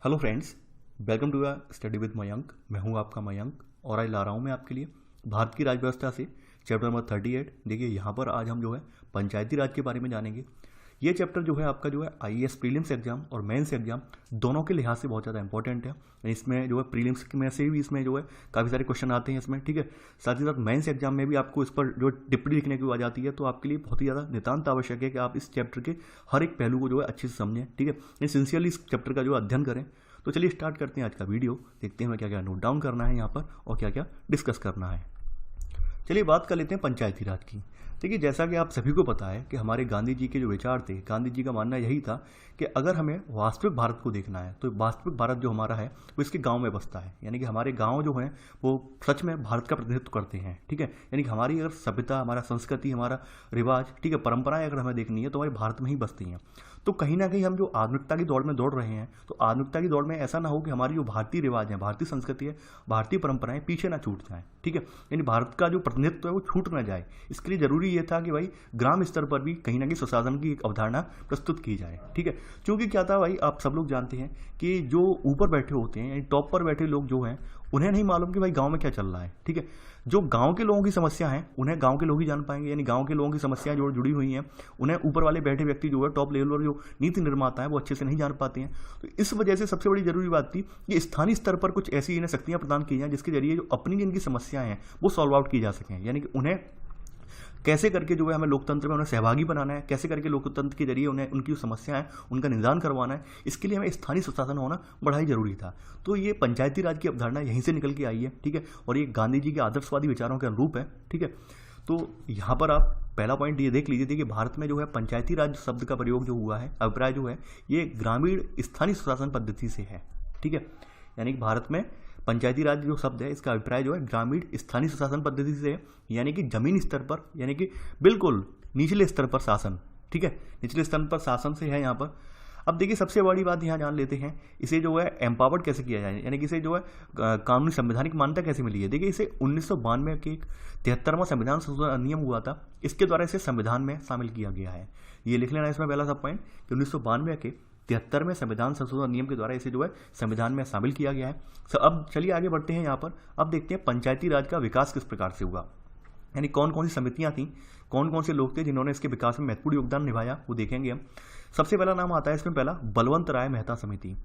Hello friends, welcome to study with Mayank. मैं हूं आपका मयंक और आज ला रहा हूं मैं आपके लिए भारत की राज्य व्यवस्था से चैप्टर नंबर 38। देखिए यहाँ पर आज हम जो है पंचायती राज के बारे में जानेंगे। ये चैप्टर जो है आपका जो है आईएएस प्रीलिम्स एग्जाम और मेंस एग्जाम दोनों के लिहाज से बहुत ज़्यादा इंपॉर्टेंट है। इसमें जो है प्रीलिम्स में से भी इसमें जो है काफ़ी सारे क्वेश्चन आते हैं इसमें, ठीक है। साथ ही साथ मेंस एग्जाम में भी आपको इस पर जो टिप्पणी लिखने की आ जाती है, तो आपके लिए बहुत ही ज़्यादा नितांत आवश्यक है कि आप इस चैप्टर के हर एक पहलू को जो है अच्छे से समझें, ठीक है। सिंसियरली इस चैप्टर का जो अध्ययन करें। तो चलिए स्टार्ट करते हैं आज का वीडियो। देखते हैं हमें क्या क्या नोट डाउन करना है यहाँ पर और क्या क्या डिस्कस करना है। चलिए बात कर लेते हैं पंचायती राज की। देखिए जैसा कि आप सभी को पता है कि हमारे गांधी जी के जो विचार थे, गांधी जी का मानना यही था कि अगर हमें वास्तविक भारत को देखना है तो वास्तविक भारत जो हमारा है वो इसके गांव में बसता है। यानी कि हमारे गांव जो हैं वो सच में भारत का प्रतिनिधित्व करते हैं, ठीक है। यानी कि हमारी अगर सभ्यता, हमारा संस्कृति, हमारा रिवाज, ठीक है, परंपराएं अगर हमें देखनी है तो हमारे भारत में ही बसती हैं। तो कहीं ना कहीं हम जो आधुनिकता की दौड़ में दौड़ रहे हैं, तो आधुनिकता की दौड़ में ऐसा ना हो कि हमारी जो भारतीय रिवाज है, भारतीय संस्कृति है, भारतीय परंपराएं पीछे ना छूट जाएं, ठीक है। यानी भारत का जो प्रतिनिधित्व है वो छूट ना जाए। इसके लिए जरूरी ये था कि भाई ग्राम स्तर पर भी कहीं ना कहीं स्वशासन की एक अवधारणा प्रस्तुत की जाए, ठीक है। क्योंकि क्या था भाई, आप सब लोग जानते हैं कि जो ऊपर बैठे होते हैं, यानी टॉप पर बैठे लोग जो हैं, उन्हें नहीं मालूम कि भाई गांव में क्या चल रहा है, ठीक है। जो गांव के लोगों की समस्या है उन्हें गांव के लोग ही जान पाएंगे। यानी गांव के लोगों की समस्याएं जो जुड़ी हुई हैं उन्हें ऊपर वाले बैठे व्यक्ति जो है, टॉप लेवल पर जो नीति निर्माता है, वो अच्छे से नहीं जान पाते हैं। तो इस वजह से सबसे बड़ी जरूरी बात थी कि स्थानीय स्तर पर कुछ ऐसी इन्हें शक्तियां प्रदान की जाएं जिसके जरिए जो अपनी जिनकी समस्याएं हैं वो सॉल्व आउट की जा सकें। यानी कि उन्हें कैसे करके जो है हमें लोकतंत्र में उन्हें सहभागी बनाना है, कैसे करके लोकतंत्र के जरिए उन्हें उनकी जो समस्याएं हैं उनका निदान करवाना है। इसके लिए हमें स्थानीय स्वशासन होना बड़ा ही जरूरी था। तो ये पंचायती राज की अवधारणा यहीं से निकल के आई है, ठीक है। और ये गांधी जी के आदर्शवादी विचारों के अनुरूप है, ठीक है। तो यहाँ पर आप पहला पॉइंट ये देख लीजिए कि भारत में जो है पंचायती राज शब्द का प्रयोग जो हुआ है, अभिप्राय जो है, ये ग्रामीण स्थानीय स्वशासन पद्धति से है, ठीक है। यानी कि भारत में पंचायती राज जो शब्द है इसका अभिप्राय जो है ग्रामीण स्थानीय स्वशासन पद्धति से है। यानी कि जमीन स्तर पर, यानी कि बिल्कुल निचले स्तर पर शासन, ठीक है, निचले स्तर पर शासन से है यहाँ पर। अब देखिए सबसे बड़ी बात यहाँ जान लेते हैं, इसे जो है एम्पावर्ड कैसे किया जाए, यानी कि इसे जो है कानूनी संवैधानिक मान्यता कैसे मिली है। देखिए इसे 1992 के 73वां संविधान संशोधन अधिनियम हुआ था, इसके द्वारा इसे संविधान में शामिल किया गया है। ये लिख लेना इसमें पहला सब पॉइंट कि 1992 के 73वें संविधान संशोधन अधिनियम के द्वारा इसे जो है संविधान में शामिल किया गया है। अब चलिए आगे बढ़ते हैं यहाँ पर। अब देखते हैं पंचायती राज का विकास किस प्रकार से हुआ, यानी कौन कौन सी समितियां थी, कौन कौन से लोग थे जिन्होंने इसके विकास में महत्वपूर्ण योगदान निभाया, वो देखेंगे हम। सबसे पहला नाम आता है इसमें, पहला बलवंत राय मेहता समिति।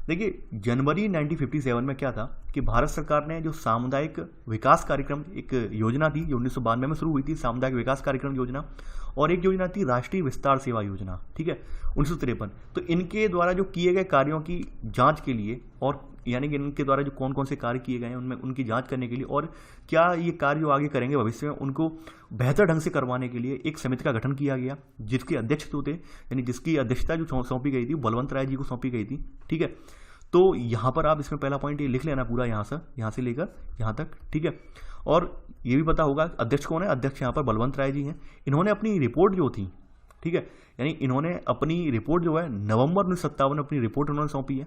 देखिए जनवरी 1957 में क्या था कि भारत सरकार ने जो सामुदायिक विकास कार्यक्रम, एक योजना थी जो 1992 में शुरू हुई थी, सामुदायिक विकास कार्यक्रम योजना, और एक योजना थी राष्ट्रीय विस्तार सेवा योजना, ठीक है, 1953। तो इनके द्वारा जो किए गए कार्यों की जांच के लिए, और यानी कि इनके द्वारा जो कौन कौन से कार्य किए गए हैं उनमें उनकी जांच करने के लिए, और क्या ये कार्य जो आगे करेंगे भविष्य में उनको बेहतर ढंग से करवाने के लिए एक समिति का गठन किया गया, जिसके अध्यक्ष तो थे, यानी जिसकी अध्यक्षता जो सौंपी गई थी बलवंत राय जी को सौंपी गई थी, ठीक है। तो यहाँ पर आप इसमें पहला पॉइंट ये लिख लेना पूरा, यहाँ से लेकर यहाँ तक, ठीक है। और ये भी पता होगा अध्यक्ष कौन है, अध्यक्ष यहाँ पर बलवंत राय जी हैं। इन्होंने अपनी रिपोर्ट जो थी, ठीक है, यानी इन्होंने अपनी रिपोर्ट जो है नवंबर 1957 में अपनी रिपोर्ट उन्होंने सौंपी है,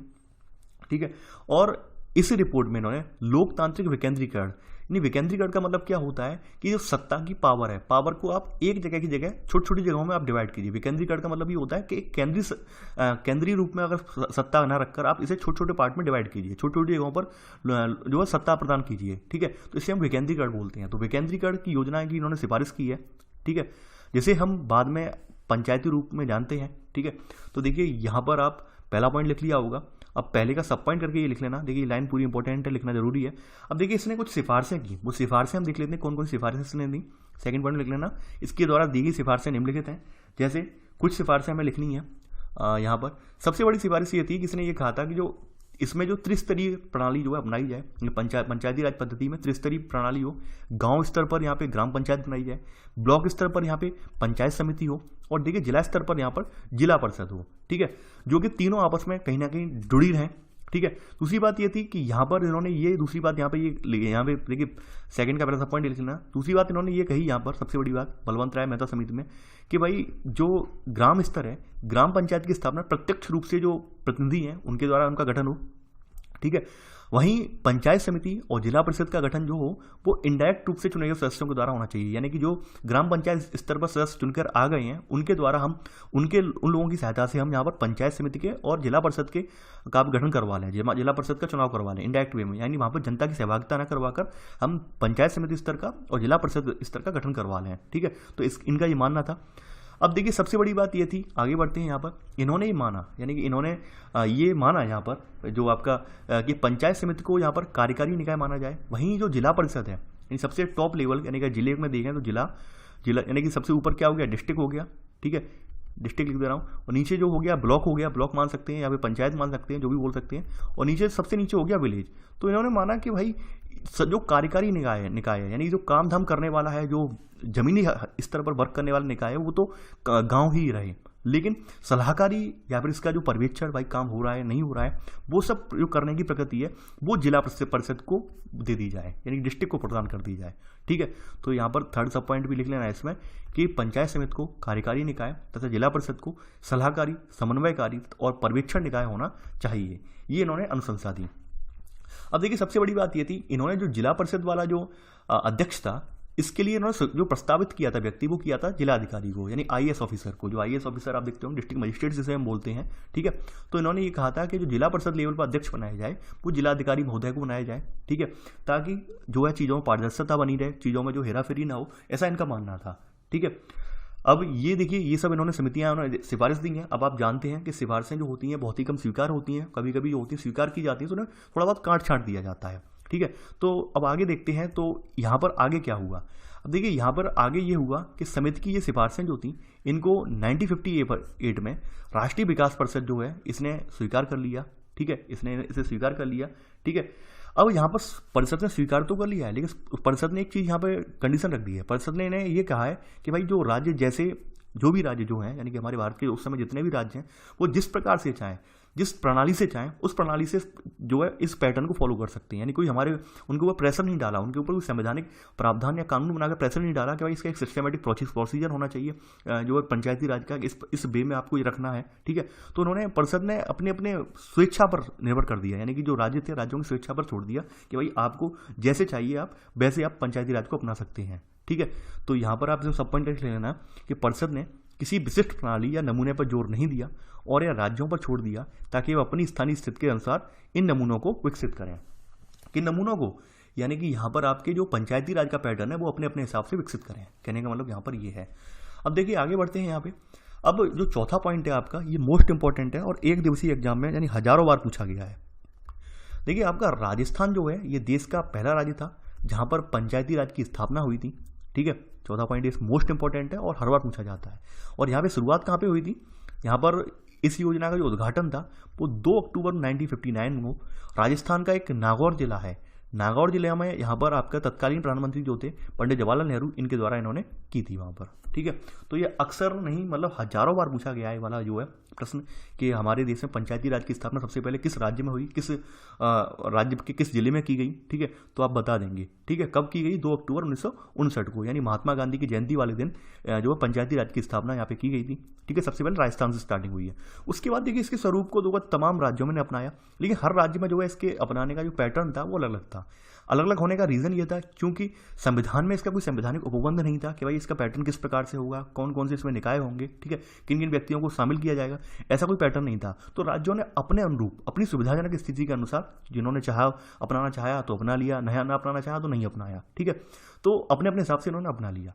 ठीक है। और इस रिपोर्ट में इन्होंने लोकतांत्रिक विकेंद्रीकरण, यानी विकेंद्रीकरण का मतलब क्या होता है कि जो सत्ता की पावर है, पावर को आप एक जगह की जगह छोटी छोटी जगहों में आप डिवाइड कीजिए। विकेंद्रीकरण का मतलब ये होता है कि केंद्रीय रूप में अगर सत्ता ना रखकर आप इसे छोटे छोटे पार्ट में डिवाइड कीजिए, छोटी छोटी जगहों पर जो है सत्ता प्रदान कीजिए, ठीक है। तो इसे हम विकेंद्रीकरण बोलते हैं। तो विकेंद्रीकरण की योजना की इन्होंने सिफारिश की है, ठीक है, जिसे हम बाद में पंचायती रूप में जानते हैं, ठीक है। तो देखिए यहाँ पर आप पहला पॉइंट लिख लिया होगा। अब पहले का सब पॉइंट करके ये लिख लेना। देखिए लाइन पूरी इंपॉर्टेंट है, लिखना जरूरी है। अब देखिए इसने कुछ सिफारिशें की, वो सिफारिशें हम देख लेते हैं कौन कौन सी सिफारिशें इसने दी। सेकंड पॉइंट लिख लेना, इसके द्वारा दी गई सिफारिशें निम्नलिखित हैं। जैसे कुछ सिफारिशें हमें लिखनी है यहाँ पर। सबसे बड़ी सिफारिश ये थी कि इसने ये कहा था कि जो इसमें जो त्रिस्तरीय प्रणाली जो है अपनाई जाए, पंचायती राज पद्धति में त्रिस्तरीय प्रणाली हो। गांव स्तर पर यहाँ पे ग्राम पंचायत बनाई जाए, ब्लॉक स्तर पर यहाँ पे पंचायत समिति हो, और देखिए जिला स्तर पर यहाँ पर जिला परिषद हो, ठीक है, जो कि तीनों आपस में कहीं ना कहीं जुड़ी रहें, ठीक है। दूसरी बात ये थी कि यहाँ पर इन्होंने ये दूसरी बात यहाँ पे देखिए सेकंड का पहला सब पॉइंट लिखना। दूसरी बात इन्होंने ये कही यहाँ पर, सबसे बड़ी बात बलवंत राय मेहता समिति में, कि भाई जो ग्राम स्तर है, ग्राम पंचायत की स्थापना प्रत्यक्ष रूप से जो प्रतिनिधि हैं उनके द्वारा उनका गठन हो, ठीक है। वहीं पंचायत समिति और जिला परिषद का गठन जो हो वो इनडायरेक्ट रूप से चुने गए सदस्यों के द्वारा होना चाहिए, यानी कि जो ग्राम पंचायत स्तर पर सदस्य चुनकर आ गए हैं उनके द्वारा हम उन लोगों की सहायता से हम यहाँ पर पंचायत समिति के और जिला परिषद के का गठन करवा लें, जिला परिषद का चुनाव करवा लें इनडायरेक्ट वे में, यानी वहाँ पर जनता की सहभागिता न करवाकर हम पंचायत समिति स्तर का और जिला परिषद स्तर का गठन करवा लें। ठीक है, तो इनका ये मानना था। अब देखिए सबसे बड़ी बात ये थी, आगे बढ़ते हैं यहाँ पर, इन्होंने ही माना, यानी कि इन्होंने ये माना यहाँ पर जो आपका कि पंचायत समिति को यहाँ पर कार्यकारी निकाय माना जाए। वहीं जो जिला परिषद है यानी सबसे टॉप लेवल, यानी कि जिले में देखें तो जिला यानी कि सबसे ऊपर क्या हो गया, डिस्ट्रिक्ट हो गया। ठीक है, डिस्ट्रिक्ट लिख दे रहा हूँ, और नीचे जो हो गया ब्लॉक हो गया, ब्लॉक मान सकते हैं या फिर पंचायत मान सकते हैं, जो भी बोल सकते हैं, और नीचे सबसे नीचे हो गया विलेज। तो इन्होंने माना कि भाई जो कार्यकारी निकाय है यानी जो काम धाम करने वाला है, जो जमीनी स्तर पर वर्क करने वाला निकाय है वो तो गांव ही रहे, लेकिन सलाहकारी या फिर इसका जो पर्यवेक्षण भाई काम हो रहा है नहीं हो रहा है वो सब जो करने की प्रकृति है वो जिला परिषद को दे दी जाए, यानी डिस्ट्रिक्ट को प्रदान कर दी जाए। ठीक है, तो यहाँ पर थर्ड सब पॉइंट भी लिख लेना है इसमें कि पंचायत समिति को कार्यकारी निकाय तथा जिला परिषद को सलाहकारी, समन्वयकारी और पर्यवेक्षण निकाय होना चाहिए, ये इन्होंने अनुशंसा दी। अब देखिए सबसे बड़ी बात ये थी, इन्होंने जो जिला परिषद वाला जो अध्यक्ष था इसके लिए इन्होंने जो प्रस्तावित किया था व्यक्ति, वो किया था जिलाधिकारी को, यानी आईएएस ऑफिसर को। जो आईएएस ऑफिसर आप देखते हो डिस्ट्रिक्ट मजिस्ट्रेट जिसे हम बोलते हैं। ठीक है, तो इन्होंने ये कहा था कि जो जिला परिषद लेवल पर अध्यक्ष बनाया जाए वो जिलाधिकारी महोदय को बनाया जाए। ठीक है, ताकि जो है चीज़ों में पारदर्शिता बनी रहे, चीज़ों में जो हेराफेरी ना हो, ऐसा इनका मानना था। ठीक है, अब ये देखिए ये सब इन्होंने समितियां उन्होंने सिफारिश दी हैं। अब आप जानते हैं कि सिफारिशें जो होती हैं बहुत ही कम स्वीकार होती हैं, कभी कभी जो होती है स्वीकार की जाती है तो उन्हें थोड़ा बहुत काट छांट दिया जाता है। ठीक है, तो अब आगे देखते हैं तो यहाँ पर आगे क्या हुआ। अब देखिए यहाँ पर आगे ये हुआ कि समिति की ये सिफारिशें जो थी इनको 1958 में राष्ट्रीय विकास परिषद जो है इसने स्वीकार कर लिया। ठीक है, इसने इसे स्वीकार कर लिया। ठीक है, अब यहाँ पर परिषद ने स्वीकार तो कर लिया है, लेकिन परिषद ने एक चीज़ यहाँ पे कंडीशन रख दी है। परिषद ने इन्हें ये कहा है कि भाई जो राज्य जैसे जो भी राज्य जो हैं, यानी कि हमारे भारत के उस समय जितने भी राज्य हैं वो जिस प्रकार से चाहें, जिस प्रणाली से चाहें उस प्रणाली से जो है इस पैटर्न को फॉलो कर सकते हैं। यानी कोई हमारे उनके ऊपर प्रेशर नहीं डाला, उनके ऊपर कोई संवैधानिक प्रावधान या कानून बनाकर प्रेशर नहीं डाला कि भाई इसका एक सिस्टमेटिक प्रोसीजर होना चाहिए जो है पंचायती राज का, इस वे में आपको ये रखना है। ठीक है, तो उन्होंने परिषद ने अपने अपने स्वेच्छा पर निर्भर कर दिया, यानी कि जो राज्य थे राज्यों की स्वेच्छा पर छोड़ दिया कि भाई आपको जैसे चाहिए आप वैसे आप पंचायती राज को अपना सकते हैं। ठीक है, तो यहाँ पर आप जो सब पॉइंट ले लेना कि परिषद ने किसी विशिष्ट प्रणाली या नमूने पर जोर नहीं दिया और या राज्यों पर छोड़ दिया ताकि वो अपनी स्थानीय स्थिति के अनुसार इन नमूनों को विकसित करें। किन नमूनों को, यानी कि यहाँ पर आपके जो पंचायती राज का पैटर्न है वो अपने अपने हिसाब से विकसित करें, कहने का मतलब यहाँ पर ये है। अब देखिए आगे बढ़ते हैं यहाँ पे। अब जो चौथा पॉइंट है आपका ये मोस्ट इंपॉर्टेंट है और एक दिवसीय एग्जाम में यानी हजारों बार पूछा गया है। देखिए आपका राजस्थान जो है ये देश का पहला राज्य था जहाँ पर पंचायती राज की स्थापना हुई थी। ठीक है, चौथा पॉइंट इस मोस्ट इंपॉर्टेंट है और हर बार पूछा जाता है। और यहाँ पे शुरुआत कहाँ पे हुई थी, यहाँ पर इस योजना का जो उद्घाटन था वो 2 अक्टूबर 1959 को राजस्थान का एक नागौर जिला है, नागौर जिले में यहाँ पर आपका तत्कालीन प्रधानमंत्री जो थे पंडित जवाहरलाल नेहरू, इनके द्वारा इन्होंने की थी वहाँ पर। ठीक है, तो ये अक्सर नहीं मतलब हजारों बार पूछा गया है वाला जो है प्रश्न कि हमारे देश में पंचायती राज की स्थापना सबसे पहले किस राज्य में हुई, किस राज्य के किस जिले में की गई। ठीक है, तो आप बता देंगे। ठीक है, कब की गई, 2 अक्टूबर 1959 को, यानी महात्मा गांधी की जयंती वाले दिन जो है पंचायती राज की स्थापना यहाँ पे की गई थी। ठीक है, सबसे पहले राजस्थान से स्टार्टिंग हुई है। उसके बाद देखिए इसके स्वरूप को तमाम राज्यों में अपनाया, लेकिन हर राज्य में जो है इसके अपनाने का जो पैटर्न था वो अलग अलग था। अलग अलग होने का रीज़न ये था क्योंकि संविधान में इसका कोई संवैधानिक उपबंध नहीं था कि भाई इसका पैटर्न किस प्रकार से होगा, कौन कौन से इसमें निकाय होंगे। ठीक है, किन किन व्यक्तियों को शामिल किया जाएगा, ऐसा कोई पैटर्न नहीं था। तो राज्यों ने अपने अनुरूप अपनी सुविधाजनक स्थिति के अनुसार जिन्होंने चाहा अपनाना चाहा तो अपना लिया, नहीं ना अपनाना चाहा तो नहीं अपनाया। ठीक है, तो अपने अपने हिसाब से इन्होंने अपना लिया।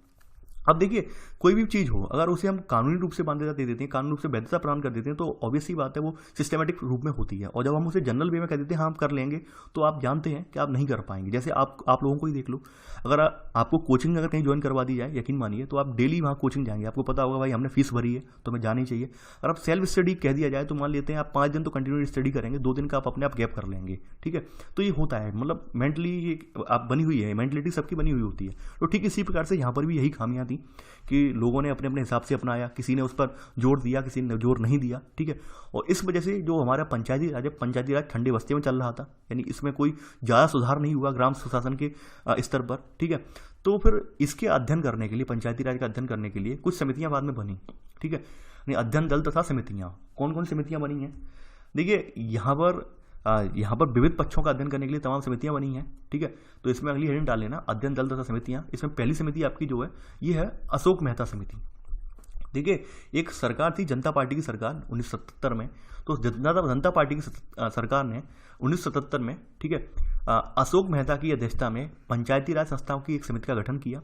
अब देखिए कोई भी चीज़ हो अगर उसे हम कानूनी रूप से बांधता दे देते हैं, कानूनी रूप से वैधता प्रदान कर देते हैं तो ऑब्वियस ही बात है वो सिस्टमेटिक रूप में होती है। और जब हम उसे जनरल वे में कह देते हैं हाँ हम कर लेंगे तो आप जानते हैं कि आप नहीं कर पाएंगे। जैसे आप लोगों को ही देख लो, अगर आपको कोचिंग अगर कहीं ज्वाइन करवा दी जाए, यकीन मानिए तो आप डेली वहाँ कोचिंग जाएंगे, आपको पता होगा भाई हमने फीस भरी है तो हमें जाना ही चाहिए। अगर आप सेल्फ स्टडी कह दिया जाए तो मान लेते हैं आप 5 दिन तो कंटिन्यू स्टडी करेंगे, 2 दिन का आप अपने आप गैप कर लेंगे। ठीक है, तो ये होता है, मतलब मेंटली आप बनी हुई है, मेंटलिटी सबकी बनी हुई होती है। तो ठीक इसी प्रकार से यहाँ पर भी यही खामियाँ थी कि लोगों ने अपने अपने हिसाब से अपनाया, किसी ने उस पर जोर दिया, किसी ने जोर नहीं दिया। ठीक है, और इस वजह से जो हमारा पंचायती राज ठंडे बस्ते में चल रहा था, यानी इसमें कोई ज़्यादा सुधार नहीं हुआ ग्राम सुशासन के स्तर पर। ठीक है, तो फिर इसके अध्ययन करने के लिए, पंचायती राज का अध्ययन करने के लिए कुछ समितियां बाद में बनी। ठीक है, अध्ययन दल तथा समितियां, कौन कौन समितियां बनी हैं देखिए यहाँ पर यहाँ पर विविध पक्षों का अध्ययन करने के लिए तमाम समितियां बनी हैं, ठीक है। तो इसमें अगली हेडिंग डाल लेना, अध्ययन दल तथा समितियां। इसमें पहली समिति आपकी जो है ये है अशोक मेहता समिति। देखिए, एक सरकार थी जनता पार्टी की सरकार 1977 में। तो जनता पार्टी की सरकार ने 1977 में, ठीक है, अशोक मेहता की अध्यक्षता में पंचायती राज संस्थाओं की एक समिति का गठन किया।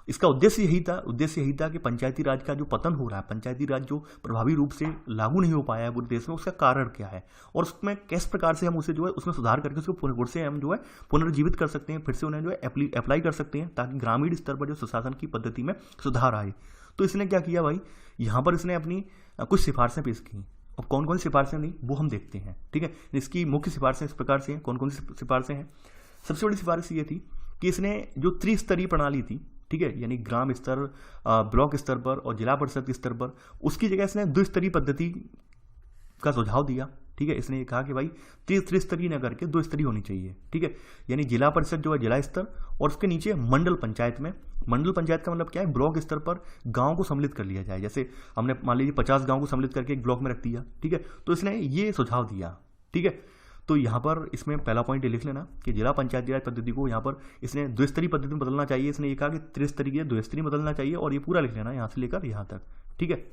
इसका उद्देश्य यही था कि पंचायती राज का जो पतन हो रहा है, पंचायती राज जो प्रभावी रूप से लागू नहीं हो पाया है पूरे देश में, उसका कारण क्या है और उसमें किस प्रकार से हम उसे जो है उसमें सुधार करके उसको फिर से हम जो है पुनर्जीवित कर सकते हैं, फिर से उन्हें जो है अप्लाई कर सकते हैं, ताकि ग्रामीण स्तर पर जो सुशासन की पद्धति में सुधार आए। तो इसने क्या किया भाई, यहाँ पर इसने अपनी कुछ सिफारिशें पेश की। और कौन कौन सी सिफारिशें दी वो हम देखते हैं, ठीक है। इसकी मुख्य सिफारिशें इस प्रकार से हैं। कौन कौन सी सिफारिशें हैं? सबसे बड़ी सिफारिश ये थी कि इसने जो त्रिस्तरीय प्रणाली थी, ठीक है, यानी ग्राम स्तर, ब्लॉक स्तर पर और जिला परिषद के स्तर पर, उसकी जगह इसने द्विस्तरीय पद्धति का सुझाव दिया, ठीक है। इसने ये कहा कि भाई त्रिस्तरीय न करके दो स्तरीय होनी चाहिए, ठीक है। यानी जिला परिषद जो है जिला स्तर और उसके नीचे मंडल पंचायत में, मंडल पंचायत का मतलब क्या है, ब्लॉक स्तर पर गांव को सम्मिलित कर लिया जाए। जैसे हमने मान लीजिए 50 गांव को सम्मिलित करके एक ब्लॉक में रख दिया, ठीक है। तो इसने ये सुझाव दिया, ठीक है। तो यहाँ पर इसमें पहला पॉइंट ये लिख लेना कि जिला पंचायती राज पद्धति को यहाँ पर इसने द्विस्तरीय पद्धति में बदलना चाहिए। इसने ये कहा कि त्रिस्तरीय द्विस्तरीय बदलना चाहिए और ये पूरा लिख लेना यहाँ से लेकर यहाँ तक, ठीक है।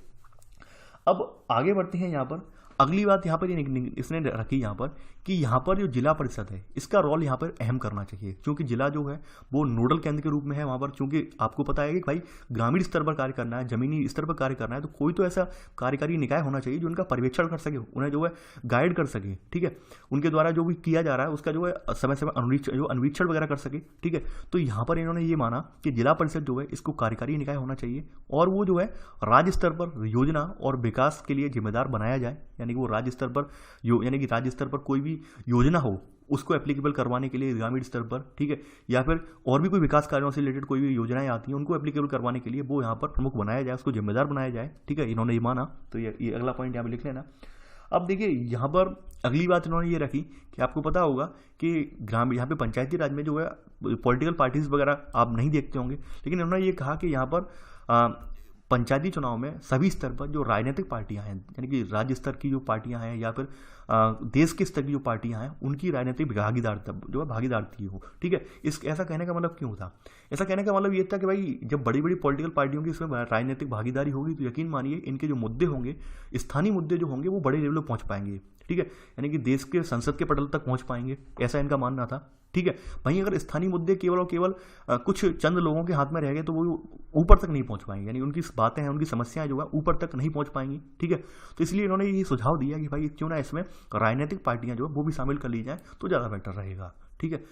अब आगे बढ़ते हैं। यहाँ पर अगली बात यहाँ पर इसने रखी यहाँ पर कि यहाँ पर जो जिला परिषद है इसका रोल यहाँ पर अहम करना चाहिए, क्योंकि जिला जो है वो नोडल केंद्र के रूप में है वहाँ पर। क्योंकि आपको पता है कि भाई ग्रामीण स्तर पर कार्य करना है, जमीनी स्तर पर कार्य करना है, तो कोई तो ऐसा कार्यकारी निकाय होना चाहिए जो उनका पर्यवेक्षण कर सके, उन्हें जो है गाइड कर सके, ठीक है। उनके द्वारा जो भी किया जा रहा है उसका जो है समय समय अन्वीक्षण वगैरह कर सके, ठीक है। तो यहाँ पर इन्होंने ये माना कि जिला परिषद जो है इसको कार्यकारी निकाय होना चाहिए और वो जो है राज्य स्तर पर योजना और विकास के लिए जिम्मेदार बनाया जाए। यानी कि वो राज्य स्तर पर यानी कि राज्य स्तर पर कोई भी योजना हो उसको एप्लीकेबल करवाने के लिए ग्रामीण स्तर पर, ठीक है, या फिर और भी कोई विकास कार्यों से रिलेटेड कोई भी योजनाएं आती हैं उनको एप्लीकेबल करवाने के लिए वो यहाँ पर प्रमुख बनाया जाए, उसको जिम्मेदार बनाया जाए, ठीक है। इन्होंने ये माना। तो ये अगला पॉइंट यहाँ पे लिख लेना। अब देखिए यहाँ पर अगली बात इन्होंने ये रखी कि आपको पता होगा कि यहाँ पे पंचायती राज में जो है पॉलिटिकल पार्टीज वगैरह आप नहीं देखते होंगे, लेकिन इन्होंने ये कहा कि यहाँ पर पंचायती चुनाव में सभी स्तर पर जो राजनीतिक पार्टियां हैं, यानी कि राज्य स्तर की जो पार्टियां हैं या फिर देश के स्तर की जो पार्टियां हैं उनकी राजनीतिक भागीदार थी हो, ठीक है। ऐसा कहने का मतलब क्यों था? ऐसा कहने का मतलब ये था कि भाई जब बड़ी बड़ी पॉलिटिकल पार्टियों की इसमें राजनीतिक भागीदारी होगी तो यकीन मानिए इनके जो मुद्दे होंगे, स्थानीय मुद्दे जो होंगे वो बड़े लेवल पर पहुंच पाएंगे, ठीक है। यानी कि देश के संसद के पटल तक पहुंच पाएंगे, ऐसा इनका मानना था, ठीक है। वहीं अगर स्थानीय मुद्दे केवल और केवल कुछ चंद लोगों के हाथ में रह गए तो वो ऊपर तक नहीं पहुंच पाएंगे, यानी उनकी बातें हैं, उनकी समस्याएं जो है ऊपर तक नहीं पहुंच पाएंगी, ठीक है। तो इसलिए इन्होंने ये सुझाव दिया कि भाई क्यों ना इसमें राजनीतिक पार्टियां जो है वो भी शामिल कर ली जाए तो ज़्यादा बेटर रहेगा, ठीक है।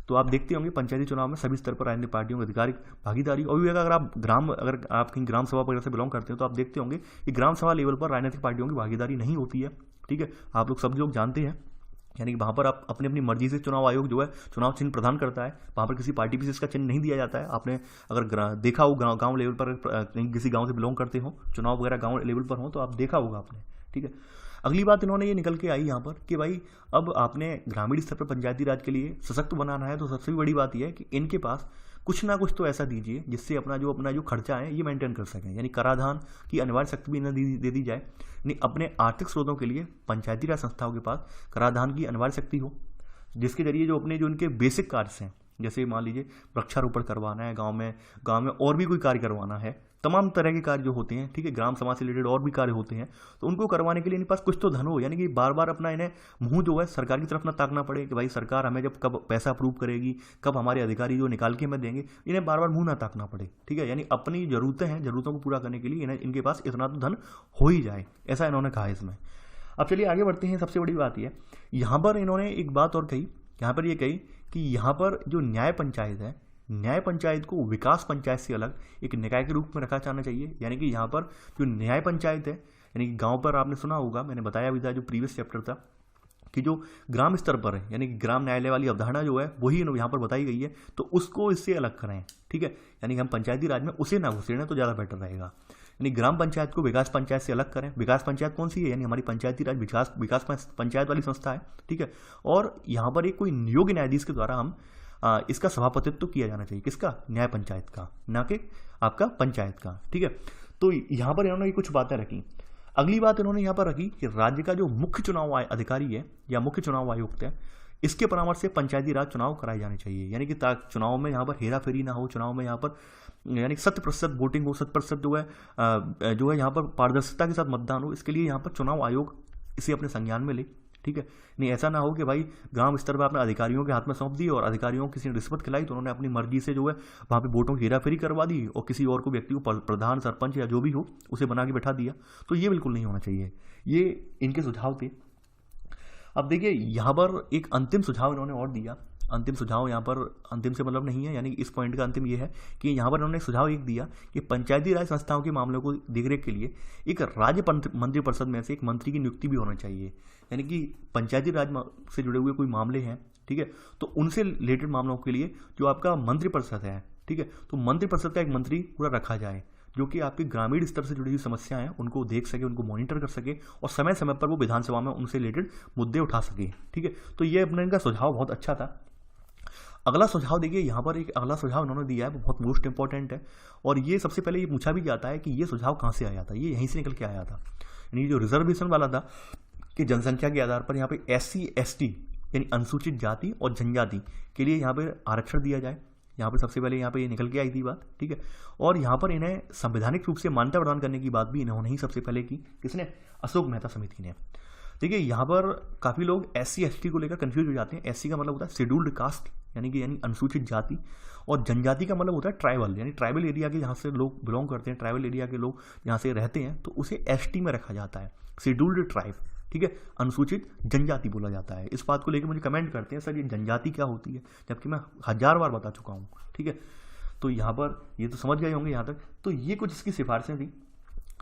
तो आप देखते होंगे पंचायती चुनाव में सभी स्तर पर राजनीतिक पार्टियों की आधिकारिक भागीदारी। और भी अगर आप कहीं ग्राम सभा वगैरह से बिलोंग करते हैं तो आप देखते होंगे कि ग्राम सभा लेवल पर राजनीतिक पार्टियों की भागीदारी नहीं होती है, ठीक है। आप लोग सब लोग जानते हैं, यानी कि वहाँ पर आप अपनी अपनी मर्जी से चुनाव आयोग जो है चुनाव चिन्ह प्रदान करता है, वहाँ पर किसी पार्टी विशेष का चिन्ह नहीं दिया जाता है। आपने अगर देखा हो गांव लेवल पर, कहीं किसी गांव से बिलोंग करते हो, चुनाव वगैरह गांव लेवल पर हो तो आप देखा होगा आपने, ठीक है। अगली बात इन्होंने ये निकल के आई यहाँ पर कि भाई अब आपने ग्रामीण स्तर पर पंचायती राज के लिए सशक्त बनाना है तो सबसे बड़ी बात यह है कि इनके पास कुछ ना कुछ तो ऐसा दीजिए जिससे अपना जो खर्चा है ये मेंटेन कर सकें। यानी कराधान की अनिवार्य शक्ति भी इन्हें दे दी जाए, यानी अपने आर्थिक स्रोतों के लिए पंचायती राज संस्थाओं के पास कराधान की अनिवार्य शक्ति हो, जिसके जरिए जो उनके बेसिक कार्य हैं, जैसे मान लीजिए वृक्षारोपण करवाना है गाँव में और भी कोई कार्य करवाना है, तमाम तरह के कार्य जो होते हैं, ठीक है, ग्राम समाज से रिलेटेड और भी कार्य होते हैं, तो उनको करवाने के लिए इनके पास कुछ तो धन हो। यानी कि बार बार अपना इन्हें मुंह जो है सरकार की तरफ ना ताकना पड़े कि भाई सरकार हमें जब कब पैसा अप्रूव करेगी, कब हमारे अधिकारी जो निकाल के हमें देंगे, इन्हें बार बार मुंह ना ताकना पड़े, ठीक है। यानी अपनी जरूरतों को पूरा करने के लिए इनके पास इतना तो धन हो ही जाए, ऐसा इन्होंने कहा इसमें। अब चलिए आगे बढ़ते हैं। सबसे बड़ी बात यह, यहाँ पर इन्होंने एक बात और कही, यहाँ पर ये कही कि यहाँ पर जो न्याय पंचायत है, न्याय पंचायत को विकास पंचायत से अलग एक निकाय के रूप में रखा जाना चाहिए। यानी कि यहाँ पर जो न्याय पंचायत है, यानी कि गांव पर आपने सुना होगा, मैंने बताया भी था जो प्रीवियस चैप्टर था, कि जो ग्राम स्तर पर है, यानी कि ग्राम न्यायालय वाली अवधारणा जो है वही यहाँ पर बताई गई है, तो उसको इससे अलग करें, ठीक है। यानी कि हम पंचायती राज में उसे ना घुसेड़ें तो ज़्यादा बेटर रहेगा। यानी ग्राम पंचायत को विकास पंचायत से अलग करें। विकास पंचायत कौन सी है? यानी हमारी पंचायती राज विकास पंचायत वाली संस्था है, ठीक है। और यहाँ पर एक कोई नियोग्य न्यायाधीश के द्वारा हम इसका सभापतित्व किया जाना चाहिए। किसका? न्याय पंचायत का, ना कि आपका पंचायत का, ठीक है। तो यहाँ पर इन्होंने कुछ बातें रखी। अगली बात इन्होंने यहाँ पर रखी कि राज्य का जो मुख्य चुनाव अधिकारी है या मुख्य चुनाव आयुक्त है, इसके परामर्श से पंचायती राज चुनाव कराए जाने चाहिए, यानी कि चुनाव में यहाँ पर हेरा फेरी ना हो, चुनाव में यहाँ पर यानी 100% वोटिंग हो, 100% जो है यहाँ पर पारदर्शिता के साथ मतदान हो। इसके लिए यहाँ पर चुनाव आयोग इसे अपने संज्ञान में ले, ठीक है। नहीं ऐसा ना हो कि भाई ग्राम स्तर पर अपने अधिकारियों के हाथ में सौंप दिए और अधिकारियों को किसी ने रिश्वत खिलाई तो उन्होंने अपनी मर्जी से जो है वहाँ पे वोटों की हेराफेरी करवा दी और किसी और को व्यक्ति को प्रधान, सरपंच या जो भी हो उसे बना के बैठा दिया। तो ये बिल्कुल नहीं होना चाहिए। ये इनके सुझाव थे। अब देखिए यहाँ पर एक अंतिम सुझाव इन्होंने और दिया। अंतिम सुझाव यहाँ पर अंतिम से मतलब नहीं है, यानी इस पॉइंट का अंतिम ये है कि यहाँ पर उन्होंने सुझाव एक दिया कि पंचायती राज संस्थाओं के मामलों को देखरेख के लिए एक राज्य मंत्रिपरिषद में से एक मंत्री की नियुक्ति भी होनी चाहिए। यानी कि पंचायती राज से जुड़े हुए कोई मामले हैं, ठीक है, तो उनसे रिलेटेड मामलों के लिए जो आपका मंत्रिपरिषद है, ठीक है, तो मंत्रिपरिषद का एक मंत्री पूरा रखा जाए जो कि आपके ग्रामीण स्तर से जुड़ी हुई समस्याएं हैं उनको देख सके, उनको मॉनिटर कर सके और समय समय पर वो विधानसभा में उनसे रिलेटेड मुद्दे उठा सके, ठीक है। तो ये अपने इनका सुझाव बहुत अच्छा था। अगला सुझाव देखिए, यहाँ पर एक अगला सुझाव इन्होंने दिया है, वो बहुत मोस्ट इंपॉर्टेंट है और ये सबसे पहले ये पूछा भी जाता है कि ये सुझाव कहाँ से आया था। ये यहीं से निकल के आया था, यानी जो रिजर्वेशन वाला था कि जनसंख्या के आधार पर यहाँ पे SC ST यानी अनुसूचित जाति और जनजाति के लिए यहाँ पे आरक्षण दिया जाए। यहाँ पे सबसे पहले यहाँ पे ये निकल के आई थी बात, ठीक है। और यहाँ पर इन्हें संवैधानिक रूप से मान्यता प्रदान करने की बात भी इन्होंने ही सबसे पहले की। किसने? अशोक मेहता समिति ने। देखिए यहाँ पर काफ़ी लोग SC ST को लेकर कंफ्यूज हो जाते हैं। SC का मतलब होता है शेड्यूल्ड कास्ट यानी अनुसूचित जाति, और जनजाति का मतलब होता है ट्राइबल, यानी ट्राइबल एरिया के जहाँ से लोग बिलोंग करते हैं, ट्राइबल एरिया के लोग जहाँ से रहते हैं तो उसे ST में रखा जाता है, शेड्यूल्ड ट्राइब, ठीक है, अनुसूचित जनजाति बोला जाता है। इस बात को लेकर मुझे कमेंट करते हैं सर ये जनजाति क्या होती है, जबकि मैं 1000 बार बता चुका हूँ, ठीक है। तो यहाँ पर ये तो समझ गए होंगे यहाँ तक। तो ये कुछ इसकी सिफारिशें थी,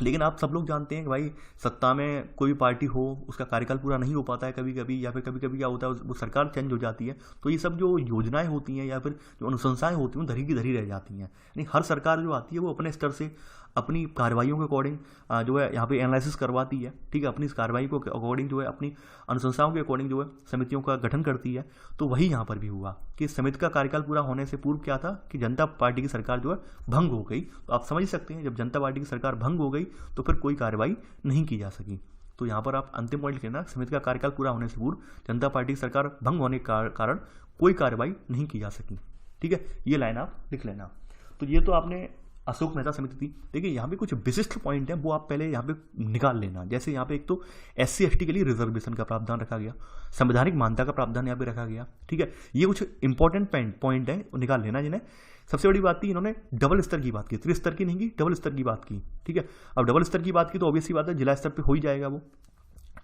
लेकिन आप सब लोग जानते हैं कि भाई सत्ता में कोई भी पार्टी हो उसका कार्यकाल पूरा नहीं हो पाता है कभी कभी, या फिर कभी कभी क्या होता है वो सरकार चेंज हो जाती है, तो ये सब जो योजनाएं होती हैं या फिर जो अनुशंसाएं होती हैं वो धरी की धरी रह जाती हैं। यानी हर सरकार जो आती है वो अपने स्तर से अपनी कार्रवाइयों के अकॉर्डिंग जो है यहाँ पे एनालिसिस करवाती है, ठीक है, अपनी इस कार्रवाई को अकॉर्डिंग जो है अपनी अनुशंसाओं के अकॉर्डिंग जो है समितियों का गठन करती है। तो वही यहाँ पर भी हुआ कि समिति का कार्यकाल पूरा होने से पूर्व क्या था कि जनता पार्टी की सरकार जो है भंग हो गई। तो आप समझ सकते हैं जब जनता पार्टी की सरकार भंग हो गई तो फिर कोई कार्रवाई नहीं की जा सकी। तो यहाँ पर आप अंतिम पॉइंट लेना, समिति का कार्यकाल पूरा होने से पूर्व जनता पार्टी की सरकार भंग होने के कारण कोई कार्रवाई नहीं की जा सकी, ठीक है। ये लाइन आप लिख लेना। तो ये तो आपने अशोक मेहता समिति थी। देखिए यहाँ पे कुछ विशिष्ट पॉइंट हैं वो आप पहले यहाँ पे निकाल लेना। जैसे यहाँ पे एक तो SC ST के लिए रिजर्वेशन का प्रावधान रखा गया, संवैधानिक मान्यता का प्रावधान यहाँ पे रखा गया, ठीक है। ये कुछ इंपॉर्टेंट पॉइंट है निकाल लेना जिन्हें। सबसे बड़ी बात थी इन्होंने डबल स्तर की बात की, त्रिस्तर की नहीं की, डबल स्तर की बात की, ठीक है। अब डबल स्तर की बात की तो ऑब्वियसली बात है जिला स्तर पर हो ही जाएगा वो,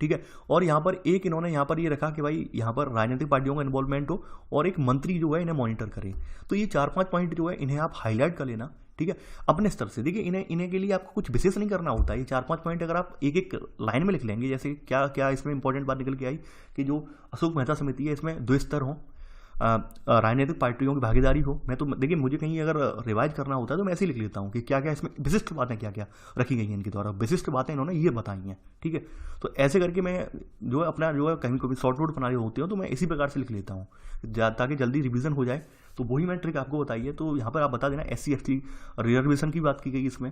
ठीक है। और यहाँ पर एक इन्होंने यहाँ पर ये रखा कि भाई यहाँ पर राजनीतिक पार्टियों का इन्वॉल्वमेंट हो और एक मंत्री जो है इन्हें मॉनिटर करे। तो ये 4-5 पॉइंट जो है इन्हें आप हाईलाइट कर लेना, ठीक है, अपने स्तर से। देखिए इन्हें के लिए आपको कुछ विशेष नहीं करना होता है। ये 4-5 पॉइंट अगर आप एक एक लाइन में लिख लेंगे, जैसे क्या क्या इसमें इंपॉर्टेंट बात निकल के आई कि जो अशोक मेहता समिति है इसमें 2 स्तर हों, राजनीतिक पार्टियों की भागीदारी हो। मैं तो देखिए मुझे कहीं अगर रिवाइज करना होता है तो मैं ऐसे ही लिख लेता हूँ कि क्या क्या इसमें विशिष्ट बातें क्या क्या रखी गई हैं इनके द्वारा, विशिष्ट बातें इन्होंने ये बताई हैं, ठीक है। तो ऐसे करके मैं जो है अपना जो है कहीं कभी शॉर्ट नोट बना रही होती हूँ तो मैं इसी प्रकार से लिख लेता हूँ ताकि जल्दी रिवीजन हो जाए। तो वही मैं ट्रिक आपको बताइए। तो यहाँ पर आप बता देना SC ST रिजर्वेशन की बात की गई इसमें,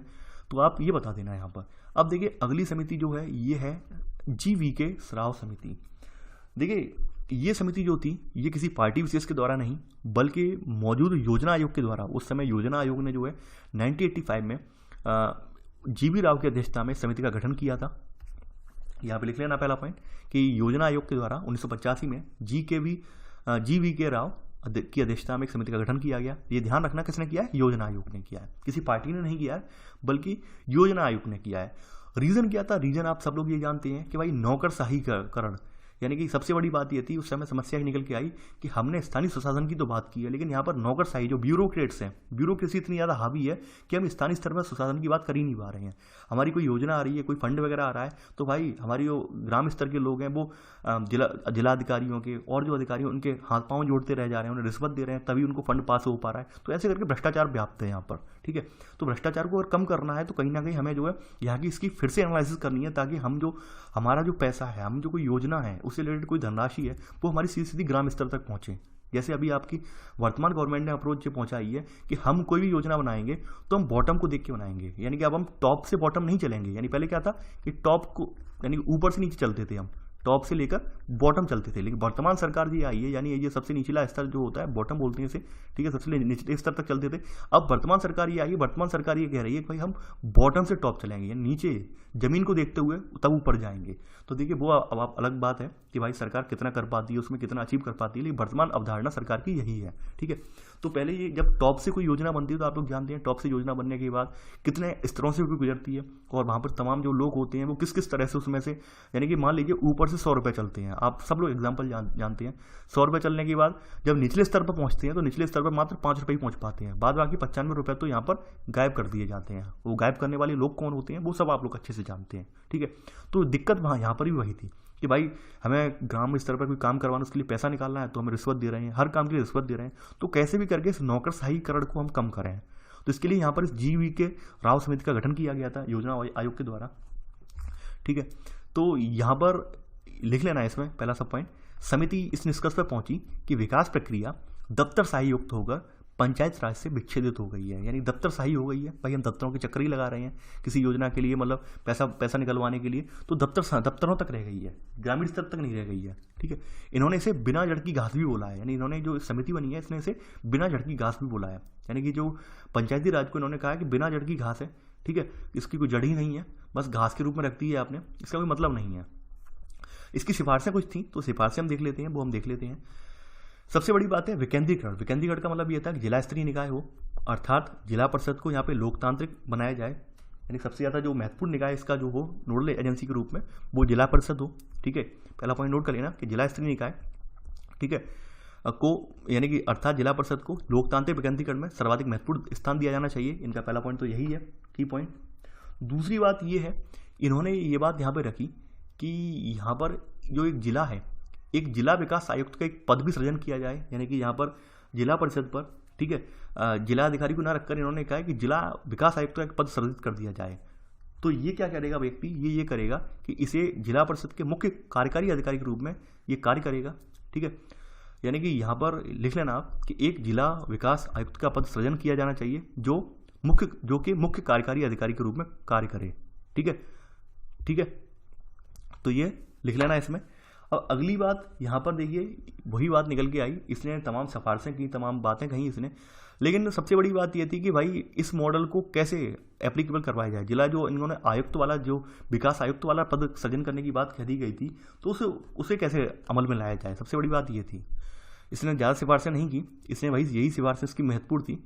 तो आप ये बता देना यहाँ पर। अब देखिए अगली समिति जो है ये है GVK श्राव समिति। देखिए ये समिति जो थी ये किसी पार्टी विशेष के द्वारा नहीं बल्कि मौजूद योजना आयोग के द्वारा, उस समय योजना आयोग ने जो है 1985 में GV राव की अध्यक्षता में समिति का गठन किया था। यहाँ पे लिख लेना पहला पॉइंट कि योजना आयोग के द्वारा 1985 में GVK राव की अध्यक्षता में एक समिति का गठन किया गया। ये ध्यान रखना किसने किया है? योजना आयोग ने किया है, किसी पार्टी ने नहीं किया है बल्कि योजना आयोग ने किया है। रीजन क्या था? रीजन आप सब लोग ये जानते हैं कि भाई नौकरशाहीकरण, यानी कि सबसे बड़ी बात ये थी उस समय समस्या ही निकल के आई कि हमने स्थानीय सुशासन की तो बात की है लेकिन यहाँ पर नौकरशाही जो ब्यूरोक्रेट्स हैं, ब्यूरोक्रेसी इतनी ज़्यादा हावी है कि हम स्थानीय स्तर पर सुशासन की बात कर ही नहीं पा रहे हैं। हमारी कोई योजना आ रही है, कोई फंड वगैरह आ रहा है तो भाई हमारी जो ग्राम स्तर के लोग हैं वो जिलाधिकारियों के और जो अधिकारी उनके हाथ पांव जोड़ते रह जा रहे हैं, उन्हें रिश्वत दे रहे हैं तभी उनको फंड पास हो पा रहा है। तो ऐसे करके भ्रष्टाचार व्याप्त है यहाँ पर, ठीक है। तो भ्रष्टाचार को अगर कम करना है तो कहीं ना कहीं हमें जो है यहाँ की इसकी फिर से एनालिसिस करनी है ताकि हम जो हमारा जो पैसा है, हम जो कोई योजना है उससे रिलेटेड कोई धनराशि है वो हमारी सीधी सीधी ग्राम स्तर तक पहुँचे, जैसे अभी आपकी वर्तमान गवर्नमेंट ने अप्रोच जो पहुंचाई है कि हम कोई भी योजना बनाएंगे तो हम बॉटम को देख के बनाएंगे, यानी कि अब हम टॉप से बॉटम नहीं चलेंगे। यानी पहले क्या था कि टॉप को यानी ऊपर से नीचे चलते थे, हम टॉप से लेकर बॉटम चलते थे, लेकिन वर्तमान सरकार जी आई है यानी ये सबसे निचला स्तर जो होता है बॉटम बोलते हैं इसे, ठीक है, सबसे निचले स्तर तक चलते थे। अब वर्तमान सरकार ये आई है, वर्तमान सरकार ये कह रही है कि भाई हम बॉटम से टॉप चलेंगे, यानी नीचे जमीन को देखते हुए तब ऊपर जाएंगे। तो देखिए वो अब आप अलग बात है कि भाई सरकार कितना कर पाती है, उसमें कितना अचीव कर पाती है, लेकिन वर्तमान अवधारणा सरकार की यही है, ठीक है। तो पहले ये जब टॉप से कोई योजना बनती है तो आप लोग जानते हैं टॉप से योजना बनने के बाद कितने स्तरों से गुजरती है और वहाँ पर तमाम जो लोग होते हैं वो किस किस तरह से उसमें से, यानी कि मान लीजिए ऊपर से 100 रुपये चलते हैं, आप सब लोग एग्जाम्पल जानते हैं। 100 रुपये चलने के बाद जब निचले स्तर पर पहुँचते हैं तो निचले स्तर पर मात्र 5 रुपये ही पहुँच पाते हैं, बाद बाकी 95 रुपये तो यहाँ पर गायब कर दिए जाते हैं। वो गायब करने वाले लोग कौन होते हैं वो सब आप लोग अच्छे से जानते हैं, ठीक है। तो दिक्कत वहाँ यहाँ पर भी वही थी कि भाई हमें ग्राम स्तर पर कोई काम करवाना, उसके लिए पैसा निकालना है तो हमें रिश्वत दे रहे हैं, हर काम के लिए रिश्वत दे रहे हैं, तो कैसे भी करके इस नौकरशाहीकरण को हम कम करें। तो इसके लिए यहाँ पर इस GVK राव समिति का गठन किया गया था योजना आयोग के द्वारा, ठीक है। तो यहाँ पर लिख लेना है इसमें पहला सब पॉइंट, समिति इस निष्कर्ष पर पहुंची कि विकास प्रक्रिया दफ्तरशाही युक्त होकर पंचायत राज से विच्छेदित हो गई है, यानी दफ्तरशाही हो गई है, भाई हम दफ्तरों के चक्कर ही लगा रहे हैं किसी योजना के लिए, मतलब पैसा निकलवाने के लिए, तो दफ्तरों तक रह गई है, ग्रामीण स्तर तक नहीं रह गई है, ठीक है। इन्होंने इसे बिना जड़ की घास भी बोला है, यानी इन्होंने जो समिति बनी है इसने इसे बिना जड़ की घास भी बोला है, यानी कि जो पंचायती राज को इन्होंने कहा है कि बिना जड़ की घास है, ठीक है, इसकी कोई जड़ ही नहीं है, बस घास के रूप में रखती है आपने, इसका कोई मतलब नहीं है। इसकी सिफारिशें कुछ थी, तो सिफारिशें हम देख लेते हैं, वो हम देख लेते हैं। सबसे बड़ी बात है विकेंद्रीकरण। विकेंद्रीकरण का मतलब ये था कि जिला स्तरीय निकाय हो, अर्थात जिला परिषद को यहाँ पे लोकतांत्रिक बनाया जाए, यानी सबसे ज़्यादा जो महत्वपूर्ण निकाय इसका जो हो नोडल एजेंसी के रूप में वो जिला परिषद हो, ठीक है। पहला पॉइंट नोट कर लेना कि जिला स्तरीय निकाय, ठीक है, को यानी कि अर्थात जिला परिषद को लोकतांत्रिक विकेंद्रीकरण में सर्वाधिक महत्वपूर्ण स्थान दिया जाना चाहिए। इनका पहला पॉइंट तो यही है, की पॉइंट। दूसरी बात ये है, इन्होंने ये बात यहाँ पर रखी कि यहाँ पर जो एक जिला है, एक जिला विकास आयुक्त का एक पद भी सृजन किया जाए, यानी कि यहाँ पर जिला परिषद पर, ठीक है, जिला अधिकारी को ना रखकर इन्होंने कहा है कि जिला विकास आयुक्त का एक पद सृजित कर दिया जाए। तो ये क्या करेगा व्यक्ति, ये करेगा कि इसे जिला परिषद के मुख्य कार्यकारी अधिकारी के रूप में ये कार्य करेगा, ठीक है। यानी कि यहाँ पर लिख लेना आप कि एक जिला विकास आयुक्त का पद सृजन किया जाना चाहिए जो कि मुख्य कार्यकारी अधिकारी के रूप में कार्य करे, ठीक है, ठीक है। तो ये लिख लेना इसमें। अब अगली बात यहाँ पर देखिए वही बात निकल के आई, इसने तमाम सिफारिशें की, तमाम बातें कही इसने, लेकिन सबसे बड़ी बात ये थी कि भाई इस मॉडल को कैसे एप्लीकेबल करवाया जाए। जिला जो इन्होंने आयुक्त वाला, जो विकास आयुक्त वाला पद सृजन करने की बात कह दी गई थी, तो उसे कैसे अमल में लाया जाए, सबसे बड़ी बात ये थी। इसने ज़्यादा सिफारिशें नहीं की, इसने भाई यही सिफारिशें इसकी महत्वपूर्ण थी।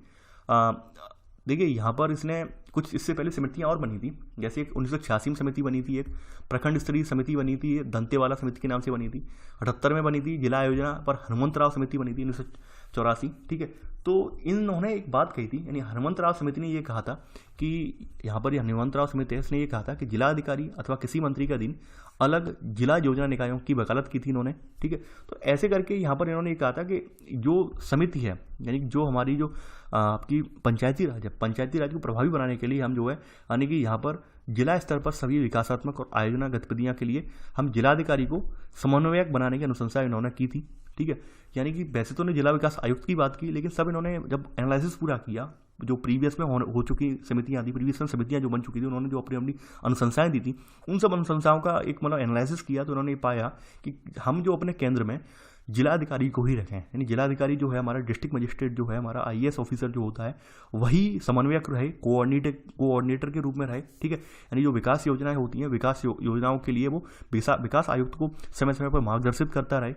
देखिए यहाँ पर इसने कुछ इससे पहले समितियाँ और बनी थी, जैसे एक 1986 में समिति बनी थी, एक प्रखंड स्तरीय समिति बनी थी, दंतेवाला समिति के नाम से बनी थी। 78 में बनी थी जिला योजना पर हनुमंतराव समिति बनी थी 1984, ठीक है। तो इन्होंने एक बात कही थी, यानी हनुमंतराव समिति ने ये कहा था कि यहाँ पर हनुमंतराव समिति है, इसने ये कहा था कि जिलाधिकारी अथवा किसी मंत्री का दिन अलग जिला योजना निकायों की वकालत की थी इन्होंने, ठीक है। तो ऐसे करके यहाँ पर इन्होंने ये कहा था कि जो समिति है, यानी जो हमारी जो आपकी पंचायती राज है, पंचायती राज को प्रभावी बनाने के लिए हम जो है, यानी कि यहाँ पर जिला स्तर पर सभी विकासात्मक और आयोजना गतिविधियाँ के लिए हम जिलाधिकारी को समन्वयक बनाने की अनुशंसा इन्होंने की थी, ठीक है। यानी कि वैसे तो ने जिला विकास आयुक्त की बात की, लेकिन सब इन्होंने जब एनालिसिस पूरा किया, जो प्रीवियस में हो चुकी समितियाँ थी, प्रीवियस में समितियाँ जो बन चुकी थी, उन्होंने जो अपनी अनुशंसाएं दी थी, उन सब अनुशंसाओं का एक मतलब एनालिसिस किया, तो उन्होंने पाया कि हम जो अपने केंद्र में जिलाधिकारी को ही रखें, यानी जिलाधिकारी जो है हमारा डिस्ट्रिक्ट मजिस्ट्रेट जो है हमारा IAS ऑफिसर जो होता है वही समन्वयक रहे, कोऑर्डिनेटर के रूप में रहे, ठीक है। यानी जो विकास योजनाएं होती हैं, विकास योजनाओं के लिए वो विकास आयुक्त को समय समय पर मार्गदर्शित करता रहे,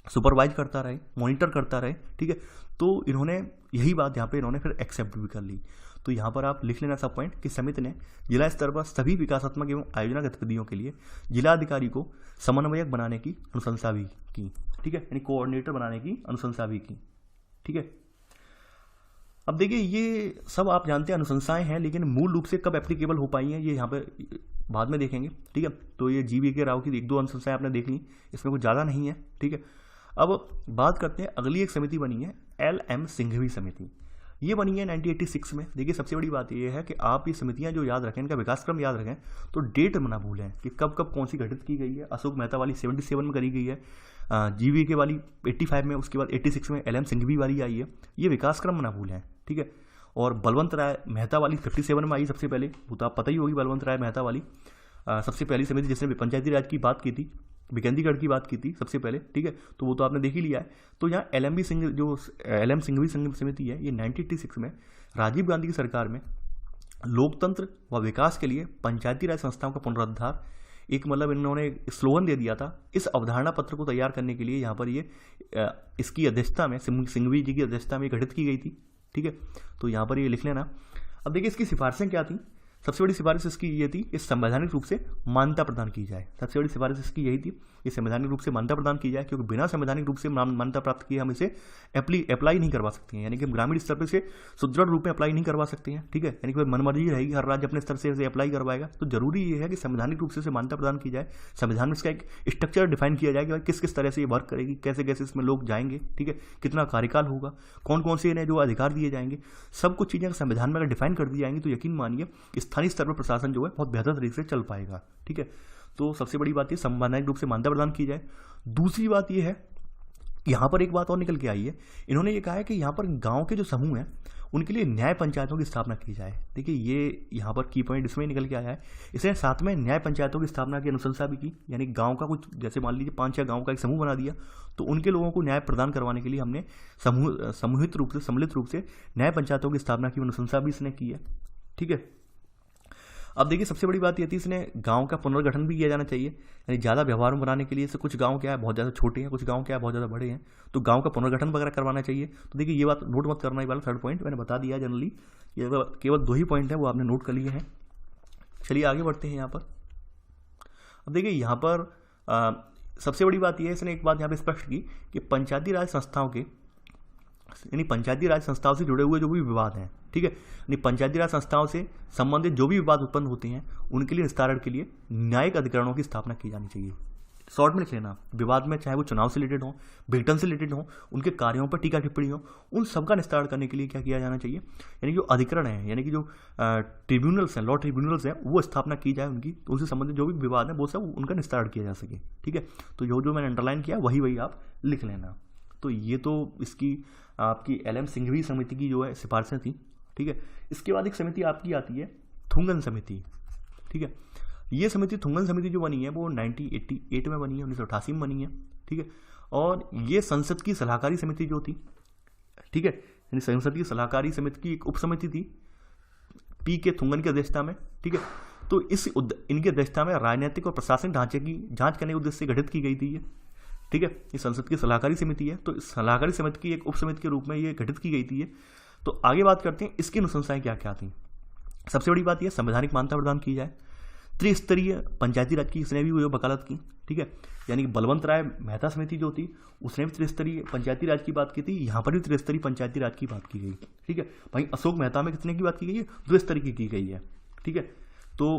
सुपरवाइज करता रहे, मॉनिटर करता रहे, ठीक है। तो इन्होंने यही बात यहाँ पे इन्होंने फिर एक्सेप्ट भी कर ली। तो यहाँ पर आप लिख लेना सब पॉइंट कि समिति ने जिला स्तर पर सभी विकासात्मक एवं आयोजना गतिविधियों के लिए जिलाधिकारी को समन्वयक बनाने की अनुशंसा भी की, ठीक है, यानी कोऑर्डिनेटर बनाने की अनुशंसा भी की, ठीक है। अब देखिए ये सब आप जानते हैं अनुशंसाएं हैं, लेकिन मूल रूप से कब एप्लीकेबल हो पाई हैं ये यहाँ पे बाद में देखेंगे, ठीक है। तो ये GVK राव की 1-2 अनुशंसाएं आपने देख ली, इसमें कुछ ज़्यादा नहीं है, ठीक है। अब बात करते हैं, अगली एक समिति बनी है LM सिंघवी समिति, ये बनी है 1986 में। देखिए सबसे बड़ी बात ये है कि आप ये समितियां जो याद रखें, इनका विकास क्रम याद रखें, तो डेट ना भूलें कि कब कब कौन सी गठित की गई है। अशोक मेहता वाली 77 में करी गई है, GVK वाली 85 में, उसके बाद 86 में LM सिंघवी वाली आई है। ये विकास क्रम ना भूलें, ठीक है। और बलवंत राय मेहता वाली 57 में आई सबसे पहले, वो तो आप पता ही होगी, बलवंत राय मेहता वाली सबसे पहली समिति जिसने पंचायती राज की बात की थी, विकेंद्रीकरण की बात की थी सबसे पहले, ठीक है। तो वो तो आपने देख ही लिया है। तो यहाँ LM सिंघवी समिति है, ये 1986 में राजीव गांधी की सरकार में लोकतंत्र व विकास के लिए पंचायती राज संस्थाओं का पुनरुद्धार, एक मतलब इन्होंने स्लोगन दे दिया था। इस अवधारणा पत्र को तैयार करने के लिए यहाँ पर ये इसकी अध्यक्षता में सिंघवी जी की अध्यक्षता में गठित की गई थी, ठीक है। तो यहाँ पर ये लिख लेना। अब देखिए इसकी सिफारिशें क्या थी। सबसे बड़ी सिफारिश इसकी ये थी कि संवैधानिक रूप से मान्यता प्रदान की जाए। सबसे बड़ी सिफारिश इसकी यही थी कि संवैधानिक रूप से मान्यता प्रदान की जाए, क्योंकि बिना संवैधानिक रूप से मान्यता प्राप्त किए हम इसे अप्लाई नहीं करवा सकते हैं। यानी कि हम ग्रामीण स्तर पर से सुदृढ़ रूप में अप्लाई नहीं करवा सकते हैं, ठीक है। यानी कि मनमर्जी रहेगी, हर राज्य अपने स्तर से इसे अप्लाई करवाएगा। तो जरूरी ये है कि संवैधानिक रूप से इसे मान्यता प्रदान की जाए, संविधान में इसका एक स्ट्रक्चर डिफाइन किया जाए कि भाई किस किस तरह से ये वर्क करेगी, कैसे कैसे इसमें लोग जाएंगे, ठीक है, कितना कार्यकाल होगा, कौन कौन से इन्हें जो अधिकार दिए जाएंगे, सब कुछ चीज़ें संविधान में अगर डिफाइन कर दी जाएंगी तो यकीन मानिए स्थानीय स्तर पर प्रशासन जो है बहुत बेहतर तरीके से चल पाएगा, ठीक है। तो सबसे बड़ी बात ये संवैधानिक रूप से मान्यता प्रदान की जाए। दूसरी बात ये है, यहाँ पर एक बात और निकल के आई है, इन्होंने ये कहा है कि यहाँ पर गांव के जो समूह हैं उनके लिए न्याय पंचायतों की स्थापना की जाए। देखिए ये यहाँ पर की पॉइंट इसमें निकल के आया है। इसने साथ में न्याय पंचायतों की स्थापना की अनुशंसा भी की, यानी गांव का कुछ, जैसे मान लीजिए 5-6 गांव का एक समूह बना दिया, तो उनके लोगों को न्याय प्रदान करवाने के लिए हमने सम्मिलित रूप से न्याय पंचायतों की स्थापना की अनुशंसा भी इसने की है, ठीक है। अब देखिए सबसे बड़ी बात ये थी, इसने गांव का पुनर्गठन भी किया जाना चाहिए, यानी ज़्यादा व्यवहार बनाने के लिए। से कुछ गांव क्या है बहुत ज़्यादा छोटे हैं, कुछ गांव क्या है बहुत ज़्यादा बड़े हैं, तो गांव का पुनर्गठन वगैरह करवाना चाहिए। तो देखिए ये बात नोट मत करना, ये वाला 3rd पॉइंट मैंने बता दिया। जनरली ये केवल 2 ही पॉइंट है, वो आपने नोट कर लिए हैं। चलिए आगे बढ़ते हैं यहाँ पर। अब देखिए यहाँ पर सबसे बड़ी बात यह है, इसने एक बात यहाँ पर स्पष्ट की कि पंचायती राज संस्थाओं के, यानी पंचायती राज संस्थाओं से जुड़े हुए जो भी विवाद हैं, ठीक है, यानी पंचायती राज संस्थाओं से संबंधित जो भी विवाद उत्पन्न होते हैं उनके लिए निस्तारण के लिए न्यायिक अधिकरणों की स्थापना की जानी चाहिए। शॉर्ट में लिख लेना, विवाद में चाहे वो चुनाव से रिलेटेड हो, वेतन से रिलेटेड हो, उनके कार्यों पर टीका टिप्पणी हो, उन सबका निस्तारण करने के लिए क्या किया जाना चाहिए, यानी जो अधिकरण है, यानी कि जो ट्रिब्यूनल्स हैं, लॉ ट्रिब्यूनल्स हैं, वो स्थापना की जाए उनकी, तो उनसे संबंधित जो भी विवाद है वो सब उनका निस्तारण किया जा सके, ठीक है। तो जो मैंने अंडरलाइन किया वही आप लिख लेना। तो ये तो इसकी आपकी LM सिंघवी समिति की जो है सिफारिशें थी, ठीक है। इसके बाद एक समिति आपकी आती है थुंगन समिति, ठीक है। ये समिति थुंगन समिति जो बनी है वो 1988 में बनी है, 1988 में बनी है, ठीक है। और ये संसद की सलाहकारी समिति जो थी, ठीक है, यानी संसद की सलाहकारी समिति की एक उप समिति थी PK थुंगन की अध्यक्षता में, ठीक है। तो इनकी अध्यक्षता में राजनीतिक और प्रशासनिक ढांचे की जांच करने के उद्देश्य से गठित की गई थी ये, ठीक है। ये संसद की सलाहकारी समिति है, तो इस सलाहकारी समिति की एक उप समिति के रूप में ये गठित की गई थी ये। तो आगे बात करते हैं इसकी अनुशंसाएं क्या क्या थी। सबसे बड़ी बात यह संवैधानिक मान्यता प्रदान की जाए। त्रिस्तरीय पंचायती राज की इसने भी वो वकालत की, ठीक है, यानी कि बलवंत राय मेहता समिति जो थी उसने भी त्रिस्तरीय पंचायती राज की बात की थी, यहाँ पर भी त्रिस्तरीय पंचायती राज की बात की गई, ठीक है। भाई अशोक मेहता में कितने की बात की गई है, 2 स्तरीय की गई है, ठीक है। तो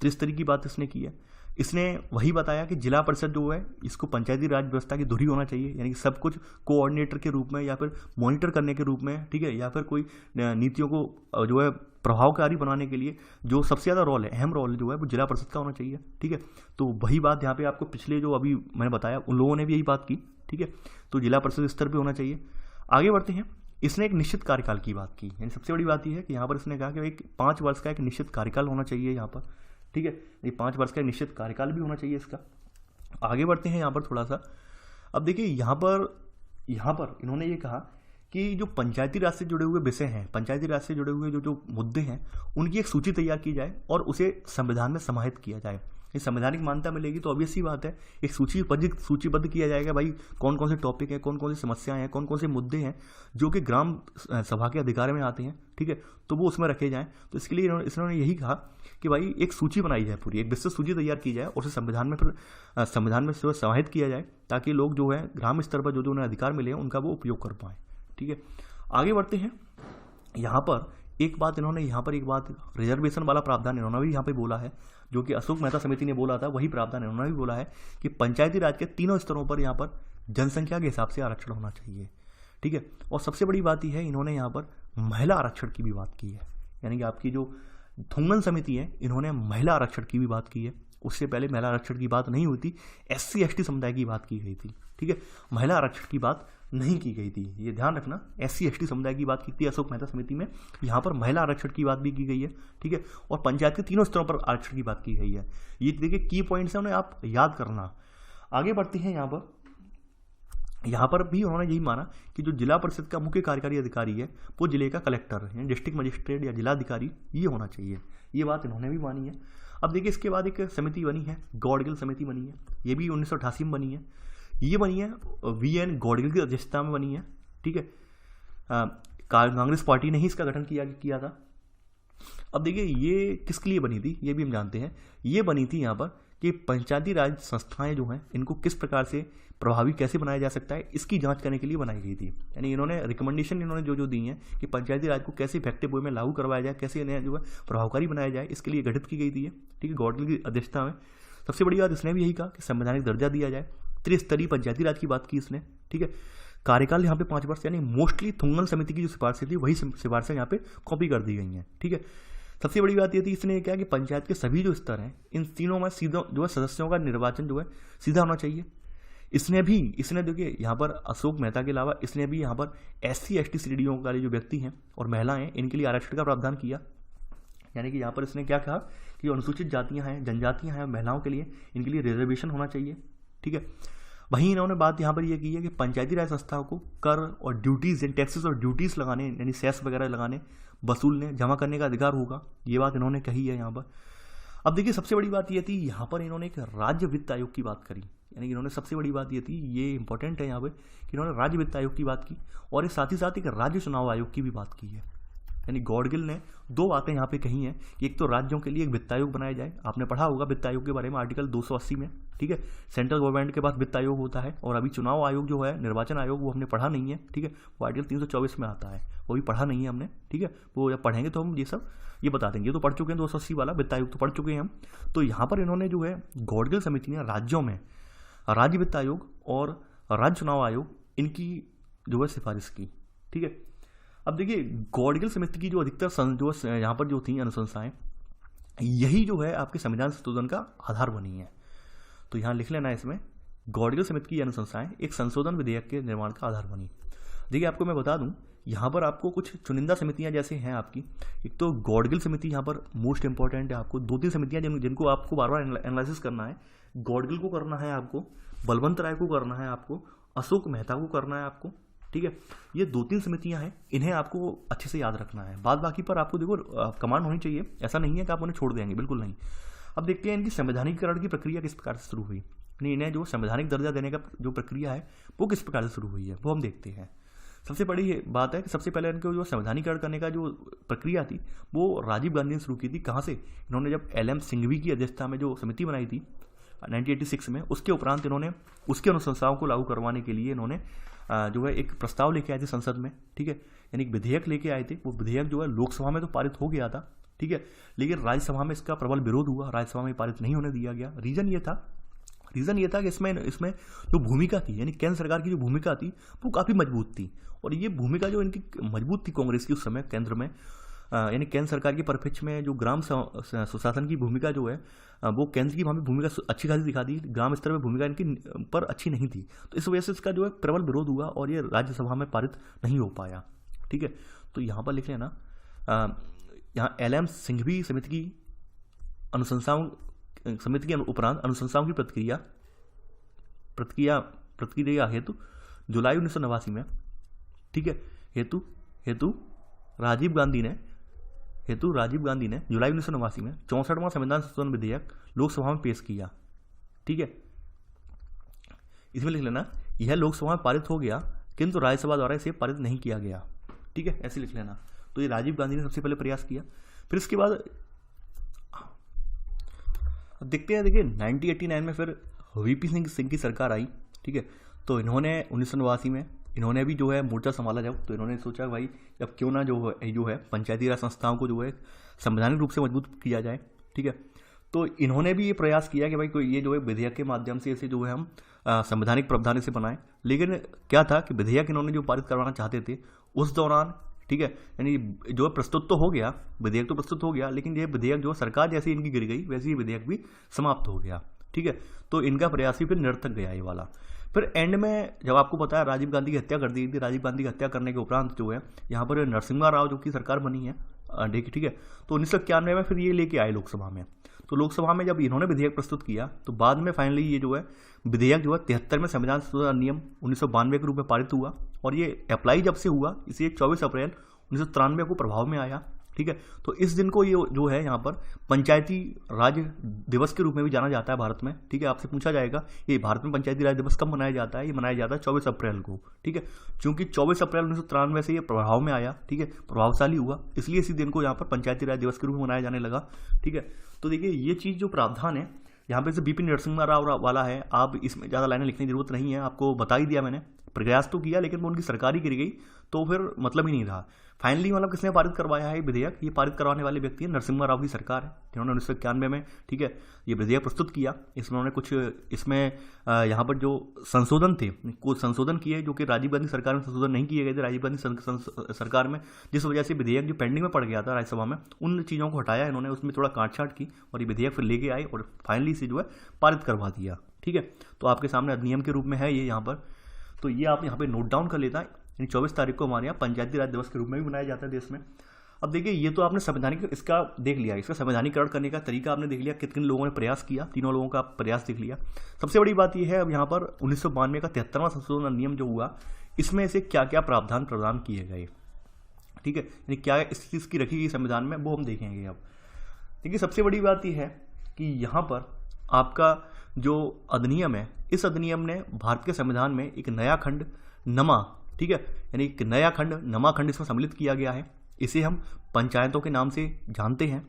त्रिस्तरीय की बात इसने की है। इसने वही बताया कि जिला परिषद जो है इसको पंचायती राज व्यवस्था की धुरी होना चाहिए, यानी कि सब कुछ कोऑर्डिनेटर के रूप में या फिर मॉनिटर करने के रूप में, ठीक है, या फिर कोई नीतियों को जो है प्रभावकारी बनाने के लिए जो सबसे ज़्यादा रोल है, अहम रोल जो है वो जिला परिषद का होना चाहिए, ठीक है। तो वही बात यहाँ पे आपको पिछले जो अभी मैंने बताया उन लोगों ने भी यही बात की, ठीक है। तो जिला परिषद स्तर पर होना चाहिए। आगे बढ़ते हैं। इसने एक निश्चित कार्यकाल की बात की, यानी सबसे बड़ी बात यह है कि यहाँ पर इसने कहा कि एक 5 वर्ष का एक निश्चित कार्यकाल होना चाहिए यहाँ पर, ठीक है। ये 5 वर्ष का निश्चित कार्यकाल भी होना चाहिए इसका। आगे बढ़ते हैं यहाँ पर थोड़ा सा। अब देखिए यहाँ पर इन्होंने ये कहा कि जो पंचायती राज से जुड़े हुए विषय हैं, पंचायती राज से जुड़े हुए जो मुद्दे हैं उनकी एक सूची तैयार की जाए और उसे संविधान में समाहित किया जाए। ये संवैधानिक मान्यता मिलेगी तो ऑब्वियस सी बात है एक सूचीबद्ध किया जाएगा भाई कौन कौन से टॉपिक हैं, कौन कौन सी समस्याएं हैं, कौन कौन से मुद्दे हैं जो कि ग्राम सभा के अधिकार में आते हैं, ठीक है, तो वो उसमें रखे जाएं। तो इसके लिए इन्होंने यही कहा कि भाई एक सूची बनाई जाए, पूरी एक विस्तृत सूची तैयार की जाए और उसे संविधान में समाहित किया जाए ताकि लोग जो है ग्राम स्तर पर जो उन्हें अधिकार मिले हैं उनका वो उपयोग कर पाएँ, ठीक है। आगे बढ़ते हैं। यहाँ पर एक बात रिजर्वेशन वाला प्रावधान इन्होंने भी यहाँ पे बोला है, जो कि अशोक मेहता समिति ने बोला था, वही प्रावधान इन्होंने भी बोला है कि पंचायती राज के 3 स्तरों पर यहाँ पर जनसंख्या के हिसाब से आरक्षण होना चाहिए, ठीक है। और सबसे बड़ी बात यह है इन्होंने यहाँ पर महिला आरक्षण की भी बात की है, यानी कि आपकी जो थुंगन समिति है इन्होंने महिला आरक्षण की भी बात की है। उससे पहले महिला आरक्षण की बात नहीं हुई थी, SC ST समुदाय की बात की गई थी, ठीक है। महिला आरक्षण की बात नहीं की गई थी, ये ध्यान रखना। SC/ST समुदाय की बात की थी अशोक मेहता समिति में, यहाँ पर महिला आरक्षण की बात भी की गई है, ठीक है। और पंचायत के तीनों स्तरों पर आरक्षण की बात की गई है। ये देखिए की पॉइंट्स है, उन्हें आप याद करना। आगे बढ़ते हैं। यहाँ पर भी उन्होंने यही माना कि जो जिला परिषद का मुख्य कार्यकारी अधिकारी है वो जिले का कलेक्टर यानी डिस्ट्रिक्ट मजिस्ट्रेट या जिलाधिकारी ये होना चाहिए, ये बात इन्होंने भी मानी है। अब देखिए इसके बाद एक समिति बनी है, गौडगिल समिति बनी है, ये भी 1988 में बनी है। ये बनी है VN गौडगिल की अध्यक्षता में बनी है, ठीक है। कांग्रेस पार्टी ने ही इसका गठन किया था। अब देखिए ये किसके लिए बनी थी, ये भी हम जानते हैं। ये बनी थी यहाँ पर कि पंचायती राज संस्थाएं जो हैं इनको किस प्रकार से प्रभावी कैसे बनाया जा सकता है, इसकी जांच करने के लिए बनाई गई थी। यानी इन्होंने रिकमेंडेशन जो दी हैं कि पंचायती राज को कैसे इफेक्टिव वे में लागू करवाया जाए, कैसे इन्हें जो है प्रभावकारी बनाया जाए, इसके लिए गठित की गई थी, ठीक है, गौडगिल की अध्यक्षता में। सबसे बड़ी बात इसने भी यही कहा कि संवैधानिक दर्जा दिया जाए, त्रिस्तरीय पंचायती राज की बात की इसने, ठीक है। कार्यकाल यहाँ पे 5 वर्ष, यानी मोस्टली थुंगन समिति की जो सिफारिशें थी वही सिफारिशें यहाँ पे कॉपी कर दी गई हैं, ठीक है। सबसे बड़ी बात ये थी इसने क्या कि पंचायत के सभी जो स्तर हैं इन तीनों में सीधा जो है सदस्यों का निर्वाचन जो है सीधा होना चाहिए। इसने देखिए यहाँ पर अशोक मेहता के अलावा इसने भी यहाँ पर SC/ST श्रेणियों वाले जो व्यक्ति हैं और महिलाएं इनके लिए आरक्षण का प्रावधान किया। यानी कि यहाँ पर इसने क्या कहा कि अनुसूचित जातियाँ हैं, जनजातियाँ हैं, महिलाओं के लिए इनके लिए रिजर्वेशन होना चाहिए, ठीक है। वहीं इन्होंने बात यहाँ पर यह की है कि पंचायती राज संस्थाओं को कर और ड्यूटीज़ टैक्सेस और ड्यूटीज़ लगाने यानी सेस वगैरह लगाने, वसूलने, जमा करने का अधिकार होगा, ये बात इन्होंने कही है यहाँ पर। अब देखिए सबसे बड़ी बात ये थी यहाँ पर इन्होंने एक राज्य वित्त आयोग की बात करी, यानी कि इन्होंने सबसे बड़ी बात ये थी, ये इंपॉर्टेंट है यहाँ पे कि इन्होंने राज्य वित्त आयोग की बात की और साथ ही साथ एक राज्य चुनाव आयोग की भी बात की है। यानी गौडगिल ने 2 बातें यहाँ पे कही हैं कि एक तो राज्यों के लिए एक वित्त आयोग बनाया जाए, आपने पढ़ा होगा वित्त आयोग के बारे में आर्टिकल 280 में, ठीक है। सेंट्रल गवर्नमेंट के पास वित्त आयोग होता है और अभी चुनाव आयोग जो है, निर्वाचन आयोग, वो हमने पढ़ा नहीं है, ठीक है, वो आर्टिकल 324 में आता है, वो भी पढ़ा नहीं है हमने, ठीक है। वो जब पढ़ेंगे तो हम ये बता देंगे। तो पढ़ चुके हैं 280 वाला वित्त आयोग तो पढ़ चुके हैं हम। तो यहाँ पर इन्होंने जो है गौडगिल समिति ने राज्यों में राज्य वित्त आयोग और राज्य चुनाव आयोग इनकी जो है सिफारिश की, ठीक है। अब देखिए गौडगिल समिति की जो अधिकतर जो यहाँ पर जो थी अनुशंसाएं, यही जो है आपके संविधान संशोधन का आधार बनी है। तो यहाँ लिख लेना इसमें, गौडगिल समिति की अनुशंसाएं एक संशोधन विधेयक के निर्माण का आधार बनी। देखिए आपको मैं बता दूं, यहाँ पर आपको कुछ चुनिंदा समितियाँ जैसे हैं आपकी, एक तो गौडगिल समिति यहाँ पर मोस्ट इंपॉर्टेंट है। आपको 2-3 समितियाँ जिनको आपको बार बार एनालिसिस करना है। गौडगिल को करना है आपको, बलवंत राय को करना है आपको, अशोक मेहता को करना है आपको, ठीक है। ये 2-3 समितियां हैं, इन्हें आपको अच्छे से याद रखना है। बाद बाकी पर आपको देखो कमांड होनी चाहिए, ऐसा नहीं है कि आप उन्हें छोड़ देंगे, बिल्कुल नहीं। अब देखते हैं इनकी संवैधानिकरण की प्रक्रिया किस प्रकार से शुरू हुई, इन्हें जो संवैधानिक दर्जा देने का जो प्रक्रिया है वो किस प्रकार से शुरू हुई है, वो हम देखते हैं। सबसे बड़ी बात है कि सबसे पहले इनको जो संवैधानिकरण करने का जो प्रक्रिया थी वो राजीव गांधी ने शुरू की थी। कहाँ से? इन्होंने जब LM सिंघवी की अध्यक्षता में जो समिति बनाई थी 1986 में, उसके उपरांत इन्होंने उसकी अनुशंसाओं को लागू करवाने के लिए इन्होंने जो है एक प्रस्ताव लेके आए थे संसद में, ठीक है, यानी एक विधेयक लेके आए थे। वो विधेयक जो है लोकसभा में तो पारित हो गया था, ठीक है, लेकिन राज्यसभा में इसका प्रबल विरोध हुआ, राज्यसभा में पारित नहीं होने दिया गया। रीज़न ये था कि इसमें जो भूमिका थी, यानी केंद्र सरकार की जो भूमिका थी वो काफ़ी मजबूत थी, और ये भूमिका जो इनकी मजबूत थी कांग्रेस की उस समय केंद्र में, यानी केंद्र सरकार के परिप्रेक्ष्य में जो ग्राम सुशासन की भूमिका जो है वो केंद्र की वहाँ पर भूमिका अच्छी खासी दिखा दी, ग्राम स्तर पर भूमिका इनकी पर अच्छी नहीं थी। तो इस वजह से इसका जो है प्रबल विरोध हुआ और ये राज्यसभा में पारित नहीं हो पाया, ठीक है। तो यहाँ पर लिख लेना, यहाँ LM सिंघवी समिति की अनुशंसाओं समिति के उपरांत अनुशंसाओं की प्रतिक्रिया हेतु जुलाई 1989 में, ठीक है, हेतु राजीव गांधी ने जुलाई 1989 में 64वां संविधान संशोधन विधेयक लोकसभा में पेश किया, ठीक है। इसमें लिख लेना, यह लोकसभा में पारित हो गया किंतु राज्यसभा द्वारा इसे पारित नहीं किया गया, ठीक है, ऐसे लिख लेना। तो ये राजीव गांधी ने सबसे पहले प्रयास किया। फिर इसके बाद देखते हैं, देखिए 1989 में फिर VP सिंह की सरकार आई, ठीक है। तो इन्होंने 1989 में इन्होंने भी जो है मोर्चा संभाला जब, तो इन्होंने सोचा भाई अब क्यों ना जो है पंचायती राज संस्थाओं को जो है संवैधानिक रूप से मजबूत किया जाए, ठीक है। तो इन्होंने भी ये प्रयास किया कि भाई कोई ये जो है विधेयक के माध्यम से इसे जो है हम संवैधानिक प्रावधान से बनाएं। लेकिन क्या था कि विधेयक इन्होंने जो पारित करवाना चाहते थे उस दौरान, ठीक है, यानी जो प्रस्तुत तो हो गया, विधेयक तो प्रस्तुत हो गया, लेकिन ये विधेयक जो सरकार जैसे इनकी गिर गई वैसे ही विधेयक भी समाप्त हो गया, ठीक है। तो इनका प्रयास ही फिर निरर्थक गया ये वाला। फिर एंड में जब आपको पता है राजीव गांधी की हत्या कर दी थी, राजीव गांधी की हत्या करने के उपरांत जो है यहाँ पर नरसिम्हा राव जो की सरकार बनी है, ठीक है, तो 1991 में फिर ये लेके आए लोकसभा में। तो लोकसभा में जब इन्होंने विधेयक प्रस्तुत किया तो बाद में फाइनली ये जो है विधेयक जो है 73 में संविधान संशोधन अधिनियम 1992 के रूप में पारित हुआ, और ये अप्लाई जब से हुआ इसे 24 अप्रैल 1993 को प्रभाव में आया, ठीक है। तो इस दिन को ये जो है यहाँ पर पंचायती राज दिवस के रूप में भी जाना जाता है भारत में, ठीक है। आपसे पूछा जाएगा ये भारत में पंचायती राज दिवस कब मनाया जाता है, ये मनाया जाता है 24 अप्रैल को, ठीक है। चूंकि 24 अप्रैल 1993 से ये प्रभाव में आया, ठीक है, प्रभावशाली हुआ, इसलिए इसी दिन को यहाँ पर पंचायती राज दिवस के रूप में मनाया जाने लगा, ठीक है। तो देखिए ये चीज़ जो प्रावधान है यहाँ पे से बीपी नरसिम्हा राव वाला है, आप इसमें ज़्यादा लाइनें लिखने की जरूरत नहीं है, आपको बता ही दिया मैंने, प्रयास तो किया लेकिन वो उनकी सरकार ही गिर गई, तो फिर मतलब ही नहीं रहा। फाइनली मतलब किसने पारित करवाया है विधेयक, ये पारित करवाने वाले व्यक्ति है नरसिम्हा राव की सरकार है, जिन्होंने 1991 में, ठीक है, ये विधेयक प्रस्तुत किया। इसमें कुछ इसमें यहाँ पर जो संशोधन थे, कुछ संशोधन किए जो कि राजीव गांधी सरकार में संशोधन नहीं किए गए थे, राजीव गांधी सरकार में, जिस वजह से विधेयक जो पेंडिंग में पड़ गया था राज्यसभा में, उन चीज़ों को हटाया इन्होंने, उसमें थोड़ा काटछाट की और ये विधेयक फिर लेके आए और फाइनली इसे जो है पारित करवा दिया, ठीक है। तो आपके सामने अधिनियम के रूप में है ये यहाँ पर, तो ये आप यहाँ पे नोट डाउन कर लेता है। यानी 24 तारीख को हमारे यहाँ पंचायती राज दिवस के रूप में भी मनाया जाता है देश में। अब देखिए ये तो आपने संवैधानिक इसका देख लिया, इसका संवैधानिकरण करने का तरीका आपने देख लिया, कितने लोगों ने प्रयास किया, तीनों लोगों का प्रयास देख लिया। सबसे बड़ी बात यह है अब यहाँ पर 1992 का 73वां संशोधन अधिनियम जो हुआ, इसमें से क्या क्या प्रावधान प्रदान किए गए, ठीक है, यानी क्या स्थिति इसकी रखी गई संविधान में, वो हम देखेंगे। अब देखिए सबसे बड़ी बात यह है कि यहाँ पर आपका जो अधिनियम है, इस अधिनियम ने भारत के संविधान में एक नया खंड नमा, ठीक है, यानी एक नया खंड नमा खंड इसमें सम्मिलित किया गया है। इसे हम पंचायतों के नाम से जानते हैं,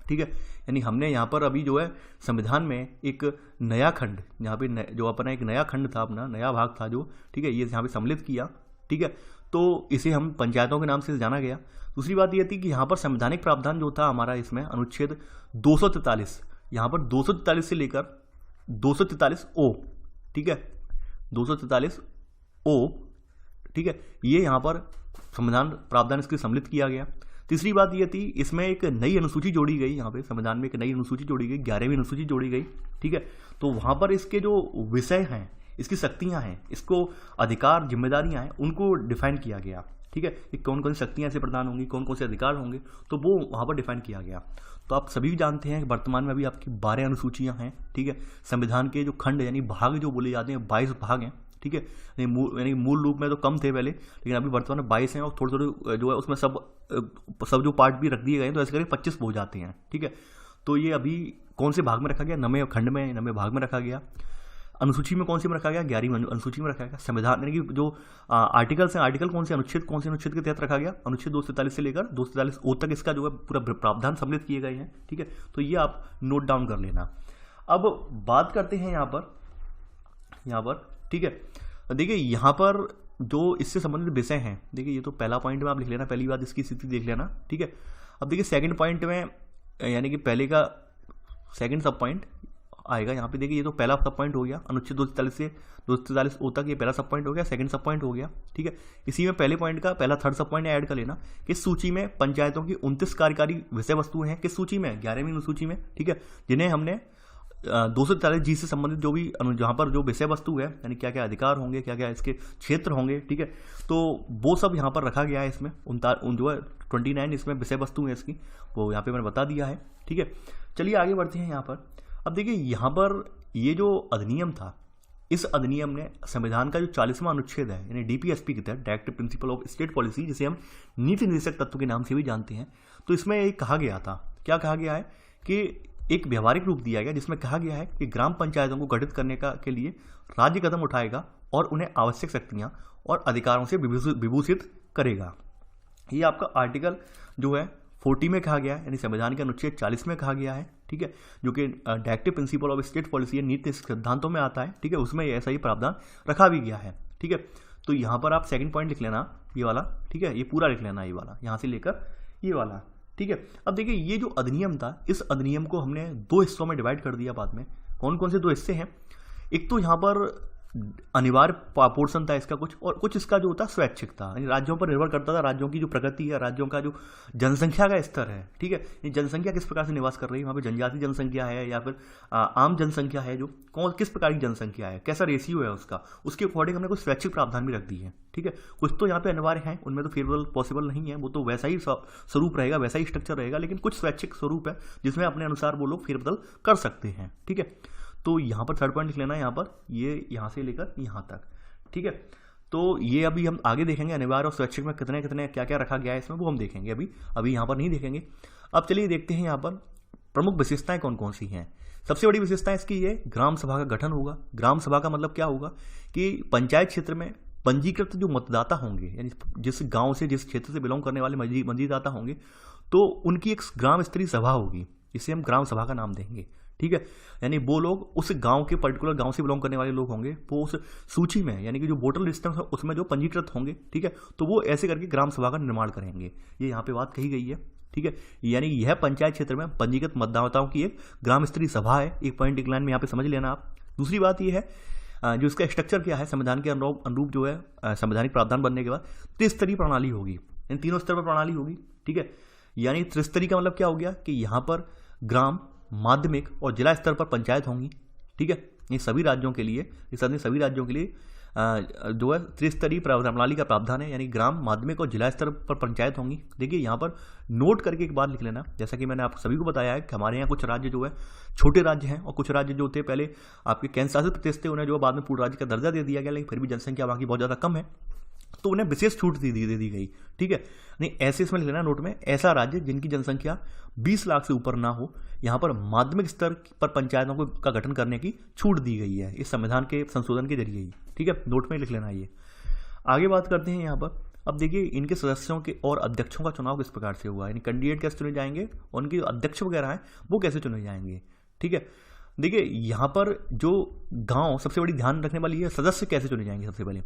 ठीक है। यानी हमने यहाँ पर अभी जो है संविधान में एक नया खंड, यहाँ पे जो अपना एक नया खंड था, अपना नया भाग था जो, ठीक है, ये यहाँ पे सम्मिलित किया, ठीक है। तो इसे हम पंचायतों के नाम से जाना गया। दूसरी बात यह थी कि यहाँ पर संवैधानिक प्रावधान जो था हमारा, इसमें अनुच्छेद 243, यहाँ पर 243 से लेकर 243 ओ, ठीक है, 243 ओ, ठीक है, ये यहाँ पर संविधान प्रावधान इसके सम्मिलित किया गया। तीसरी बात यह थी इसमें एक नई अनुसूची जोड़ी गई, यहाँ पे संविधान में एक नई अनुसूची जोड़ी गई, 11वीं अनुसूची जोड़ी गई, ठीक है। तो वहाँ पर इसके जो विषय हैं, इसकी शक्तियाँ हैं, इसको अधिकार जिम्मेदारियाँ हैं, उनको डिफाइन किया गया, ठीक है, कि कौन कौन सी शक्तियाँ ऐसे प्रदान होंगी, कौन कौन से अधिकार होंगे, तो वो वहाँ पर डिफाइन किया गया। तो आप सभी जानते हैं कि वर्तमान में अभी आपकी 12 अनुसूचियाँ हैं, ठीक है। संविधान के जो खंड यानी भाग जो बोले जाते हैं 22 भाग हैं, ठीक है, यानी मूल रूप में तो कम थे पहले, लेकिन अभी वर्तमान में 22 हैं, और थोड़े थोड़े जो है उसमें सब जो पार्ट भी रख दिए गए हैं, तो ऐसे करके 25 हो जाते हैं, ठीक है। तो ये अभी कौन से भाग में रखा गया, नवे खंड में, नवे भाग में रखा गया। अनुसूची में कौन सी में रखा गया, 11वीं अनुसूची में रखा गया। संविधान यानी कि जो आर्टिकल्स हैं, आर्टिकल कौन से अनुच्छेद के तहत रखा गया, अनुच्छेद 243 से लेकर 243 ओ तक इसका जो है पूरा प्रावधान सम्मिलित किए गए हैं, ठीक है। तो ये आप नोट डाउन कर लेना। अब बात करते हैं यहाँ पर, ठीक है, देखिए यहाँ पर जो इससे संबंधित विषय हैं, देखिए ये तो पहला पॉइंट में आप लिख लेना, पहली बात इसकी स्थिति देख लेना, ठीक है। अब देखिए सेकंड पॉइंट में, यानी कि पहले का सेकंड सब पॉइंट आएगा यहाँ पे। देखिए ये तो पहला सब पॉइंट हो गया, अनुच्छेद 243 से 243 ओ तक ये पहला सब पॉइंट हो गया, सेकंड सब पॉइंट हो गया, ठीक है। इसी में पहले पॉइंट का पहला थर्ड सब पॉइंट ऐड कर लेना। किस सूची में पंचायतों की 29 कार्यकारी विषय वस्तुएं हैं, किस सूची में, 11वीं अनुसूची में, ठीक है, जिन्हें हमने 243 जी से संबंधित जो भी जहाँ पर जो विषय वस्तु है, यानी क्या क्या अधिकार होंगे, क्या क्या इसके क्षेत्र होंगे, ठीक है, तो वो सब यहाँ पर रखा गया है। इसमें जो है 29 इसमें विषय वस्तु है इसकी, वो यहाँ पे मैंने बता दिया है, ठीक है। चलिए आगे बढ़ते हैं यहाँ पर। अब देखिए यहाँ पर ये जो अधिनियम था, इस अधिनियम ने संविधान का जो 40वां अनुच्छेद है, यानी डीपीएसपी के तहत, directive principle of state policy, जिसे हम नीति निर्देशक तत्व के नाम से भी जानते हैं, तो इसमें एक कहा गया था, क्या कहा गया है कि एक व्यवहारिक रूप दिया गया जिसमें कहा गया है कि ग्राम पंचायतों को गठित करने के लिए राज्य कदम उठाएगा और उन्हें आवश्यक शक्तियां और अधिकारों से विभूषित करेगा। ये आपका आर्टिकल जो है 40 में कहा गया है, यानी संविधान के अनुच्छेद 40 में कहा गया है, ठीक है, जो कि directive principle of state policy नीति सिद्धांतों में आता है, ठीक है, उसमें ऐसा ही प्रावधान रखा भी गया है, ठीक है। तो यहाँ पर आप सेकंड पॉइंट लिख लेना, ये वाला, ठीक है, ये पूरा लिख लेना, ये वाला यहाँ से लेकर ये वाला, ठीक है। अब देखिए ये जो अधिनियम था, इस अधिनियम को हमने 2 हिस्सों में डिवाइड कर दिया बाद में। कौन कौन से 2 हिस्से हैं, एक तो यहाँ पर अनिवार्य पोर्शन था इसका कुछ, और कुछ इसका जो होता है स्वैच्छिक था, यानी राज्यों पर निर्भर करता था, राज्यों की जो प्रगति है, राज्यों का जो जनसंख्या का स्तर है, ठीक है, ये जनसंख्या किस प्रकार से निवास कर रही है, वहाँ पे जनजातीय जनसंख्या है या फिर आम जनसंख्या है, जो कौन किस प्रकार की जनसंख्या है, कैसा रेशियो है उसका, उसके अकॉर्डिंग हमने कुछ स्वैच्छिक प्रावधान भी रख दी है, ठीक है। कुछ तो यहाँ पे अनिवार्य हैं, उनमें तो फेवरेबल पॉसिबल नहीं है, वो तो वैसा ही स्वरूप रहेगा, वैसा ही स्ट्रक्चर रहेगा, लेकिन कुछ स्वैच्छिक स्वरूप है जिसमें अपने अनुसार वो लोग फेरबदल कर सकते हैं, ठीक है। तो यहाँ पर थर्ड पॉइंट लिख लेना है, यहाँ पर ये यहाँ से लेकर यहाँ तक, ठीक है। तो ये अभी हम आगे देखेंगे अनिवार्य और स्वैच्छिक में कितने कितने क्या क्या रखा गया है इसमें, वो हम देखेंगे, अभी यहाँ पर नहीं देखेंगे। अब चलिए देखते हैं यहाँ पर प्रमुख विशेषताएं कौन कौन सी हैं। सबसे बड़ी विशेषता इसकी ये ग्राम सभा का गठन होगा। ग्राम सभा का मतलब क्या होगा कि पंचायत क्षेत्र में पंजीकृत जो मतदाता होंगे, यानी जिस गांव से जिस क्षेत्र से बिलोंग करने वाले मतदाता होंगे, तो उनकी एक ग्राम स्तरीय सभा होगी, इसे हम ग्राम सभा का नाम देंगे, ठीक है। यानी वो लोग उस गांव के पर्टिकुलर गांव से बिलोंग करने वाले लोग होंगे, वो उस सूची में यानी कि जो वोटर लिस्ट है उसमें जो पंजीकृत होंगे, ठीक है, तो वो ऐसे करके ग्राम सभा का निर्माण करेंगे। ये यहाँ पे बात कही गई है, ठीक है। यानी यह पंचायत क्षेत्र में पंजीकृत मतदाताओं की एक ग्राम स्तरीय सभा है। एक पॉइंट एक लाइन में यहाँ पे समझ लेना आप। दूसरी बात यह है जो इसका स्ट्रक्चर क्या है, संविधान के अनुरूप जो है संवैधानिक प्रावधान बनने के बाद त्रिस्तरीय प्रणाली होगी, यानी तीनों स्तर पर प्रणाली होगी, ठीक है। यानी त्रिस्तरीय का मतलब क्या हो गया कि यहाँ पर ग्राम, माध्यमिक और जिला स्तर पर पंचायत होंगी, ठीक है। ये सभी राज्यों के लिए, सभी राज्यों के लिए जो है त्रिस्तरीय प्रणाली का प्रावधान है, यानी ग्राम, माध्यमिक और जिला स्तर पर पंचायत होंगी। देखिए यहाँ पर नोट करके एक बात लिख लेना, जैसा कि मैंने आप सभी को बताया है कि हमारे यहाँ कुछ राज्य जो है छोटे राज्य हैं, और कुछ राज्य जो थे पहले आपके केंद्र शासित प्रदेश थे, उन्हें जो बाद में पूर्ण राज्य का दर्जा दे दिया गया, लेकिन फिर भी जनसंख्या वहाँ की बहुत ज़्यादा कम है, तो उन्हें विशेष छूट दे दी गई, ठीक है। नहीं ऐसे इसमें लेना नोट में, ऐसा राज्य जिनकी जनसंख्या 20 लाख से ऊपर ना हो, यहाँ पर माध्यमिक स्तर पर पंचायतों का गठन करने की छूट दी गई है इस संविधान के संशोधन के जरिए ही, ठीक है। नोट में लिख लेना ये। आगे बात करते हैं यहाँ पर। अब देखिए इनके सदस्यों के और अध्यक्षों का चुनाव किस प्रकार से हुआ, यानी कैंडिडेट कैसे चुने जाएंगे और उनके अध्यक्ष वगैरह हैं वो कैसे चुने जाएंगे, ठीक है। देखिए यहाँ पर जो गांव, सबसे बड़ी ध्यान रखने वाली है सदस्य कैसे चुने जाएंगे। सबसे पहले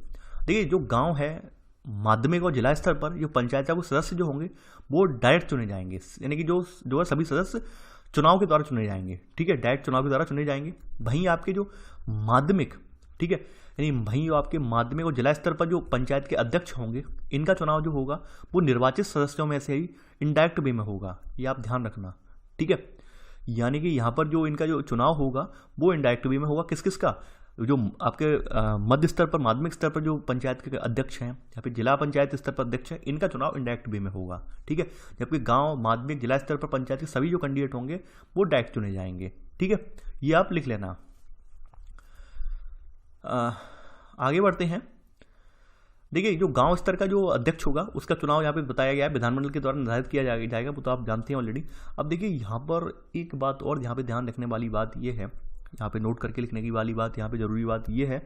देखिए जो गांव है माध्यमिक और जिला स्तर पर जो पंचायत के सदस्य जो होंगे वो डायरेक्ट चुने जाएंगे, यानी कि जो है सभी सदस्य चुनाव के द्वारा चुने जाएंगे, ठीक है, डायरेक्ट चुनाव के द्वारा चुने जाएंगे। वहीं आपके जो माध्यमिक, ठीक है, यानी वहीं जो आपके माध्यमिक और जिला स्तर पर जो पंचायत के अध्यक्ष होंगे, इनका चुनाव जो होगा वो निर्वाचित सदस्यों में से ही इनडायरेक्ट वे में होगा, ये आप ध्यान रखना, ठीक है। यानी कि यहाँ पर जो इनका जो चुनाव होगा वो इनडायरेक्ट वे में होगा। किस किस का, जो आपके मध्य स्तर पर, माध्यमिक स्तर पर जो पंचायत के अध्यक्ष हैं या फिर जिला पंचायत स्तर पर अध्यक्ष हैं, इनका चुनाव इनडायरेक्ट वे में होगा, ठीक है। जबकि गांव, माध्यमिक, जिला स्तर पर पंचायत के सभी जो कैंडिडेट होंगे वो डायरेक्ट चुने जाएंगे, ठीक है। ये आप लिख लेना। आगे बढ़ते हैं। देखिए जो गांव स्तर का जो अध्यक्ष होगा उसका चुनाव यहाँ पे बताया गया है विधानमंडल के द्वारा निर्धारित किया जाएगा, वो तो आप जानते हैं ऑलरेडी। अब देखिए यहाँ पर एक बात और यहाँ पे ध्यान रखने वाली बात ये है, यहाँ पे नोट करके लिखने की वाली बात, यहाँ पे जरूरी बात ये है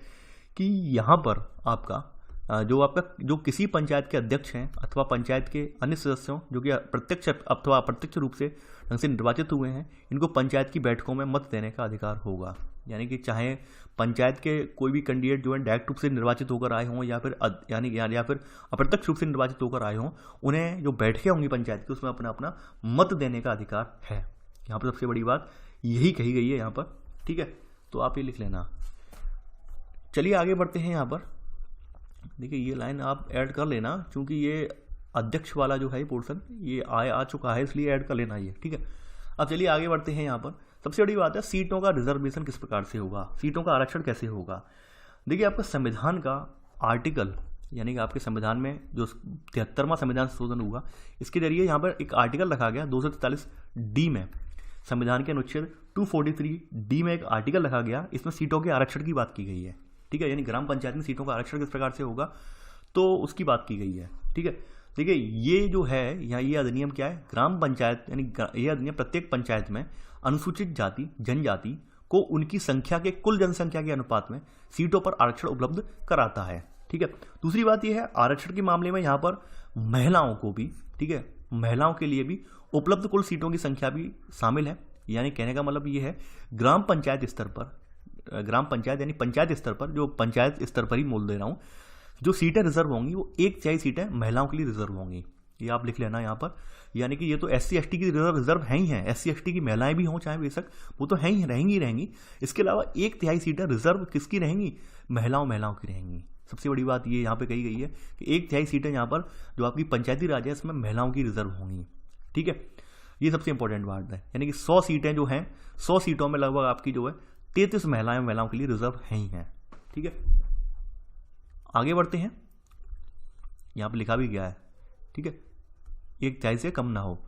कि यहाँ पर आपका जो किसी पंचायत के अध्यक्ष हैं अथवा पंचायत के अन्य सदस्यों जो कि प्रत्यक्ष अथवा अप्रत्यक्ष रूप से ढंग से निर्वाचित हुए हैं, इनको पंचायत की बैठकों में मत देने का अधिकार होगा। यानी कि चाहे पंचायत के कोई भी कैंडिडेट जो है डायरेक्ट रूप से निर्वाचित होकर आए हों या फिर या फिर अप्रत्यक्ष रूप से निर्वाचित होकर आए हों, उन्हें जो बैठकें होंगी पंचायत की उसमें अपना अपना मत देने का अधिकार है। यहाँ पर सबसे बड़ी बात यही कही गई है यहाँ पर, ठीक है। तो आप ये लिख लेना। चलिए आगे बढ़ते हैं। यहाँ पर देखिए ये लाइन आप ऐड कर लेना, क्योंकि ये अध्यक्ष वाला जो है पोर्शन ये आ चुका है, इसलिए ऐड कर लेना ये, ठीक है। अब चलिए आगे बढ़ते हैं। यहाँ पर सबसे बड़ी बात है सीटों का रिजर्वेशन किस प्रकार से होगा, सीटों का आरक्षण कैसे होगा। देखिए आपका संविधान का आर्टिकल, यानी कि आपके संविधान में जो 73वां संविधान संशोधन हुआ, इसके जरिए यहाँ पर एक आर्टिकल रखा गया 243 डी में, संविधान के अनुच्छेद 243 डी में एक आर्टिकल रखा गया, इसमें सीटों के आरक्षण की बात की गई है, ठीक है। यानी ग्राम पंचायत में सीटों का आरक्षण किस प्रकार से होगा तो उसकी बात की गई है, ठीक है। देखिए ये जो है यहाँ ये अधिनियम क्या है, ग्राम पंचायत यानी ये अधिनियम प्रत्येक पंचायत में अनुसूचित जाति जनजाति को उनकी संख्या के कुल जनसंख्या के अनुपात में सीटों पर आरक्षण उपलब्ध कराता है, ठीक है। दूसरी बात यह है आरक्षण के मामले में यहाँ पर महिलाओं को भी, ठीक है, महिलाओं के लिए भी उपलब्ध कुल सीटों की संख्या भी शामिल है। यानी कहने का मतलब ये है ग्राम पंचायत स्तर पर, ग्राम पंचायत यानी पंचायत स्तर पर, जो पंचायत स्तर पर ही बोल दे रहा हूँ, जो सीटें रिजर्व होंगी वो 1/4 सीटें महिलाओं के लिए रिजर्व होंगी, ये आप लिख लेना यहाँ पर। यानी कि ये तो SC ST की रिजर्व है ही है, SC ST की महिलाएं भी हों चाहे बेशक, वो तो है ही, रहेंगी। इसके अलावा 1/3 सीटें रिजर्व किसकी रहेंगी, महिलाओं की रहेंगी। सबसे बड़ी बात ये यहाँ पे कही गई है कि 1/3 सीटें यहाँ पर जो आपकी पंचायती राज है इसमें महिलाओं की रिजर्व होंगी। ठीक है, ये सबसे इंपॉर्टेंट बात है। यानी कि 100 सीटें जो हैं, 100 सीटों में लगभग आपकी जो है 33 महिलाओं के लिए रिजर्व है ही हैं। ठीक है, आगे बढ़ते हैं। यहाँ पे लिखा भी गया है, ठीक है, 1/4 से कम ना हो।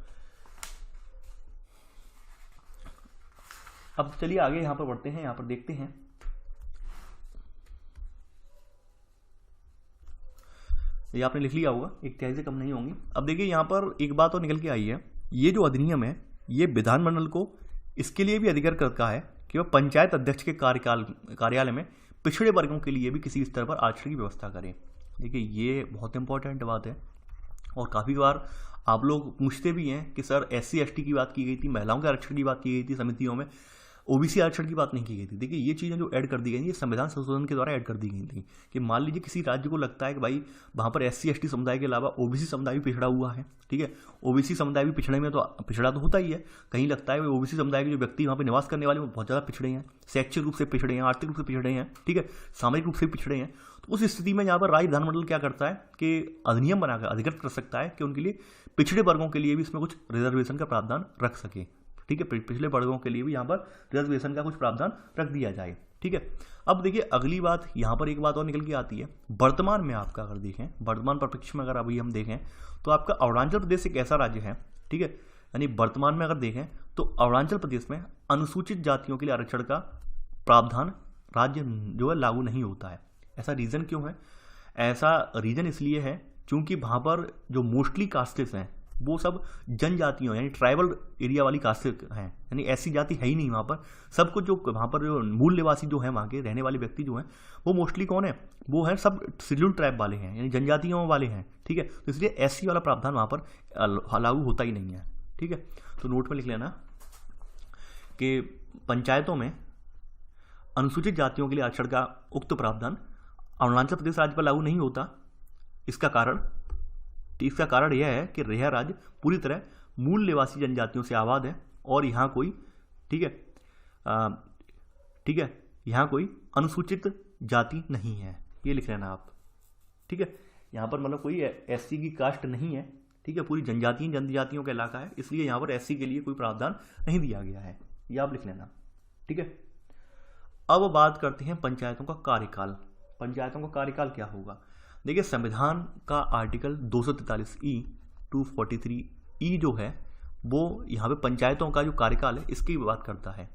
अब चलिए आगे यहाँ पर बढ़ते हैं, यहाँ पर देखते हैं। ये आपने लिख लिया होगा, 1/4 से कम नहीं होंगी। अब देखिए यहाँ पर एक बात और निकल के आई है, ये जो अधिनियम है ये विधानमंडल को इसके लिए भी अधिकार करता है कि वह पंचायत अध्यक्ष के कार्यालय में पिछड़े वर्गों के लिए भी किसी स्तर पर आरक्षण की व्यवस्था करें। देखिए ये बहुत इंपॉर्टेंट बात है और काफ़ी बार आप लोग पूछते भी हैं कि सर SC ST की बात की गई थी, महिलाओं के आरक्षण की बात की गई थी समितियों में, OBC आरक्षण की बात नहीं की गई थी। देखिए ये चीज़ें जो ऐड कर दी गई थी ये संविधान संशोधन के द्वारा ऐड कर दी गई थी कि मान लीजिए किसी राज्य को लगता है कि भाई वहाँ पर SC ST समुदाय के अलावा OBC समुदाय भी पिछड़ा हुआ है। ठीक है, OBC समुदाय भी पिछड़े में तो पिछड़ा तो होता ही है, कहीं लगता है OBC समुदाय के जो व्यक्ति वहाँ पर निवास करने वाले वो बहुत ज़्यादा पिछड़े हैं, शैक्षिक रूप से पिछड़े हैं, आर्थिक रूप से पिछड़े हैं, ठीक है, सामाजिक रूप से पिछड़े हैं। तो उस स्थिति में यहाँ पर राज्य विधानमंडल क्या करता है कि अधिनियम बनाकर अधिकृत कर सकता है कि उनके लिए पिछड़े वर्गों के लिए भी इसमें कुछ रिजर्वेशन का प्रावधान रख सके। ठीक है, पिछले वर्गों के लिए भी यहाँ पर रिजर्वेशन का कुछ प्रावधान रख दिया जाए। ठीक है, अब देखिए अगली बात, यहाँ पर एक बात और निकल के आती है। वर्तमान में आपका अगर देखें, वर्तमान परिप्रेक्ष्य में अगर अभी हम देखें तो आपका अरुणाचल प्रदेश एक ऐसा राज्य है, ठीक है, यानी वर्तमान में अगर देखें तो अरुणाचल प्रदेश में अनुसूचित जातियों के लिए आरक्षण का प्रावधान राज्य जो है लागू नहीं होता है। ऐसा रीज़न क्यों है? ऐसा रीज़न इसलिए है क्योंकि वहाँ पर जो मोस्टली कास्टेस हैं वो सब जनजातियों यानी ट्राइबल एरिया वाली कास्ट हैं, यानी ऐसी जाति है ही नहीं वहाँ पर। सब कुछ जो वहाँ पर जो मूल निवासी जो है वहाँ के रहने वाले व्यक्ति जो हैं वो मोस्टली कौन है, वो है सब शेड्यूल्ड ट्राइब वाले हैं, यानी जनजातियों वाले हैं। ठीक है, तो इसलिए SC वाला प्रावधान वहाँ पर लागू होता ही नहीं है। ठीक है, तो नोट में लिख लेना कि पंचायतों में अनुसूचित जातियों के लिए आरक्षण का उक्त प्रावधान अरुणाचल प्रदेश राज्य पर लागू नहीं होता। इसका कारण यह है कि यह राज्य पूरी तरह मूल निवासी जनजातियों से आबाद है और यहाँ कोई ठीक है यहाँ कोई अनुसूचित जाति नहीं है, ये लिख लेना आप। ठीक है, यहाँ पर मतलब कोई SC की कास्ट नहीं है। ठीक है, पूरी जनजातियों का इलाका है, इसलिए यहाँ पर SC के लिए कोई प्रावधान नहीं दिया गया है, ये आप लिख लेना। ठीक है, अब बात करते हैं पंचायतों का कार्यकाल। पंचायतों का कार्यकाल क्या होगा? देखिए संविधान का आर्टिकल 243E 243E जो है वो यहाँ पे पंचायतों का जो कार्यकाल है इसकी बात करता है।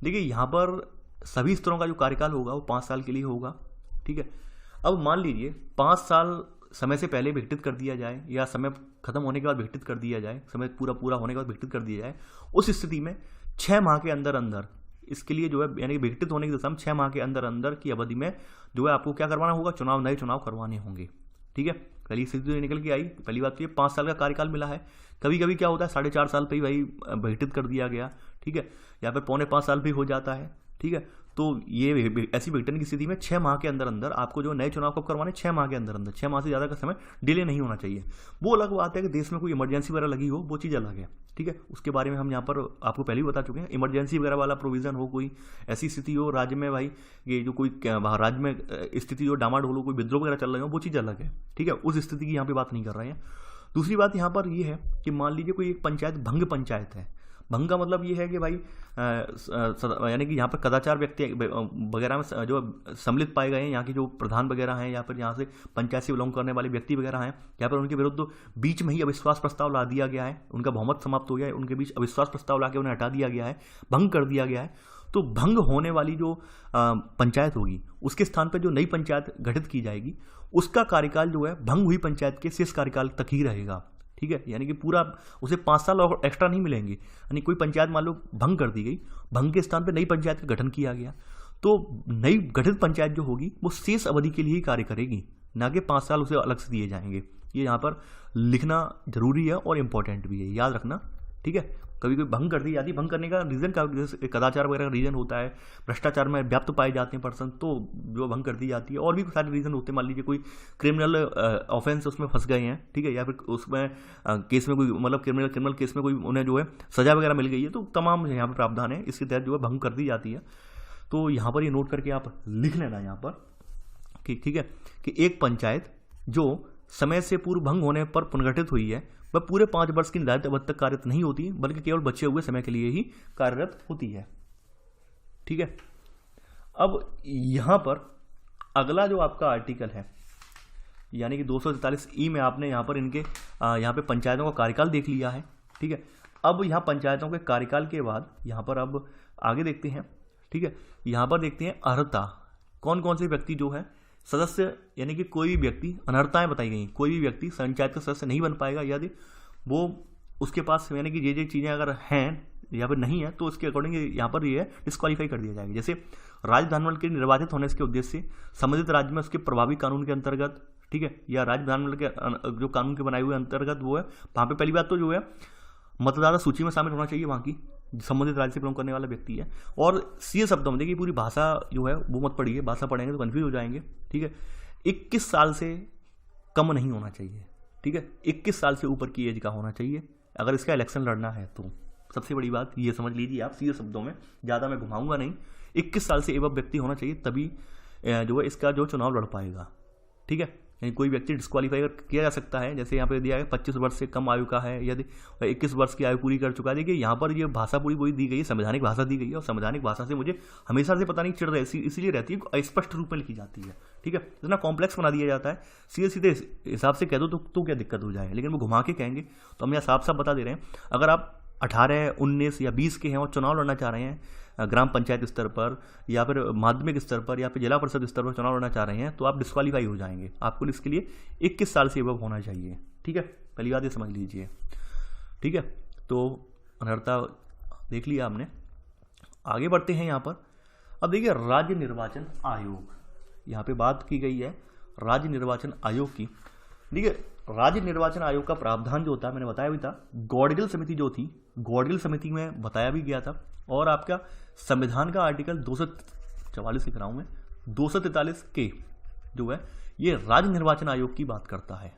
देखिए यहाँ पर सभी स्तरों का जो कार्यकाल होगा वो 5 साल के लिए होगा। ठीक है, अब मान लीजिए 5 साल समय से पहले विघटित कर दिया जाए या समय खत्म होने के बाद विघटित कर दिया जाए, समय पूरा होने के बाद विघटित कर दिया जाए, उस स्थिति में 6 माह के अंदर इसके लिए जो है यानी कि विघटित होने की दशा में 6 माह के अंदर की अवधि में जो है आपको क्या करवाना होगा, नए चुनाव करवाने होंगे। ठीक है, पहली स्थिति तो निकल के आई। पहली बात तो ये 5 साल का कार्यकाल मिला है। कभी कभी क्या होता है 4.5 साल पे ही भाई विघटित कर दिया गया। ठीक है, या फिर 4.25 साल भी हो जाता है। ठीक है, तो ये ऐसी विघटन की स्थिति में 6 माह के अंदर आपको जो नए चुनाव कब करवाने, 6 माह के अंदर 6 माह से ज़्यादा का समय डिले नहीं होना चाहिए। वो अलग बात है कि देश में कोई इमरजेंसी वगैरह लगी हो, वो चीज़ अलग है। ठीक है, उसके बारे में हम यहाँ पर आपको पहले ही बता चुके हैं। इमरजेंसी वगैरह वाला प्रोविज़न हो, कोई ऐसी स्थिति हो राज्य में भाई ये जो कोई राज्य में स्थिति जो डामाडोल हो, कोई विद्रोह वगैरह चल रहे हो, वो चीज़ अलग है। ठीक है, उस स्थिति की यहाँ पे बात नहीं कर रहे हैं। दूसरी बात यहाँ पर ये है कि मान लीजिए कोई एक पंचायत भंग पंचायत है। भंग का मतलब ये है कि भाई यानी कि यहाँ पर कदाचार व्यक्ति वगैरह में जो सम्मिलित पाए गए हैं, यहाँ के जो प्रधान वगैरह हैं या फिर यहाँ से पंचायत से बिलोंग करने वाले व्यक्ति वगैरह हैं, यहाँ पर उनके विरुद्ध बीच में ही अविश्वास प्रस्ताव ला दिया गया है, उनका बहुमत समाप्त हो गया है, उनके बीच अविश्वास प्रस्ताव ला के उन्हें हटा दिया गया है, भंग कर दिया गया है। तो भंग होने वाली जो पंचायत होगी उसके स्थान पर जो नई पंचायत गठित की जाएगी उसका कार्यकाल जो है भंग हुई पंचायत के शेष कार्यकाल तक ही रहेगा। ठीक है, यानी कि पूरा उसे 5 साल और एक्स्ट्रा नहीं मिलेंगे। यानी कोई पंचायत मान लो भंग कर दी गई, भंग के स्थान पर नई पंचायत का गठन किया गया, तो नई गठित पंचायत जो होगी वो शेष अवधि के लिए ही कार्य करेगी, ना कि 5 साल उसे अलग से दिए जाएंगे। ये यहाँ पर लिखना जरूरी है और इम्पोर्टेंट भी है, याद रखना ठीक है। कभी कभी भंग कर दी जाती है। भंग करने का रीज़न का जैसे कदाचार वगैरह का रीज़न होता है, भ्रष्टाचार में व्याप्त पाए जाते हैं पर्सन, तो जो भंग कर दी जाती है। और भी सारे रीज़न होते हैं, मान लीजिए कोई क्रिमिनल ऑफेंस उसमें फंस गए हैं, ठीक है, या फिर उसमें केस में कोई मतलब क्रिमिनल केस में कोई उन्हें जो है सजा वगैरह मिल गई है, तो तमाम यहाँ पर प्रावधान है, इसके तहत जो है भंग कर दी जाती है। तो यहाँ पर ये नोट करके आप लिख लेना यहाँ पर कि ठीक है कि एक पंचायत जो समय से पूर्व भंग होने पर पुनर्गठित हुई है वह पूरे 5 वर्ष की निर्धारित अवधि तक कार्यरत नहीं होती, बल्कि केवल बचे हुए समय के लिए ही कार्यरत होती है। ठीक है। अब यहां पर अगला जो आपका आर्टिकल है यानी कि 243E में आपने यहां पर इनके यहां पे पंचायतों का कार्यकाल देख लिया है। ठीक है। अब यहां पंचायतों के कार्यकाल के बाद यहां पर अब आगे देखते हैं। ठीक है। यहां पर देखते हैं अर्हता, कौन कौन से व्यक्ति जो है सदस्य, यानी कि कोई भी व्यक्ति, अनर्हताएं बताई गई, कोई भी व्यक्ति पंचायत का सदस्य नहीं बन पाएगा यदि वो उसके पास यानी कि ये चीज़ें अगर हैं या फिर नहीं है तो उसके अकॉर्डिंग यहाँ पर ये डिस्क्वालीफाई कर दिया जाएगा। जैसे राज्य विधानमंडल के निर्वाचित होने के उद्देश्य से संबंधित राज्य में उसके प्रभावी कानून के अंतर्गत, ठीक है, या राज्य विधानमंडल के जो कानून के बनाए हुए अंतर्गत वो है, वहाँ पे पहली बात तो जो है मतदाता सूची में शामिल होना चाहिए, वहाँ की संबंधित राज्य से बिलोंग करने वाला व्यक्ति है। और सीधे शब्दों में देखिए पूरी भाषा जो है वो मत पढ़िए, भाषा पढ़ेंगे तो कन्फ्यूज हो जाएंगे। ठीक है। 21 साल से कम नहीं होना चाहिए। ठीक है। 21 साल से ऊपर की एज का होना चाहिए अगर इसका इलेक्शन लड़ना है तो। सबसे बड़ी बात ये समझ लीजिए आप सीधे शब्दों में, ज़्यादा मैं घुमाऊंगा नहीं। 21 साल से एवं व्यक्ति होना चाहिए, तभी जो है इसका जो चुनाव लड़ पाएगा। ठीक है। यानी कोई व्यक्ति डिस्क्वालीफाई किया जा सकता है, जैसे यहाँ पे दिया है 25 वर्ष से कम आयु का है, यदि 21 वर्ष की आयु पूरी कर चुका है। देखिए यहाँ पर ये भाषा पूरी दी गई है, संवैधानिक भाषा दी गई है, और संवैधानिक भाषा से मुझे हमेशा से पता नहीं चिढ़ रही इसलिए रहती है, स्पष्ट रूप में लिखी जाती है। ठीक है। इतना कॉम्प्लेक्स बना दिया जाता है, सीधे सीधे हिसाब से कह दो तो क्या दिक्कत हो जाए, लेकिन वो घुमा के कहेंगे। तो हम यहाँ साफ साफ बता दे रहे हैं, अगर आप 18, 19 या 20 के हैं और चुनाव लड़ना चाह रहे हैं ग्राम पंचायत स्तर पर या फिर माध्यमिक स्तर पर या फिर जिला परिषद स्तर पर चुनाव लड़ना चाह रहे हैं तो आप डिस्क्वालीफाई हो जाएंगे। आपको इसके लिए 21 साल से एबव होना चाहिए। ठीक है। पहली बात ये समझ लीजिए। ठीक है। तो अनर्हता देख लिया आपने, आगे बढ़ते हैं यहाँ पर। अब देखिए राज्य निर्वाचन आयोग, यहाँ पे बात की गई है राज्य निर्वाचन आयोग की। देखिए राज्य निर्वाचन आयोग का प्रावधान जो होता है, मैंने बताया भी था, गौडगिल समिति जो थी, गौडगिल समिति में बताया भी गया था। और आपका संविधान का आर्टिकल 244 लिख रहा हूं मैं, 243 के जो है ये राज्य निर्वाचन आयोग की बात करता है।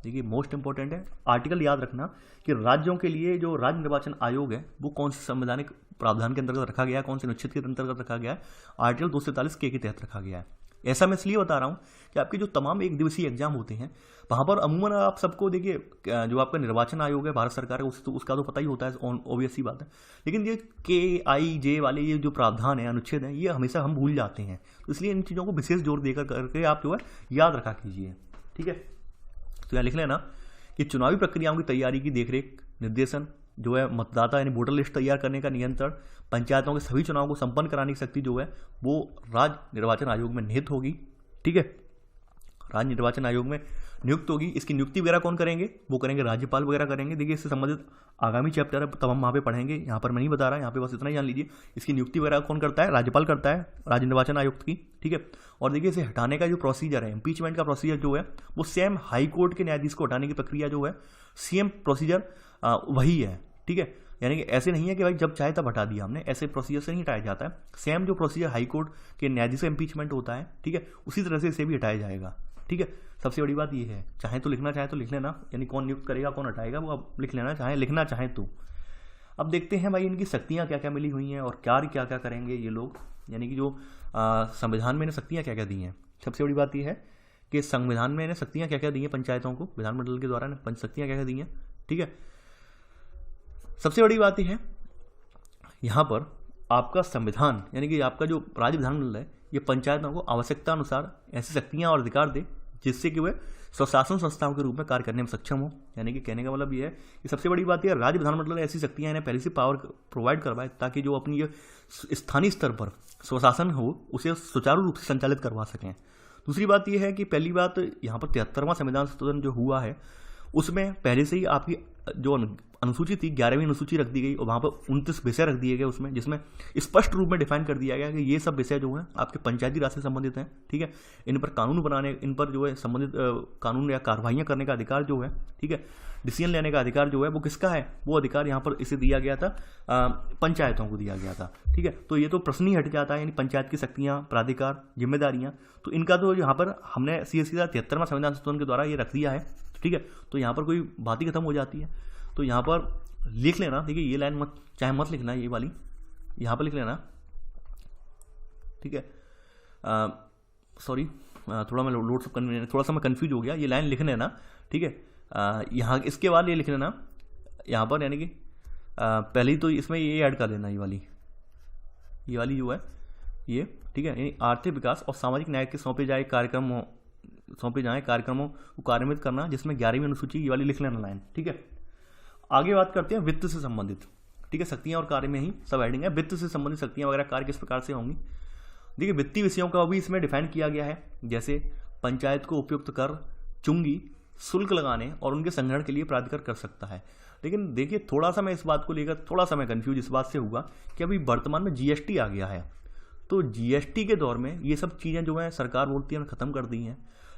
देखिए मोस्ट इंपॉर्टेंट है, आर्टिकल याद रखना कि राज्यों के लिए जो राज्य निर्वाचन आयोग है वो कौन से संवैधानिक प्रावधान के अंतर्गत रखा गया है, कौन से अनुच्छेद के अंतर्गत रखा गया है, आर्टिकल 243 के तहत रखा गया है। ऐसा मैं इसलिए बता रहा हूं कि आपके जो तमाम एक दिवसीय एग्जाम होते हैं वहां पर अमूमन आप सबको देखिए जो आपका निर्वाचन आयोग है भारत सरकार का उसका तो पता ही होता है, ऑब्वियस सी बात है। लेकिन ये KIJ वाले ये जो प्रावधान है, अनुच्छेद है, ये हमेशा हम भूल जाते हैं, तो इसलिए इन चीज़ों को विशेष जोर देकर करके आप जो है याद रखा कीजिए। ठीक है। तो यहाँ लिख लेना कि चुनावी प्रक्रियाओं की तैयारी की देखरेख, निर्देशन, जो है मतदाता यानी वोटर लिस्ट तैयार करने का नियंत्रण, पंचायतों के सभी चुनाव को संपन्न कराने की शक्ति जो है वो राज्य निर्वाचन आयोग में निहित होगी। ठीक है। राज्य निर्वाचन आयोग में नियुक्त होगी। इसकी नियुक्ति वगैरह कौन करेंगे, वो करेंगे राज्यपाल वगैरह करेंगे। देखिए इससे संबंधित आगामी चैप्टर है तब हम वहाँ पे पढ़ेंगे, यहाँ पर मैं नहीं बता रहा, यहाँ पे बस इतना ही जान लीजिए। इसकी नियुक्ति वगैरह कौन करता है, राज्यपाल करता है, राज्य निर्वाचन आयुक्त की। ठीक है। और देखिए इसे हटाने का जो प्रोसीजर है, इम्पीचमेंट का प्रोसीजर जो है वो सेम हाई कोर्ट के न्यायाधीश को हटाने की प्रक्रिया जो है सेम प्रोसीजर वही है। ठीक है। यानी कि ऐसे नहीं है कि भाई जब चाहे तब हटा दिया हमने, ऐसे प्रोसीजर से नहीं हटाया जाता है। सेम जो प्रोसीजर हाई कोर्ट के न्यायाधीश का इम्पीचमेंट होता है, ठीक है, उसी तरह से इसे भी हटाया जाएगा। ठीक है। सबसे बड़ी बात ये है, चाहे तो लिखना, चाहे तो लिख लेना, यानी कौन नियुक्त करेगा कौन हटाएगा वो अब लिख लेना, चाहे लिखना चाहे तो। अब देखते हैं भाई इनकी शक्तियाँ क्या क्या मिली हुई हैं और कार्य क्या क्या करेंगे ये लोग, यानी कि जो संविधान में इन्हें शक्तियाँ क्या क्या दी हैं। सबसे बड़ी बात यह है कि संविधान में इन्हें शक्तियाँ क्या क्या दी हैं, पंचायतों को विधानमंडल के द्वारा शक्तियाँ क्या क्या दी हैं। ठीक है। सबसे बड़ी बात यह है यहाँ पर आपका संविधान यानी कि आपका जो राज्य विधानमंडल है ये पंचायतों को आवश्यकता अनुसार ऐसी शक्तियाँ और अधिकार दे जिससे कि वे स्वशासन संस्थाओं के रूप में कार्य करने में सक्षम हो। यानी कि कहने का मतलब ये है कि सबसे बड़ी बात यह राज्य विधानमंडल ऐसी शक्तियाँ इन्हें पहले से पावर प्रोवाइड करवाए ताकि जो अपनी ये स्थानीय स्तर पर स्वशासन हो उसे सुचारू रूप से संचालित करवा सकें। दूसरी बात यह है कि पहली बात यहाँ पर 73वां संविधान संशोधन जो हुआ है उसमें पहले से ही आपकी जो अनुसूची थी 11वीं अनुसूची रख दी गई और वहाँ पर 29 विषय रख दिए गए उसमें, जिसमें स्पष्ट रूप में डिफाइन कर दिया गया कि ये सब विषय जो हैं आपके पंचायती राज से संबंधित हैं। ठीक है, इन पर कानून बनाने, इन पर जो है संबंधित कानून या कार्रवाइयाँ करने का अधिकार जो है, ठीक है, डिसीजन लेने का अधिकार जो है वो किसका है, वो अधिकार यहाँ पर इसे दिया गया था, पंचायतों को दिया गया था। ठीक है, तो ये तो प्रश्न ही हट जाता है, यानी पंचायत की शक्तियाँ, प्राधिकार, जिम्मेदारियाँ, तो इनका तो यहाँ पर हमने CSC का 73वां संविधान संशोधन के द्वारा ये रख दिया है। ठीक है, तो यहाँ पर कोई बात ही खत्म हो जाती है। तो यहाँ पर लिख लेना, देखिए ये लाइन मत, चाहे मत लिखना, ये वाली यहाँ पर लिख लेना। ठीक है, सॉरी थोड़ा मैं लोड सब करने, थोड़ा सा मैं कंफ्यूज हो गया, ये लाइन लिख लेना। ठीक है, यहाँ इसके बाद ये लिख लेना यहाँ पर, यानी कि पहले ही तो इसमें ये ऐड कर लेना, ये वाली जो है ये। ठीक है, यानी आर्थिक विकास और सामाजिक न्याय के सौंपे जाए कार्यक्रमों को कार्यान्वित करना, जिसमें 11वीं अनुसूची, ये वाली लिख लेना लाइन। ठीक है, आगे बात करते हैं वित्त से संबंधित। ठीक है, शक्तियां और कार्य में ही सब हेडिंग है। वित्त से संबंधित शक्तियां वगैरह कार्य किस प्रकार से होंगी, देखिए वित्तीय विषयों का भी इसमें डिफाइन किया गया है, जैसे पंचायत को उपयुक्त कर, चुंगी, शुल्क लगाने और उनके संग्रहण के लिए प्राधिकार कर सकता है। लेकिन देखिए थोड़ा सा मैं इस बात को लेकर थोड़ा सा मैं कन्फ्यूज इस बात से हुआ कि अभी वर्तमान में GST आ गया है, तो GST के दौर में ये सब चीज़ें जो है सरकार बोलती है ख़त्म कर दी हैं,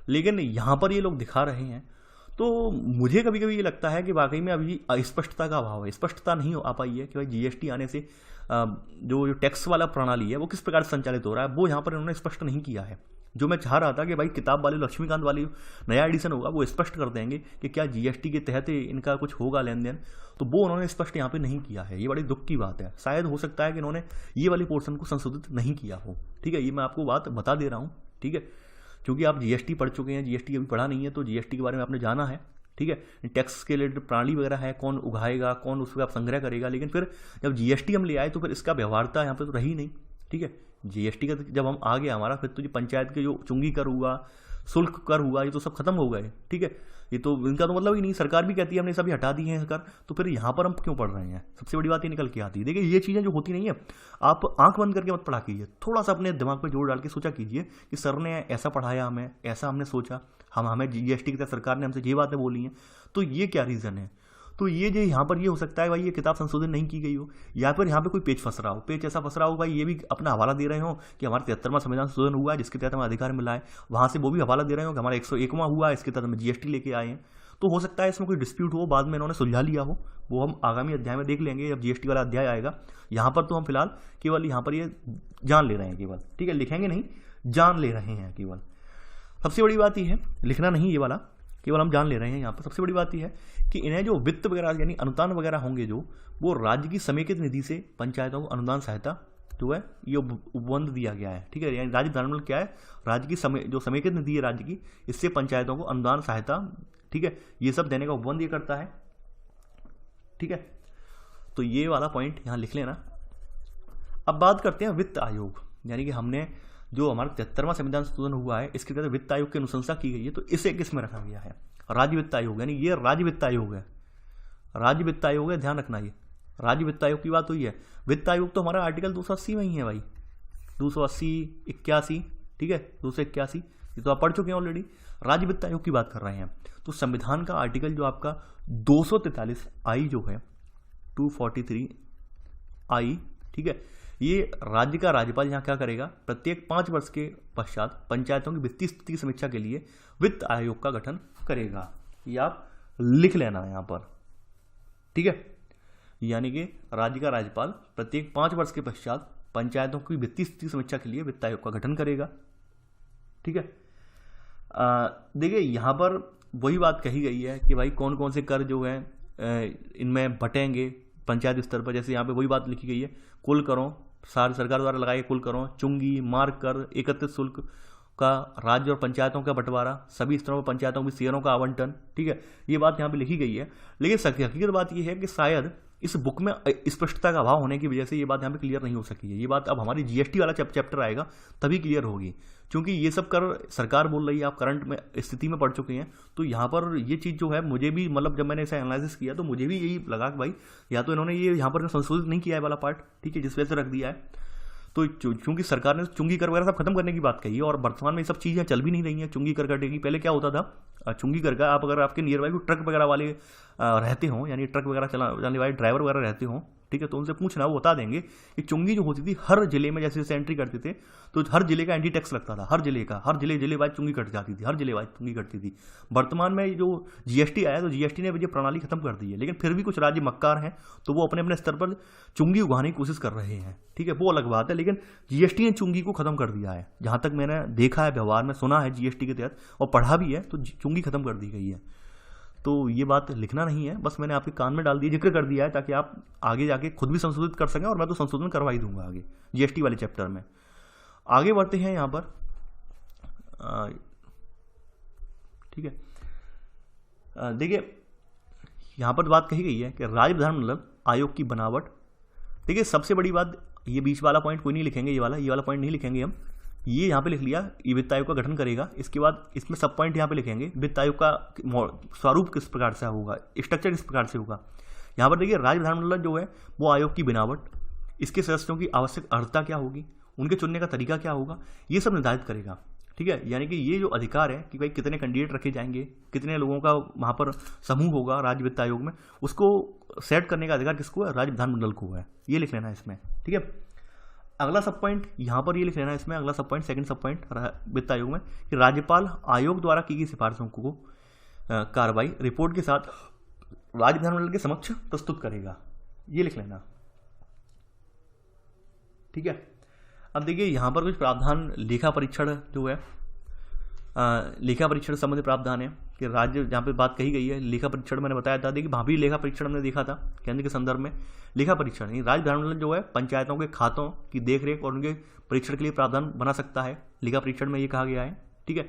लेकिन यहाँ पर ये लोग दिखा रहे हैं। तो मुझे कभी कभी ये लगता है कि वाकई में अभी अस्पष्टता का अभाव है, स्पष्टता नहीं आ पाई है कि भाई GST आने से जो टैक्स वाला प्रणाली है वो किस प्रकार से संचालित हो रहा है, वो यहाँ पर इन्होंने स्पष्ट नहीं किया है। जो मैं चाह रहा था कि भाई किताब वाले लक्ष्मीकांत वाली नया एडिशन होगा वो स्पष्ट कर देंगे कि क्या GST के तहत इनका कुछ होगा लेन देन, तो वो उन्होंने स्पष्ट यहाँ पे नहीं किया है। ये बड़ी दुख की बात है, शायद हो सकता है कि इन्होंने ये वाली पोर्शन को संशोधित नहीं किया हो। ठीक है, ये मैं आपको बात बता दे रहा हूँ। ठीक है, क्योंकि आप GST पढ़ चुके हैं, GST अभी पढ़ा नहीं है, तो GST के बारे में आपने जाना है। ठीक है, टैक्स के रिलेटेड प्रणाली वगैरह है, कौन उगाएगा, कौन उसका आप संग्रह करेगा, लेकिन फिर जब GST हम ले आए तो फिर इसका व्यवहारता यहाँ पे तो रही नहीं। ठीक है, GST का जब हम आ गया हमारा, फिर तो ये पंचायत के जो चुंगी कर हुआ, शुल्क कर हुआ, ये तो सब खत्म हो गए। ठीक है, ये तो इनका तो मतलब ही नहीं, सरकार भी कहती है हमने सभी हटा दिए हैं कर, तो फिर यहाँ पर हम क्यों पढ़ रहे हैं, सबसे बड़ी बात ये निकल के आती है। देखिए ये चीज़ें जो होती नहीं है, आप आंख बंद करके मत पढ़ा कीजिए, थोड़ा सा अपने दिमाग में जोर डाल के सोचा कीजिए कि सर ने ऐसा पढ़ाया, हमें ऐसा हमने सोचा, हमें GST की तरह सरकार ने हमसे ये बातें बोली हैं, तो ये क्या रीज़न है। तो ये जो यहाँ पर ये हो सकता है भाई ये किताब संशोधन नहीं की गई हो, या फिर यहाँ पे कोई पेज फंस रहा हो, पेज ऐसा फंस रहा हो भाई ये भी अपना हवाला दे रहे हो कि हमारा 73वां संविधान संशोधन हुआ है जिसके तहत हमें अधिकार मिला है, वहाँ से वो भी हवाला दे रहे हो कि हमारा 101वां हुआ है इसके तहत हम GST लेके आए हैं। तो हो सकता है इसमें कोई डिस्प्यूट हो, बाद में इन्होंने सुलझा लिया हो, वो हम आगामी अध्याय में देख लेंगे जब GST वाला अध्याय आएगा। यहाँ पर तो हम फिलहाल केवल यहाँ पर ये जान ले रहे हैं केवल। ठीक है, लिखेंगे नहीं, जान ले रहे हैं केवल। सबसे बड़ी बात यह है, लिखना नहीं ये वाला, केवल हम जान ले रहे हैं यहाँ पर। सबसे बड़ी बात यह है कि इन्हें जो वित्त वगैरह यानी अनुदान वगैरह होंगे जो, वो राज्य की समेकित निधि से पंचायतों को अनुदान सहायता जो है ये उपबंध दिया गया है। ठीक है, यानी राज्य विधानमंडल क्या है, राज्य की जो समेकित निधि है राज्य की, इससे पंचायतों को अनुदान सहायता, ठीक है, ये सब देने का उपबंध ये करता है। ठीक है, तो ये वाला पॉइंट यहाँ लिख लेना। अब बात करते हैं वित्त आयोग, यानी कि हमने जो हमारा 73वां संविधान संशोधन हुआ है इसके तहत वित्त आयोग की अनुशंसा की गई है, तो इसे किस में रखा गया है, राज्य वित्त आयोग, यानी ये राज्य वित्त आयोग है, राज्य वित्त आयोग है, ध्यान रखना ये राज्य वित्त आयोग की बात हुई है। वित्त आयोग तो हमारा आर्टिकल 280 में ही है भाई, 280, 81, ठीक है, 281, ये तो आप पढ़ चुके हैं ऑलरेडी। राज्य वित्त आयोग की बात कर रहे हैं, तो संविधान का आर्टिकल जो आपका 243 आई जो है, 243 आई, ठीक है, ये राज्य का राज्यपाल यहाँ क्या करेगा, प्रत्येक 5 वर्ष के पश्चात पंचायतों की वित्तीय स्थिति की समीक्षा के लिए वित्त आयोग का गठन करेगा। ये आप लिख लेना यहाँ पर। ठीक है, यानी कि राज्य का राज्यपाल प्रत्येक 5 वर्ष के पश्चात पंचायतों की वित्तीय स्थिति समीक्षा के लिए वित्त आयोग का गठन करेगा। ठीक है, देखिए यहाँ पर वही बात कही गई है कि भाई कौन कौन से कर जो है इनमें बटेंगे पंचायत स्तर पर। जैसे यहाँ पे वही बात लिखी गई है, कुल करों, सरकार द्वारा लगाए कुल करों, चुंगी, मार्ग कर, एकत्रित शुल्क का राज्य और पंचायतों का बंटवारा, सभी स्तरों पर पंचायतों की शेयरों का आवंटन। ठीक है, ये बात यहाँ पे लिखी गई है, लेकिन हकीकत बात ये है कि शायद इस बुक में स्पष्टता का अभाव होने की वजह से ये बात यहाँ पे क्लियर नहीं हो सकी है। ये बात अब हमारी GST वाला चैप्टर आएगा तभी क्लियर होगी, क्योंकि ये सब कर सरकार बोल रही है, आप करंट में स्थिति में पढ़ चुके हैं। तो यहाँ पर ये चीज़ जो है मुझे भी मतलब जब मैंने इसे एनालिसिस किया तो मुझे भी यही लगा कि भाई या तो इन्होंने ये यहाँ पर संशोधित नहीं किया है वाला पार्ट, ठीक है, जिस वजह से रख दिया है। तो चूंकि सरकार ने चुंगी कर वगैरह सब खत्म करने की बात कही है और वर्तमान में ये सब चीज़ें चल भी नहीं रही हैं, चुंगी कर कटेगी। पहले क्या होता था, चुंगी कर का आप अगर आपके नियर बाई ट्रक वगैरह वाले रहते हों, यानी ट्रक वगैरह चलाने वाले ड्राइवर वगैरह रहते हों, ठीक है, तो उनसे पूछना, वो बता देंगे कि चुंगी जो होती थी हर जिले में, जैसे एंट्री करते थे तो हर जिले का एंटी टैक्स लगता था, हर जिले का, हर जिले वाइज चुंगी कट जाती थी, हर जिले वाइज चुंगी कटती थी। वर्तमान में जो जीएसटी आया तो जीएसटी ने ये प्रणाली खत्म कर दी है, लेकिन फिर भी कुछ राज्य मक्कार हैं तो वो अपने अपने स्तर पर चुंगी उगाने की कोशिश कर रहे हैं, ठीक है, वो अलग बात है। लेकिन जीएसटी ने चुंगी को खत्म कर दिया है, जहां तक मैंने देखा है, व्यवहार में सुना है जीएसटी के तहत और पढ़ा भी है, तो चुंगी खत्म कर दी गई है। तो ये बात लिखना नहीं है, बस मैंने आपके कान में डाल दिया, जिक्र कर दिया है, ताकि आप आगे जाके खुद भी संशोधित कर सकें, और मैं तो संशोधन करवा ही दूंगा आगे जीएसटी वाले चैप्टर में। आगे बढ़ते हैं यहाँ पर, ठीक है। देखिए यहाँ पर बात कही गई है कि राज्य विधानमंडल आयोग की बनावट। देखिए सबसे बड़ी बात, ये बीच वाला पॉइंट कोई नहीं लिखेंगे, ये वाला पॉइंट नहीं लिखेंगे हम, ये यहाँ पे लिख लिया, ये वित्त आयोग का गठन करेगा। इसके बाद इसमें सब पॉइंट यहाँ पे लिखेंगे, वित्त आयोग का स्वरूप किस प्रकार से होगा, स्ट्रक्चर किस प्रकार से होगा। यहाँ पर देखिए राज्य विधानमंडल जो है वो आयोग की बनावट, इसके सदस्यों की आवश्यक अर्हता क्या होगी, उनके चुनने का तरीका क्या होगा, ये सब निर्धारित करेगा, ठीक है। यानी कि ये जो अधिकार है कि भाई कितने कैंडिडेट रखे जाएंगे, कितने लोगों का वहाँ पर समूह होगा राज्य वित्त आयोग में, उसको सेट करने का अधिकार किसको है, राज्य विधानमंडल को है। ये लिख लेना है इसमें, ठीक है। अगला सब पॉइंट यहाँ पर ये लिख लेना है इसमें, अगला सब पॉइंट, सेकंड सब पॉइंट वित्त आयोग में, कि राज्यपाल आयोग द्वारा की गई सिफारिशों को कार्रवाई रिपोर्ट के साथ राज्य विधानमंडल के समक्ष प्रस्तुत करेगा। ये लिख लेना, ठीक है। अब देखिए यहाँ पर कुछ प्रावधान लेखा परीक्षण जो है, लेखा परीक्षण संबंधी प्रावधान है कि राज्य, जहाँ पे बात कही गई है लेखा परीक्षण, मैंने बताया था, देखिए वहाँ भी लेखा परीक्षण हमने देखा था केंद्र के संदर्भ में। लेखा परीक्षण राज्य विधानमंडल जो है पंचायतों के खातों की देखरेख और उनके परीक्षण के लिए प्रावधान बना सकता है, लेखा परीक्षण में ये कहा गया है, ठीक है।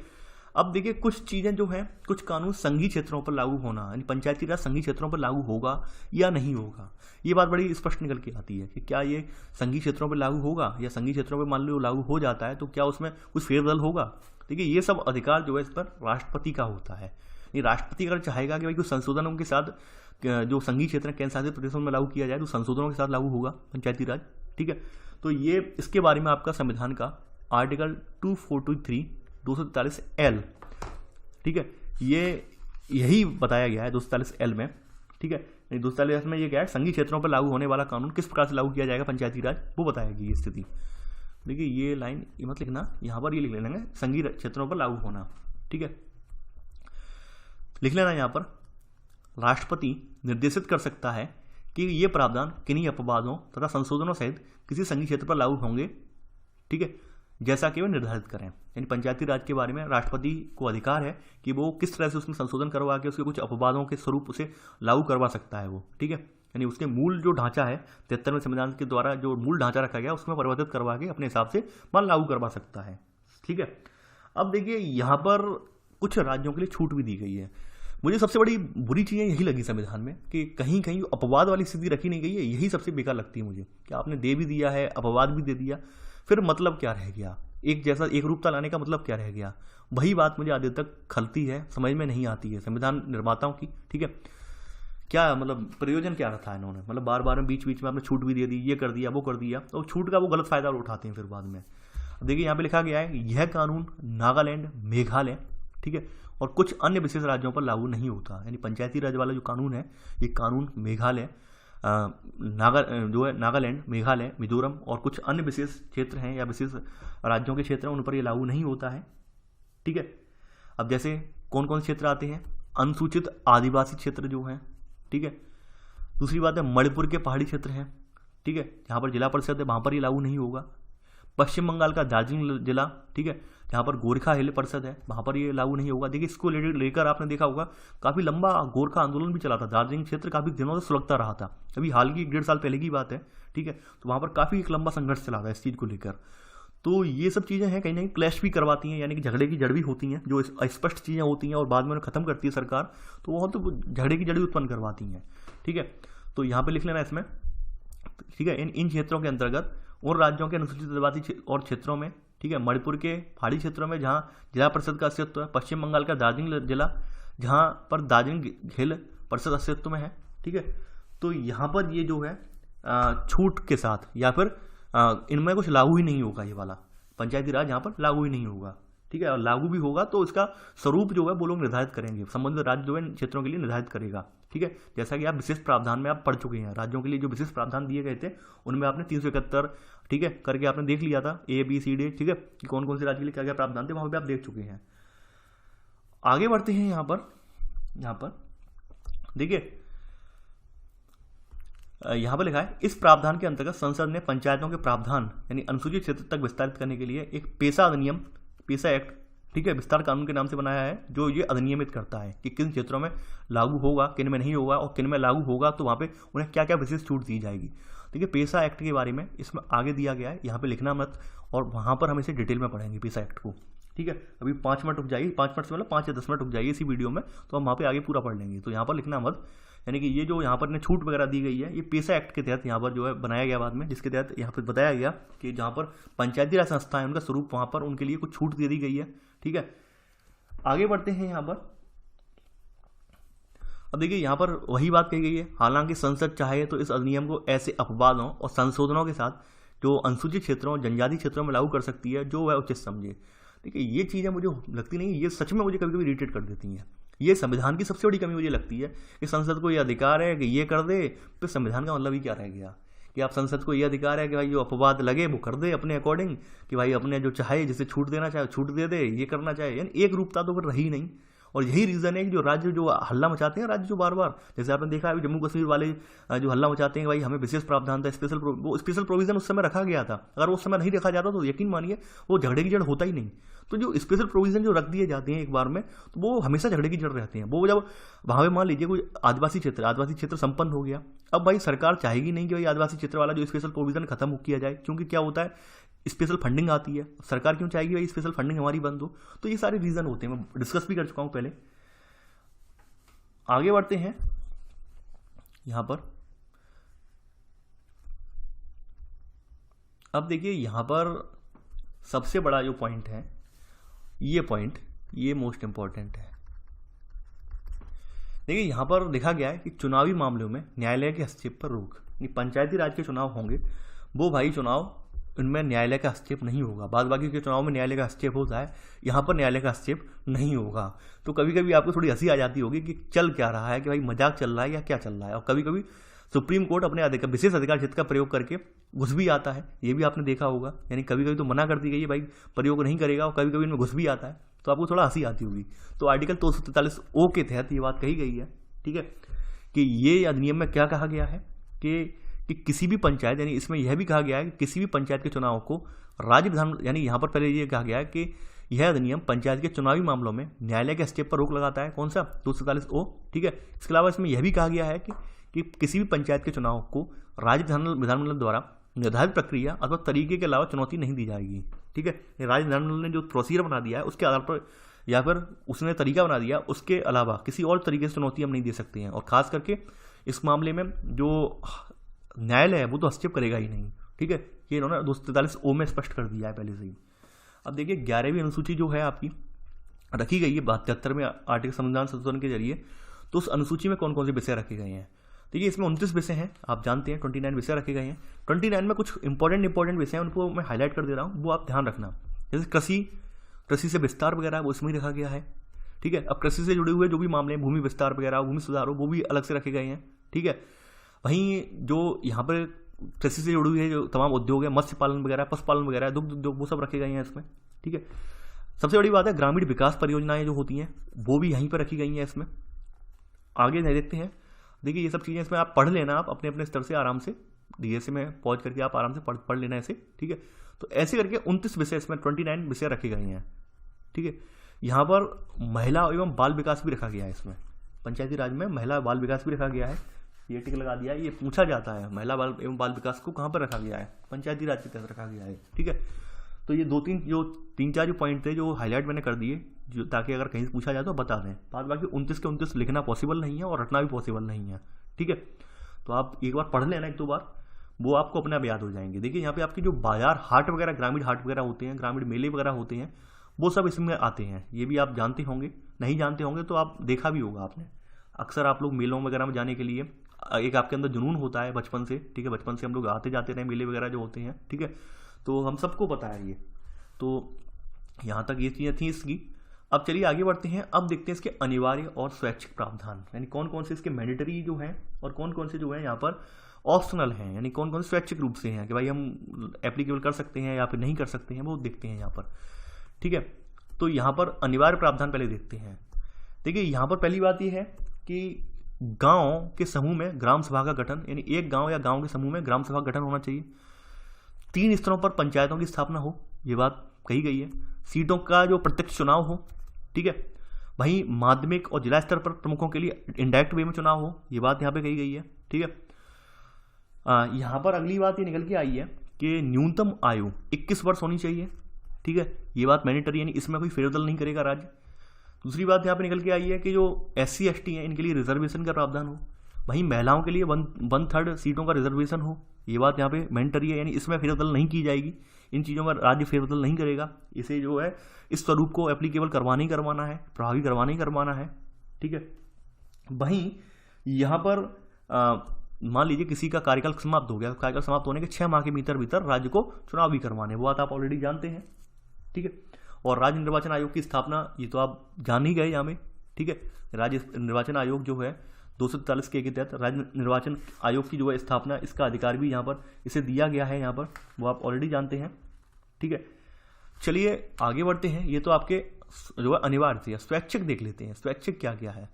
अब देखिए कुछ चीज़ें जो हैं, कुछ कानून संघीय क्षेत्रों पर लागू होना, यानी पंचायती राज संघीय क्षेत्रों पर लागू होगा या नहीं होगा, ये बात बड़ी स्पष्ट निकल के आती है कि क्या ये संघीय क्षेत्रों पर लागू होगा, या संघीय क्षेत्रों पर मान लो लागू हो जाता है तो क्या उसमें कुछ फेरबदल होगा। देखिए ये सब अधिकार जो है इस पर राष्ट्रपति का होता है। ये राष्ट्रपति अगर चाहेगा कि भाई कुछ संशोधनों के साथ जो संघीय क्षेत्र केंद्र शासित प्रदेशों में लागू किया जाए तो संशोधनों के साथ लागू होगा पंचायती राज, ठीक है। तो ये इसके बारे में आपका संविधान का आर्टिकल 243 243L, ठीक है, ये यही बताया गया है 243L में, ठीक है। 243 में ये क्या है, संघीय क्षेत्रों पर लागू होने वाला कानून किस प्रकार से लागू किया जाएगा पंचायती राज, वो बताएगी ये स्थिति। देखिए ये लाइन ये मत लिखना, यहाँ पर ये लिख लेना, संघीय क्षेत्रों पर लागू होना, ठीक है, लिख लेना। यहाँ पर राष्ट्रपति निर्देशित कर सकता है कि ये प्रावधान किन्हीं अपवादों तथा संशोधनों सहित किसी संघीय क्षेत्र पर लागू होंगे, ठीक है, जैसा कि वे निर्धारित करें। यानी पंचायती राज के बारे में राष्ट्रपति को अधिकार है कि वो किस तरह से उसमें संशोधन करवा के उसके कुछ अपवादों के स्वरूप उसे लागू करवा सकता है वो, ठीक है। यानी उसके मूल जो ढांचा है 73वें संविधान के द्वारा जो मूल ढांचा रखा गया उसमें परिवर्तित करवा के अपने हिसाब से मान लागू करवा सकता है, ठीक है। अब देखिए यहाँ पर कुछ राज्यों के लिए छूट भी दी गई है। मुझे सबसे बड़ी बुरी चीज़ यही लगी संविधान में कि कहीं कहीं अपवाद वाली स्थिति रखी नहीं गई है, यही सबसे बेकार लगती है मुझे कि आपने दे भी दिया है, अपवाद भी दे दिया, फिर मतलब क्या रह गया, एक जैसा एक रूपता लाने का मतलब क्या रह गया। वही बात मुझे आगे तक खलती है, समझ में नहीं आती है संविधान निर्माताओं की, ठीक है। क्या मतलब प्रयोजन क्या रखा है इन्होंने, मतलब बार बार बीच बीच में आपने छूट भी दे दी, ये कर दिया वो कर दिया, तो छूट का वो गलत फायदा उठाते हैं फिर बाद में। देखिए यहाँ पे लिखा गया है यह कानून नागालैंड, मेघालय, ठीक है, और कुछ अन्य विशेष राज्यों पर लागू नहीं होता। यानी पंचायती राज वाला जो कानून है, ये कानून मेघालय, जो है नागालैंड, मेघालय, मिजोरम और कुछ अन्य विशेष क्षेत्र हैं या विशेष राज्यों के क्षेत्र हैं उन पर ये लागू नहीं होता है, ठीक है। अब जैसे कौन कौन से क्षेत्र आते हैं, अनुसूचित आदिवासी क्षेत्र जो हैं, ठीक है। दूसरी बात है मणिपुर के पहाड़ी क्षेत्र हैं, ठीक है, जहाँ पर जिला परिषद है वहाँ पर ये लागू नहीं होगा। पश्चिम बंगाल का दार्जिलिंग जिला, ठीक है, जहाँ पर गोरखा हिल परिषद है वहाँ पर ये लागू नहीं होगा। देखिए इसको लेकर आपने देखा होगा काफ़ी लंबा गोरखा आंदोलन भी चला था, दार्जिलिंग क्षेत्र काफ़ी दिनों से सुलगता रहा था, अभी हाल की 1.5 साल पहले की बात है, ठीक है। तो वहाँ पर काफ़ी एक लंबा संघर्ष चला था इस चीज़ को लेकर। तो ये सब चीज़ें हैं कहीं ना कहीं क्लैश भी करवाती हैं, यानी कि झगड़े की जड़ भी होती हैं, जो स्पष्ट चीज़ें होती हैं और बाद में उन्हें खत्म करती है सरकार, तो वो तो झगड़े की जड़ उत्पन्न करवाती हैं, ठीक है। तो यहाँ पे लिख लेना इसमें, ठीक है। इन क्षेत्रों के अंतर्गत और राज्यों के अनुसूचित आदिवासी और क्षेत्रों में, ठीक है, मणिपुर के पहाड़ी क्षेत्रों में जहाँ जिला परिषद का अस्तित्व है, पश्चिम बंगाल का दार्जिलिंग जिला जहाँ पर दार्जिलिंग हिल परिषद अस्तित्व में है, ठीक है। तो यहाँ पर ये जो है छूट के साथ या फिर इनमें कुछ लागू ही नहीं होगा, ये वाला पंचायती राज यहाँ पर लागू ही नहीं होगा, ठीक है, और लागू भी होगा तो इसका स्वरूप जो है वो लोग निर्धारित करेंगे, संबंधित राज्य जो है क्षेत्रों के लिए निर्धारित करेगा। ठीक है, जैसा कि आप विशेष प्रावधान में आप पढ़ चुके हैं, राज्यों के लिए जो विशेष प्रावधान दिए गए थे उनमें आपने 371 ठीक है करके आपने देख लिया था ABCD, ठीक है, कि कौन कौन से राज्य के लिए क्या क्या प्रावधान थे, वहां पे आप देख चुके हैं। आगे बढ़ते हैं। यहाँ पर देखिए, यहाँ पर लिखा है, इस प्रावधान के अंतर्गत संसद ने पंचायतों के प्रावधान यानी अनुसूचित क्षेत्र तक विस्तारित करने के लिए एक पेशा अधिनियम, पेशा एक्ट, ठीक है, विस्तार कानून के नाम से बनाया है, जो ये अधिनियमित करता है कि किन क्षेत्रों में लागू होगा, किन में नहीं होगा, और किन में लागू होगा तो वहाँ पे उन्हें क्या क्या विशेष छूट दी जाएगी। ठीक है, पेशा एक्ट के बारे में इसमें आगे दिया गया है, यहाँ पे लिखना मत, और वहाँ पर हम इसे डिटेल में पढ़ेंगे पेशा एक्ट को। ठीक है, अभी 5 मिनट रुक जाइए, 5 मिनट से मतलब 5 या 10 मिनट रुक जाइए इसी वीडियो में, तो हम वहाँ पे आगे पूरा पढ़ लेंगे। तो यहाँ पर लिखना मत, यानी कि ये जो यहाँ पर छूट वगैरह दी गई है, ये पेशा एक्ट के तहत यहाँ पर जो है बनाया गया बाद में, जिसके तहत यहाँ पर बताया गया कि जहाँ पर पंचायती राज संस्थाएं उनका स्वरूप, वहाँ पर उनके लिए कुछ छूट दे दी गई है। ठीक है, आगे बढ़ते हैं। यहाँ पर अब देखिए, यहाँ पर वही बात कही गई है, हालांकि संसद चाहे तो इस अधिनियम को ऐसे अपवादों और संशोधनों के साथ जो अनुसूचित क्षेत्रों और जनजाति क्षेत्रों में लागू कर सकती है, जो वह उचित समझे। देखिए, ये चीज़ें मुझे लगती नहीं, ये सच में मुझे कभी कभी इरिटेट कर देती हैं। ये संविधान की सबसे बड़ी कमी मुझे लगती है कि संसद को ये अधिकार है कि ये कर दे, तो संविधान का मतलब ही क्या रह गया कि आप संसद को ये अधिकार है कि भाई जो अपवाद लगे वो कर दे अपने अकॉर्डिंग, कि भाई अपने जो चाहे जिसे छूट देना चाहे छूट दे दे, ये करना चाहे, यानी एक रूपता तो फिर रही नहीं। और यही रीज़न है कि जो राज्य जो हल्ला मचाते हैं, राज्य जो बार बार, जैसे आपने देखा है जम्मू कश्मीर वाले जो हल्ला मचाते हैं, भाई हमें विशेष प्रावधान था, वो स्पेशल प्रोविजन उस समय रखा गया था, अगर उस समय नहीं रखा जाता तो यकीन मानिए वो झगड़े की जड़ होता ही नहीं। तो जो स्पेशल प्रोविजन जो रख दिए जाते हैं एक बार में, तो वो हमेशा झगड़े की जड़ रहते हैं। वो जब वहाँ पे मान लीजिए कोई आदिवासी क्षेत्र संपन्न हो गया, अब भाई सरकार चाहेगी नहीं कि भाई आदिवासी क्षेत्र वाला जो स्पेशल प्रोविजन खत्म किया जाए, क्योंकि क्या होता है, स्पेशल फंडिंग आती है, सरकार क्यों चाहेगी भाई स्पेशल फंडिंग हमारी बंद हो। तो ये सारे रीजन होते हैं, मैं डिस्कस भी कर चुका हूँ पहले। आगे बढ़ते हैं। यहां पर अब देखिए, यहां पर सबसे बड़ा जो पॉइंट है, ये मोस्ट इंपॉर्टेंट है। देखिए, यहां पर लिखा गया है कि चुनावी मामलों में न्यायालय के हस्तक्षेप पर रोक। पंचायती राज के चुनाव होंगे, वो भाई चुनाव इनमें न्यायालय का हस्तक्षेप नहीं होगा। बाद बाकी के चुनाव में न्यायालय का हस्तक्षेप होता है, यहाँ पर न्यायालय का हस्तक्षेप नहीं होगा। तो कभी कभी आपको थोड़ी हंसी आ जाती होगी कि चल क्या रहा है, कि भाई मजाक चल रहा है या क्या चल रहा है। और कभी कभी सुप्रीम कोर्ट अपने विशेष अधिकार क्षेत्र का प्रयोग करके घुस भी आता है, ये भी आपने देखा होगा। यानी कभी कभी तो मना कर दी गई है भाई प्रयोग नहीं करेगा, और कभी कभी इनमें घुस भी आता है, तो आपको थोड़ा हंसी आती होगी। तो आर्टिकल 243O के तहत ये बात कही गई है, ठीक है, कि ये अधिनियम में क्या कहा गया है कि किसी भी पंचायत, यानी इसमें यह भी कहा गया है कि किसी भी पंचायत के चुनाव को राज्य विधान, यानी यहाँ पर पहले ये कहा गया है कि यह अधिनियम पंचायत के चुनावी मामलों में न्यायालय के हस्तक्षेप पर रोक लगाता है। कौन सा? 247O, ठीक है। इसके अलावा इसमें यह भी कहा गया है कि किसी भी पंचायत के चुनाव को राज्य विधानमंडल द्वारा निर्धारित प्रक्रिया अथवा तरीके के अलावा चुनौती नहीं दी जाएगी, ठीक है। राज्य विधानमंडल ने जो प्रोसीजर बना दिया है उसके आधार पर, या फिर उसने तरीका बना दिया, उसके अलावा किसी और तरीके से चुनौती हम नहीं दे सकते हैं। और खास करके इस मामले में जो न्यायालय है वो तो हस्तक्षेप करेगा ही नहीं, ठीक है। ये इन्होंने 243O में स्पष्ट कर दिया है पहले से ही। अब देखिए 11वीं अनुसूची जो है आपकी रखी गई है 72वें आर्टिकल संविधान संशोधन के जरिए। तो उस अनुसूची में कौन कौन से विषय रखे गए हैं? देखिए इसमें 29 विषय हैं, आप जानते हैं 29 विषय रखे गए हैं। 29 में कुछ इंपॉर्टेंट विषय हैं, उनको मैं हाईलाइट कर दे रहा हूँ, वो आप ध्यान रखना। जैसे कृषि से विस्तार वगैरह वो इसमें ही रखा गया है, ठीक है। अब कृषि से जुड़े हुए जो भी मामले हैं, भूमि विस्तार वगैरह, भूमि सुधार हो, वो भी अलग से रखे गए हैं, ठीक है। वहीं जो यहाँ पर कृषि से जुड़ी हुई है जो तमाम उद्योग है, मत्स्य पालन वगैरह, पशुपालन वगैरह, दुग्ध उद्योग, वो सब रखे गए हैं इसमें, ठीक है। सबसे बड़ी बात है ग्रामीण विकास परियोजनाएं जो होती हैं वो भी यहीं पर रखी गई हैं इसमें। आगे देखते हैं। देखिए ये सब चीज़ें इसमें आप पढ़ लेना, आप अपने अपने स्तर से आराम से धीरे से में पहुँच करके आप आराम से पढ़ लेना ऐसे, ठीक है। तो ऐसे करके 29 विषय इसमें 29 विषय रखे गए हैं, ठीक है। यहाँ पर महिला एवं बाल विकास भी रखा गया है इसमें। पंचायती राज में महिला बाल विकास भी रखा गया है, ये टिक लगा दिया है। ये पूछा जाता है महिला बाल एवं बाल विकास को कहाँ पर रखा गया है? पंचायती राज के तहत रखा गया है, ठीक है। तो ये तीन चार जो पॉइंट थे जो हाईलाइट मैंने कर दिए, जो ताकि अगर कहीं से पूछा जाए तो बता दें। बाद बाकी 29 के 29 लिखना पॉसिबल नहीं है और रटना भी पॉसिबल नहीं है, ठीक है। तो आप एक बार पढ़ लेना, एक दो बार, वो आपको अपने आप याद हो जाएंगे। देखिए यहाँ पे आपके जो बाजार हाट वगैरह, ग्रामीण हाट वगैरह होते हैं, ग्रामीण मेले वगैरह होते हैं, वो सब इसमें आते हैं। ये भी आप जानते होंगे, नहीं जानते होंगे तो आप देखा भी होगा आपने। अक्सर आप लोग मेलों वगैरह में जाने के लिए एक आपके अंदर जुनून होता है बचपन से, ठीक है। बचपन से हम लोग आते जाते रहे मेले वगैरह जो होते हैं, ठीक है। तो हम सबको पता है ये। तो यहाँ तक ये चीज़ें थी इसकी। अब चलिए आगे बढ़ते हैं। अब देखते हैं इसके अनिवार्य और स्वैच्छिक प्रावधान, यानी कौन कौन से इसके मैंडेटरी जो हैं और कौन कौन से जो है यहाँ पर ऑप्शनल हैं, यानी कौन कौन से स्वैच्छिक रूप से हैं कि भाई हम एप्लीकेबल कर सकते हैं या फिर नहीं कर सकते हैं, वो देखते हैं यहाँ पर। ठीक है, तो यहाँ पर अनिवार्य प्रावधान पहले देखते हैं। देखिए यहाँ पर पहली बात ये है कि गांव के समूह में ग्राम सभा का गठन, यानी एक गांव या गांव के समूह में ग्राम सभा का गठन होना चाहिए। 3 स्तरों पर पंचायतों की स्थापना हो, ये बात कही गई है। सीटों का जो प्रत्यक्ष चुनाव हो, ठीक है। वहीं माध्यमिक और जिला स्तर पर प्रमुखों के लिए इनडायरेक्ट वे में चुनाव हो, ये बात यहाँ पे कही गई है, ठीक है। यहाँ पर अगली बात ये निकल के आई है कि न्यूनतम आयु 21 वर्ष होनी चाहिए, ठीक है। ये बात मैंडेटरी, यानी इसमें कोई फेरबदल नहीं करेगा राज्य। दूसरी बात यहाँ पे निकल के आई है कि जो SC ST हैं इनके लिए रिजर्वेशन का प्रावधान हो। वहीं महिलाओं के लिए 1/3 सीटों का रिजर्वेशन हो, ये बात यहाँ पे मैंडेटरी है, यानी इसमें फेरबदल नहीं की जाएगी। इन चीज़ों में राज्य फेरबदल नहीं करेगा, इसे जो है इस स्वरूप को एप्लीकेबल करवाना ही करवाना है, प्रभावी करवाना ही करवाना है, ठीक है। वहीं यहाँ पर मान लीजिए किसी का कार्यकाल समाप्त हो गया, कार्यकाल समाप्त होने के 6 माह के भीतर भीतर राज्य को चुनाव भी करवाने, वो बात आप ऑलरेडी जानते हैं, ठीक है। और राज्य निर्वाचन आयोग की स्थापना, ये तो आप जान ही गए यहाँ में, ठीक है। राज्य निर्वाचन आयोग जो है 243 के तहत राज्य निर्वाचन आयोग की जो है स्थापना, इसका अधिकार भी यहाँ पर इसे दिया गया है, यहाँ पर वो आप ऑलरेडी जानते हैं, ठीक है। चलिए आगे बढ़ते हैं। ये तो आपके जो है अनिवार्य थे। स्वैच्छिक देख लेते हैं, स्वैच्छिक क्या क्या है।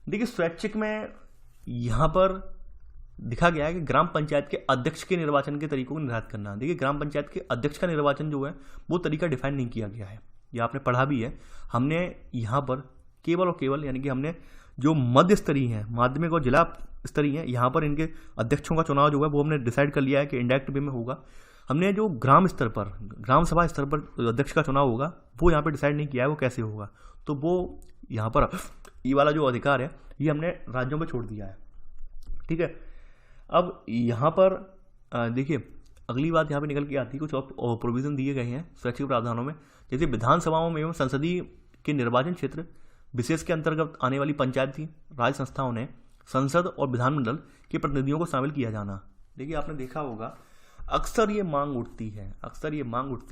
देखिए स्वैच्छिक में यहाँ पर दिखा गया है कि ग्राम पंचायत के अध्यक्ष के निर्वाचन के तरीकों को निर्धारित करना। देखिए ग्राम पंचायत के अध्यक्ष का निर्वाचन जो है वो तरीका डिफाइन नहीं किया गया है, ये आपने पढ़ा भी है। हमने यहाँ पर केवल और केवल, यानी कि हमने जो मध्य स्तरीय हैं, माध्यमिक और जिला स्तरीय हैं, यहाँ पर इनके अध्यक्षों का चुनाव जो है वो हमने डिसाइड कर लिया है कि इनडायरेक्ट वे में होगा। हमने जो ग्राम स्तर पर, ग्राम सभा स्तर पर अध्यक्ष का चुनाव होगा वो यहाँ पर डिसाइड नहीं किया है वो कैसे होगा, तो वो यहाँ पर ये वाला जो अधिकार है ये हमने राज्यों पर छोड़ दिया है, ठीक है। अब यहाँ पर देखिए अगली बात यहाँ पे निकल के आती है, कुछ और प्रोविजन दिए गए हैं स्वैच्छिक प्रावधानों में। जैसे विधानसभाओं में एवं संसदीय के निर्वाचन क्षेत्र विशेष के अंतर्गत आने वाली पंचायती राज संस्थाओं ने संसद और विधानमंडल के प्रतिनिधियों को शामिल किया जाना। देखिए आपने देखा होगा अक्सर ये मांग उठती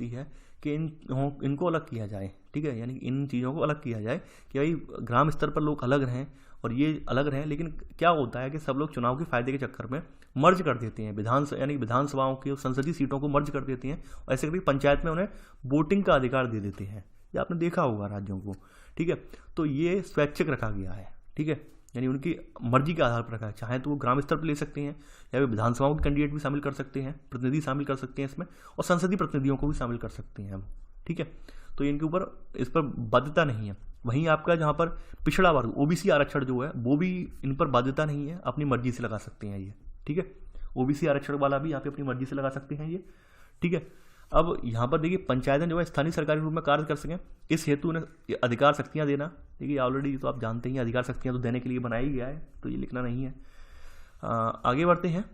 है कि इनको अलग किया जाए, ठीक है, यानी इन चीज़ों को अलग किया जाए कि भाई ग्राम स्तर पर लोग अलग रहें और ये अलग रहें। लेकिन क्या होता है कि सब लोग चुनाव के फायदे के चक्कर में मर्ज कर देते हैं, यानी विधानसभाओं की संसदीय सीटों को मर्ज कर देते हैं और ऐसे करके पंचायत में उन्हें वोटिंग का अधिकार दे देते हैं। ये आपने देखा होगा राज्यों को, ठीक है। तो ये स्वैच्छिक रखा गया है, ठीक है, यानी उनकी मर्जी के आधार पर रखा है। चाहे तो वो ग्राम स्तर पर ले सकते हैं या वे विधानसभाओं के कैंडिडेट भी शामिल कर सकते हैं, प्रतिनिधि शामिल कर सकते हैं इसमें, और संसदीय प्रतिनिधियों को भी शामिल कर सकते हैं, ठीक है। तो इनके ऊपर इस पर बाध्यता नहीं है। वहीं आपका जहाँ पर पिछड़ा वर्ग OBC आरक्षण जो है वो भी इन पर बाध्यता नहीं है, अपनी मर्जी से लगा सकते हैं ये, ठीक है। OBC आरक्षण वाला भी यहाँ पे अपनी मर्जी से लगा सकते हैं ये, ठीक है। अब यहाँ पर देखिए पंचायतें जो है स्थानीय सरकारी रूप में कार्य कर सकें, इस हेतु उन्हें अधिकार शक्तियाँ देना। देखिए ऑलरेडी तो आप जानते ही अधिकार शक्तियाँ तो देने के लिए बनाया ही गया है, तो ये लिखना नहीं है। आगे बढ़ते हैं।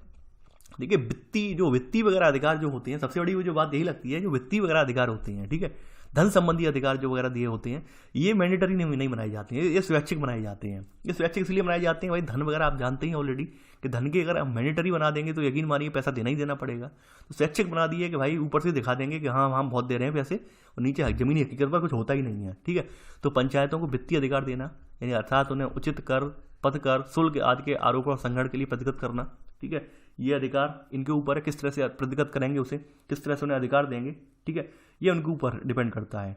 देखिए वित्तीय वगैरह अधिकार जो होते हैं, सबसे बड़ी जो बात यही लगती है, जो वित्तीय वगैरह अधिकार होते हैं, ठीक है, धन संबंधी अधिकार जो वगैरह दिए होते हैं, ये मैंडेटरी नहीं बनाए जाते हैं, ये स्वैच्छिक बनाए जाते हैं। ये स्वैच्छिक इसलिए बनाए जाते हैं भाई धन वगैरह आप जानते ही ऑलरेडी कि धन के अगर हम मैंडेटरी बना देंगे तो यकीन मानिए पैसा देना ही देना पड़ेगा। तो स्वैच्छिक बना दिए कि भाई ऊपर से दिखा देंगे कि हाँ हम बहुत दे रहे हैं पैसे, और नीचे जमीनी हकीकत पर कुछ होता ही नहीं है, ठीक है। तो पंचायतों को वित्तीय अधिकार देना, यानी अर्थात उन्हें उचित कर, पथ कर, शुल्क आदि के आरोप और संग्रहण के लिए प्रतिगत करना, ठीक है। ये अधिकार इनके ऊपर है, किस तरह से प्रतिगत करेंगे उसे, किस तरह से उन्हें अधिकार देंगे, ठीक है, ये उनके ऊपर डिपेंड करता है,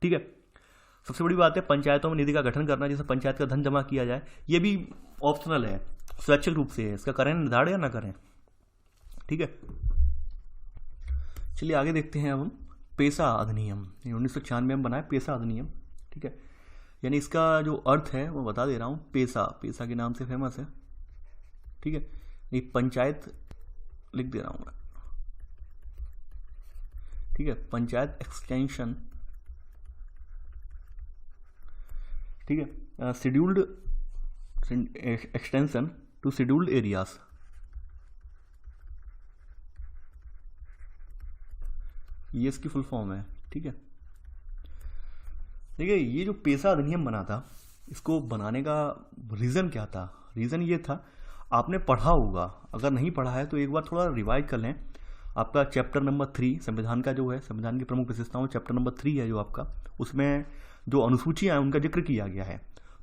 ठीक है। सबसे बड़ी बात है पंचायतों में निधि का गठन करना, जैसे पंचायत का धन जमा किया जाए, ये भी ऑप्शनल है, स्वैच्छिक रूप से है, इसका करें निर्धारण या ना करें, ठीक है। चलिए आगे देखते हैं अब हम पेशा अधिनियम, 1996 में बना है पेशा अधिनियम, ठीक है। यानी इसका जो अर्थ है वो बता दे रहा हूँ, पेशा के नाम से फेमस है, ठीक है। ये पंचायत लिख दे रहा हूँ मैं, ठीक है, पंचायत एक्सटेंशन, ठीक है, scheduled extension to scheduled areas, ये इसकी फुल फॉर्म है, ठीक है। देखिए ये जो पेशा अधिनियम बना था, इसको बनाने का रीज़न क्या था? रीज़न ये था, आपने पढ़ा होगा, अगर नहीं पढ़ा है तो एक बार थोड़ा रिवाइज कर लें। आपका चैप्टर नंबर 3 संविधान का जो है, संविधान की प्रमुख विशेषताओं, चैप्टर नंबर 3 है जो आपका, उसमें जो अनुसूचियाँ हैं उनका जिक्र किया गया है।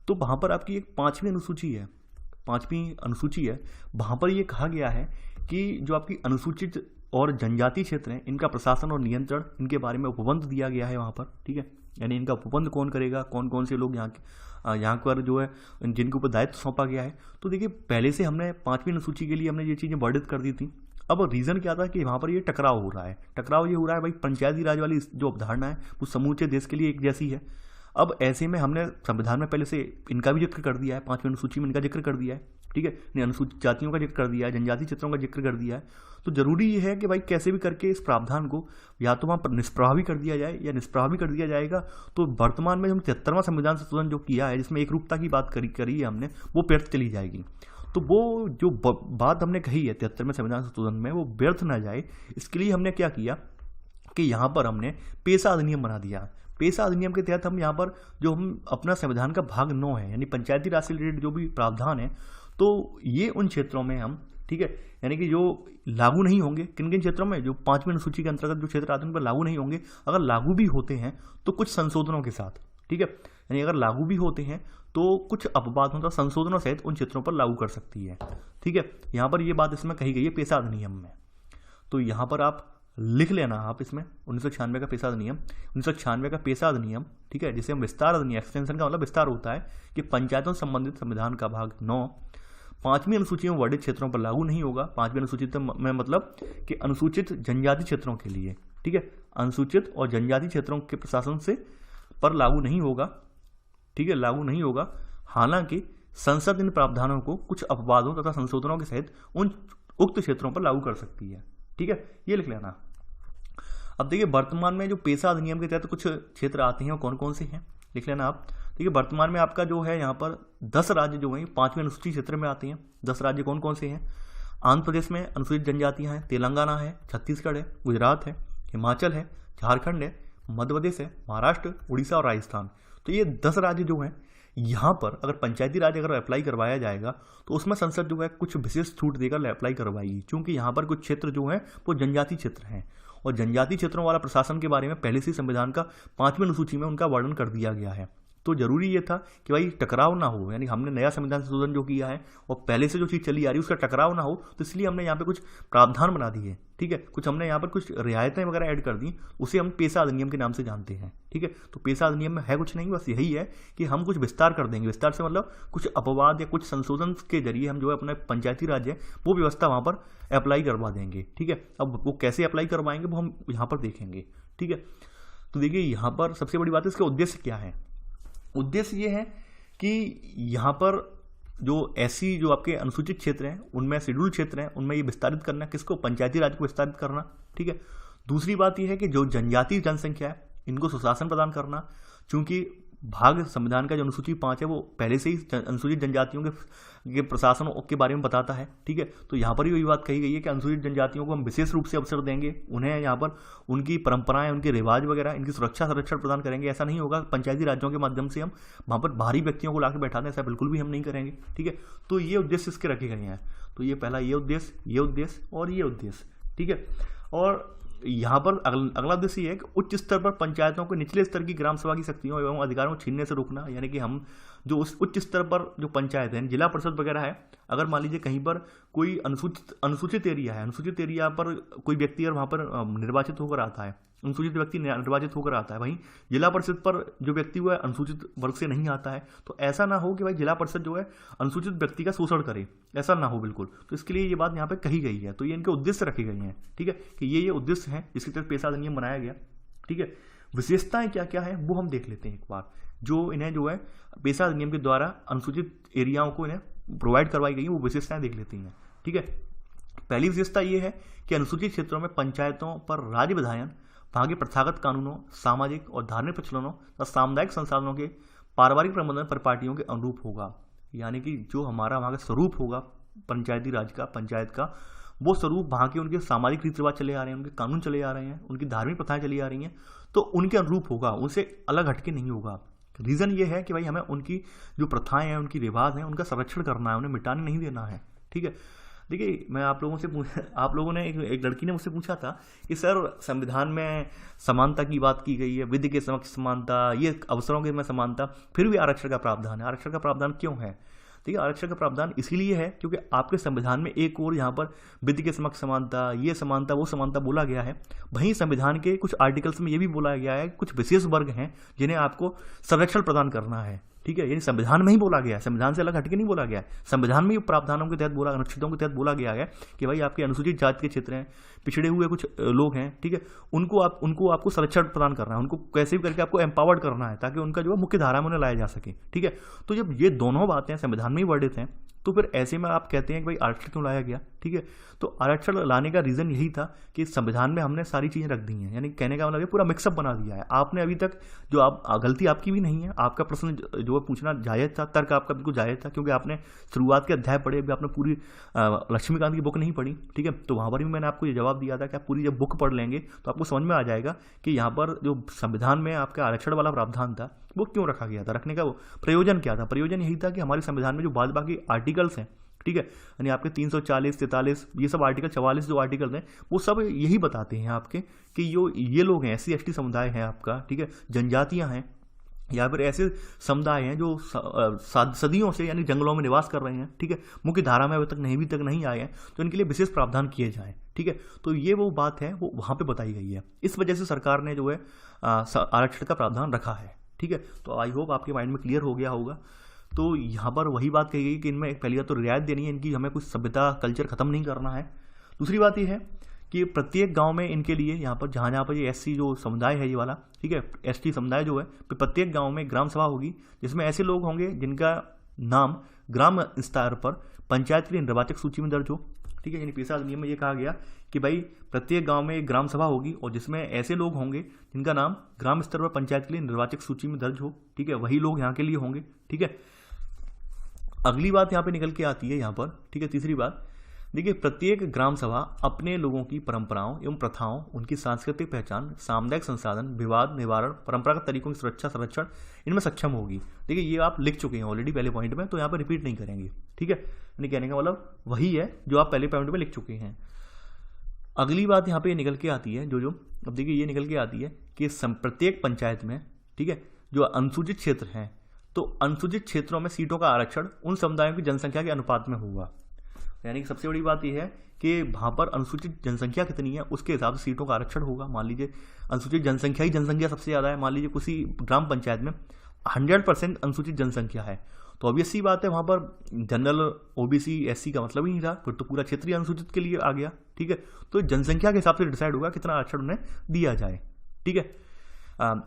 तो वहाँ पर आपकी एक 5वीं अनुसूची है, 5वीं अनुसूची है, वहाँ पर ये कहा गया है कि जो आपकी अनुसूचित और जनजातीय क्षेत्र हैं इनका प्रशासन और नियंत्रण, इनके बारे में उपबंध दिया गया है वहाँ पर, ठीक है। यानी इनका उपबंध कौन करेगा, कौन कौन से लोग यहाँ पर जो है जिनके ऊपर दायित्व सौंपा गया है। तो देखिए पहले से हमने 5वीं अनुसूची के लिए हमने ये चीज़ें वर्णित कर दी थी। अब रीज़न क्या था कि वहाँ पर ये टकराव हो रहा है। टकराव ये हो रहा है भाई, पंचायती राज वाली जो अवधारणा है वो समूचे देश के लिए एक जैसी है। अब ऐसे में हमने संविधान में पहले से इनका भी जिक्र कर दिया है, 5वीं अनुसूची में इनका जिक्र कर दिया है, ठीक है, अनुसूचित जातियों का जिक्र कर दिया है, जनजातीय क्षेत्रों का जिक्र कर दिया है। तो जरूरी ये है कि भाई कैसे भी करके इस प्रावधान को या तो वहाँ पर निष्प्रभावी कर दिया जाए, या निष्प्रभावी कर दिया जाएगा तो वर्तमान में हम 73वां संविधान संशोधन जो किया है, जिसमें एक रूपता की बात करी है हमने, वो व्यर्थ चली जाएगी। तो वो जो बात हमने कही है 73वें संविधान संशोधन में, वो व्यर्थ ना जाए, इसके लिए हमने क्या किया कि यहाँ पर हमने पेशा अधिनियम बना दिया। पेशा अधिनियम के तहत हम यहाँ पर जो हम अपना संविधान का भाग 9 है, यानी पंचायती राज से रिलेटेड जो भी प्रावधान है, तो ये उन क्षेत्रों में हम, ठीक है, यानी कि जो लागू नहीं होंगे, किन किन क्षेत्रों में, जो 5वीं अनुसूची के अंतर्गत जो क्षेत्र आते हैं उन पर लागू नहीं होंगे। अगर लागू भी होते हैं तो कुछ संशोधनों के साथ, ठीक है, यानी अगर लागू भी होते हैं तो कुछ अपवादों तथा संशोधनों सहित उन क्षेत्रों पर लागू कर सकती है, ठीक है। यहाँ पर ये बात इसमें कही गई है पेशा अधिनियम में। तो यहाँ पर आप लिख लेना आप इसमें 1996 का पेशा अधिनियम, 1996 का पेशा अधिनियम, ठीक है, जिसे हम विस्तार अधिनियम, एक्सटेंशन का मतलब विस्तार होता है कि पंचायतों से संबंधित संविधान का भाग 9 5वीं अनुसूची में वर्णित क्षेत्रों पर लागू नहीं होगा। 5वीं अनुसूचित में मतलब कि अनुसूचित जनजाति क्षेत्रों के लिए, ठीक है, अनुसूचित और जनजाति क्षेत्रों के प्रशासन से पर लागू नहीं होगा, ठीक है, लागू नहीं होगा। हालांकि संसद इन प्रावधानों को कुछ अपवादों तथा संशोधनों के सहित उन उक्त क्षेत्रों पर लागू कर सकती है, ठीक है, ये लिख लेना। अब देखिए वर्तमान में जो पेशा अधिनियम के तहत कुछ क्षेत्र आते हैं वो कौन कौन से हैं, लिख लेना आप। देखिए वर्तमान में आपका जो है यहाँ पर 10 राज्य जो हैं 5वीं अनुसूची क्षेत्र में आते हैं। 10 राज्य कौन कौन से हैं? आंध्र प्रदेश में अनुसूचित जनजातियाँ हैं, तेलंगाना है, छत्तीसगढ़ है, गुजरात है, हिमाचल है, झारखंड है, मध्य प्रदेश है, महाराष्ट्र, उड़ीसा और राजस्थान। तो ये 10 राज्य जो हैं, यहाँ पर अगर पंचायती राज अगर अप्लाई करवाया जाएगा तो उसमें संसद जो है कुछ विशेष छूट देकर अप्लाई करवाएगी, क्योंकि यहाँ पर कुछ क्षेत्र जो हैं वो जनजातीय क्षेत्र हैं और जनजातीय क्षेत्रों वाला प्रशासन के बारे में पहले से संविधान का 5वीं अनुसूची में उनका वर्णन कर दिया गया है। तो जरूरी ये था कि भाई टकराव ना हो, यानी हमने नया संविधान संशोधन जो किया है और पहले से जो चीज़ चली आ रही है उसका टकराव ना हो, तो इसलिए हमने यहाँ पे कुछ प्रावधान बना दिए, ठीक है, कुछ हमने यहाँ पर कुछ रियायतें वगैरह ऐड कर दी, उसे हम पेशा अधिनियम के नाम से जानते हैं, ठीक है। तो पेशा अधिनियम में है कुछ नहीं, बस यही है कि हम कुछ विस्तार कर देंगे। विस्तार से मतलब कुछ अपवाद या कुछ संशोधन के जरिए हम जो है अपना पंचायती राज है वो व्यवस्था वहाँ पर अप्लाई करवा देंगे, ठीक है। अब वो कैसे अप्लाई करवाएंगे वो हम यहाँ पर देखेंगे, ठीक है। तो देखिए यहाँ पर सबसे बड़ी बात है इसका उद्देश्य क्या है। उद्देश्य ये है कि यहाँ पर जो ऐसी जो आपके अनुसूचित क्षेत्र हैं उनमें शेड्यूल क्षेत्र हैं उनमें ये विस्तारित करना, किसको, पंचायती राज को विस्तारित करना, ठीक है। दूसरी बात यह है कि जो जनजातीय जनसंख्या है इनको सुशासन प्रदान करना, क्योंकि भाग संविधान का जो अनुसूची 5 है वो पहले से ही अनुसूचित जनजातियों के प्रशासन के बारे में बताता है, ठीक है। तो यहाँ पर ही वही बात कही गई है कि अनुसूचित जनजातियों को हम विशेष रूप से अवसर देंगे, उन्हें यहाँ पर उनकी परंपराएं, उनके रिवाज वगैरह, इनकी सुरक्षा संरक्षण प्रदान करेंगे। ऐसा नहीं होगा पंचायती राज्यों के माध्यम से हम वहाँ पर बाहरी व्यक्तियों को लाकर बैठा दें, ऐसा बिल्कुल भी हम नहीं करेंगे, ठीक है। तो ये उद्देश्य इसके रखे गए हैं। तो ये पहला ये उद्देश्य और ये उद्देश्य, ठीक है। और यहाँ पर अगला उद्देश्य ये है कि उच्च स्तर पर पंचायतों को निचले स्तर की ग्राम सभा की शक्तियों एवं अधिकारों को छीनने से रोकना, यानी कि हम जो उस उच्च स्तर पर जो पंचायत है, जिला परिषद वगैरह है, अगर मान लीजिए कहीं पर कोई अनुसूचित एरिया है, अनुसूचित एरिया पर कोई व्यक्ति अगर वहाँ पर निर्वाचित होकर आता है, अनुसूचित व्यक्ति निर्वाचित होकर आता है, वहीं जिला परिषद पर जो व्यक्ति हुआ है अनुसूचित वर्ग से नहीं आता है, तो ऐसा ना हो कि भाई जिला परिषद जो है अनुसूचित व्यक्ति का शोषण करे, ऐसा ना हो बिल्कुल। तो इसके लिए ये बात यहाँ पे कही गई है। तो ये इनके उद्देश्य रखे गए हैं, ठीक है, कि ये उद्देश्य हैं जिसके तहत पेशा अधिनियम बनाया गया, ठीक है। विशेषताएं क्या क्या है वो हम देख लेते हैं एक बार, जो इन्हें जो है पेशा अधिनियम के द्वारा अनुसूचित एरियाओं को इन्हें प्रोवाइड करवाई गई, वो विशेषताएं देख लेते हैं, ठीक है। पहली विशेषता ये है कि अनुसूचित क्षेत्रों में पंचायतों पर राज्य विधायन वहाँ के प्रथागत कानूनों, सामाजिक और धार्मिक प्रचलनों तथा सामुदायिक संसाधनों के पारिवारिक प्रबंधन परिपाटियों के अनुरूप होगा। यानी कि जो हमारा वहाँ का स्वरूप होगा पंचायती राज का, पंचायत का, वो स्वरूप वहाँ के उनके सामाजिक रीति रिवाज चले आ रहे हैं, उनके कानून चले आ रहे हैं, उनकी धार्मिक प्रथाएं चली आ रही हैं, तो उनके अनुरूप होगा, उनसे अलग हटके नहीं होगा। रीज़न ये है कि भाई हमें उनकी जो प्रथाएं हैं, उनकी रिवाज हैं, उनका संरक्षण करना है, उन्हें मिटाने नहीं देना है, ठीक है। देखिए मैं आप लोगों से आप लोगों ने एक लड़की ने मुझसे पूछा था कि सर संविधान में समानता की बात की गई है, विधि के समक्ष समानता, ये अवसरों के में समानता, फिर भी आरक्षण का प्रावधान है। आरक्षण का प्रावधान क्यों है? देखिए आरक्षण का प्रावधान इसीलिए है क्योंकि आपके संविधान में एक और यहाँ पर विधि के समक्ष समानता, ये समानता, वो समानता बोला गया है। वहीं संविधान के कुछ आर्टिकल्स में ये भी बोला गया है कि कुछ विशेष वर्ग हैं जिन्हें आपको संरक्षण प्रदान करना है। ठीक है, यानी संविधान में ही बोला गया है, संविधान से अलग हटके नहीं बोला गया है। संविधान में ही प्रावधानों के तहत बोला, अनुच्छेदों के तहत बोला गया है कि भाई आपके अनुसूचित जाति के क्षेत्र हैं, पिछड़े हुए कुछ लोग हैं, ठीक है, उनको आपको संरक्षण प्रदान करना है, उनको कैसे भी करके आपको एम्पावर्ड करना है ताकि उनका जो है मुख्य धारा में उन्हें लाया जा सके। ठीक है, तो जब ये दोनों बातें संविधान में ही वर्णित हैं तो फिर ऐसे में आप कहते हैं कि भाई आरक्षण क्यों लाया गया? ठीक है, तो आरक्षण लाने का रीजन यही था कि संविधान में हमने सारी चीजें रख दी हैं, यानी कहने का मतलब पूरा मिक्सअप बना दिया है। आपने अभी तक जो आप गलती आपकी भी नहीं है, आपका प्रश्न जो पूछना जायज था, तर्क आपका बिल्कुल जायज था, क्योंकि आपने शुरुआत के अध्याय पढ़े, अभी आपने पूरी लक्ष्मीकांत की बुक नहीं पढ़ी। ठीक है, तो वहां पर भी मैंने आपको ये जवाब दिया था कि आप पूरी जब बुक पढ़ लेंगे तो आपको समझ में आ जाएगा कि यहाँ पर जो संविधान में आपका आरक्षण वाला प्रावधान था वो क्यों रखा गया था, रखने का वो प्रयोजन क्या था। प्रयोजन यही था कि हमारे संविधान में जो बाद बाकी आर्टिकल्स हैं, ठीक है, यानी आपके 340, 43, ये सब आर्टिकल, 44 जो आर्टिकल हैं वो सब यही बताते हैं आपके कि ये लोग हैं, SC ST समुदाय है आपका, ठीक है, जनजातियां हैं या फिर ऐसे समुदाय हैं जो सदियों से यानी जंगलों में निवास कर रहे हैं, ठीक है, मुख्य धारा में अभी तक नहीं आए हैं, तो इनके लिए विशेष प्रावधान किए जाएं। ठीक है, तो ये वो बात है वो वहां पे बताई गई है। इस वजह से सरकार ने जो है आरक्षण का प्रावधान रखा है। ठीक है, तो आई होप आपके माइंड में क्लियर हो गया होगा। तो यहाँ पर वही बात कही गई कि इनमें एक पहली बात तो रियायत देनी है, इनकी हमें कुछ सभ्यता कल्चर खत्म नहीं करना है। दूसरी बात ये है कि प्रत्येक गांव में इनके लिए यहाँ पर जहाँ पर ये SC जो समुदाय है ये वाला, ठीक है, ST समुदाय जो है, प्रत्येक गांव में ग्राम सभा होगी जिसमें ऐसे लोग होंगे जिनका नाम ग्राम स्तर पर पंचायत के लिए निर्वाचक सूची में दर्ज हो। ठीक है, यानी पेशा अधिनियम में ये कहा गया कि भाई प्रत्येक गांव में एक ग्राम सभा होगी और जिसमें ऐसे लोग होंगे जिनका नाम ग्राम स्तर पर पंचायत के लिए निर्वाचक सूची में दर्ज हो। ठीक है, वही लोग यहाँ के लिए होंगे। ठीक है, अगली बात यहाँ पे निकल के आती है यहाँ पर, ठीक है, तीसरी बात, देखिए प्रत्येक ग्राम सभा अपने लोगों की परंपराओं एवं प्रथाओं, उनकी सांस्कृतिक पहचान, सामुदायिक संसाधन, विवाद निवारण, परंपरागत तरीकों की सुरक्षा संरक्षण इनमें सक्षम होगी। देखिए ये आप लिख चुके हैं ऑलरेडी पहले पॉइंट में, तो यहाँ पर रिपीट नहीं करेंगे। ठीक है, यानी कहने का मतलब वही है जो आप पहले पॉइंट में लिख चुके हैं। अगली बात यहाँ पे निकल के आती है जो अब देखिए ये निकल के आती है कि प्रत्येक पंचायत में, ठीक है, जो अनुसूचित क्षेत्र हैं, तो अनुसूचित क्षेत्रों में सीटों का आरक्षण उन समुदायों की जनसंख्या के अनुपात में होगा। यानी कि सबसे बड़ी बात यह है कि वहां पर अनुसूचित जनसंख्या कितनी है उसके हिसाब से सीटों का आरक्षण होगा। मान लीजिए अनुसूचित जनसंख्या सबसे ज्यादा है, मान लीजिए किसी ग्राम पंचायत में 100% अनुसूचित जनसंख्या है, तो ऑब्वियस सी बात है वहां पर जनरल, OBC, SC का मतलब ही नहीं रहा, फिर तो पूरा क्षेत्रीय अनुसूचित के लिए आ गया। ठीक है, तो जनसंख्या के हिसाब से डिसाइड होगा कितना आरक्षण उन्हें दिया जाए। ठीक है,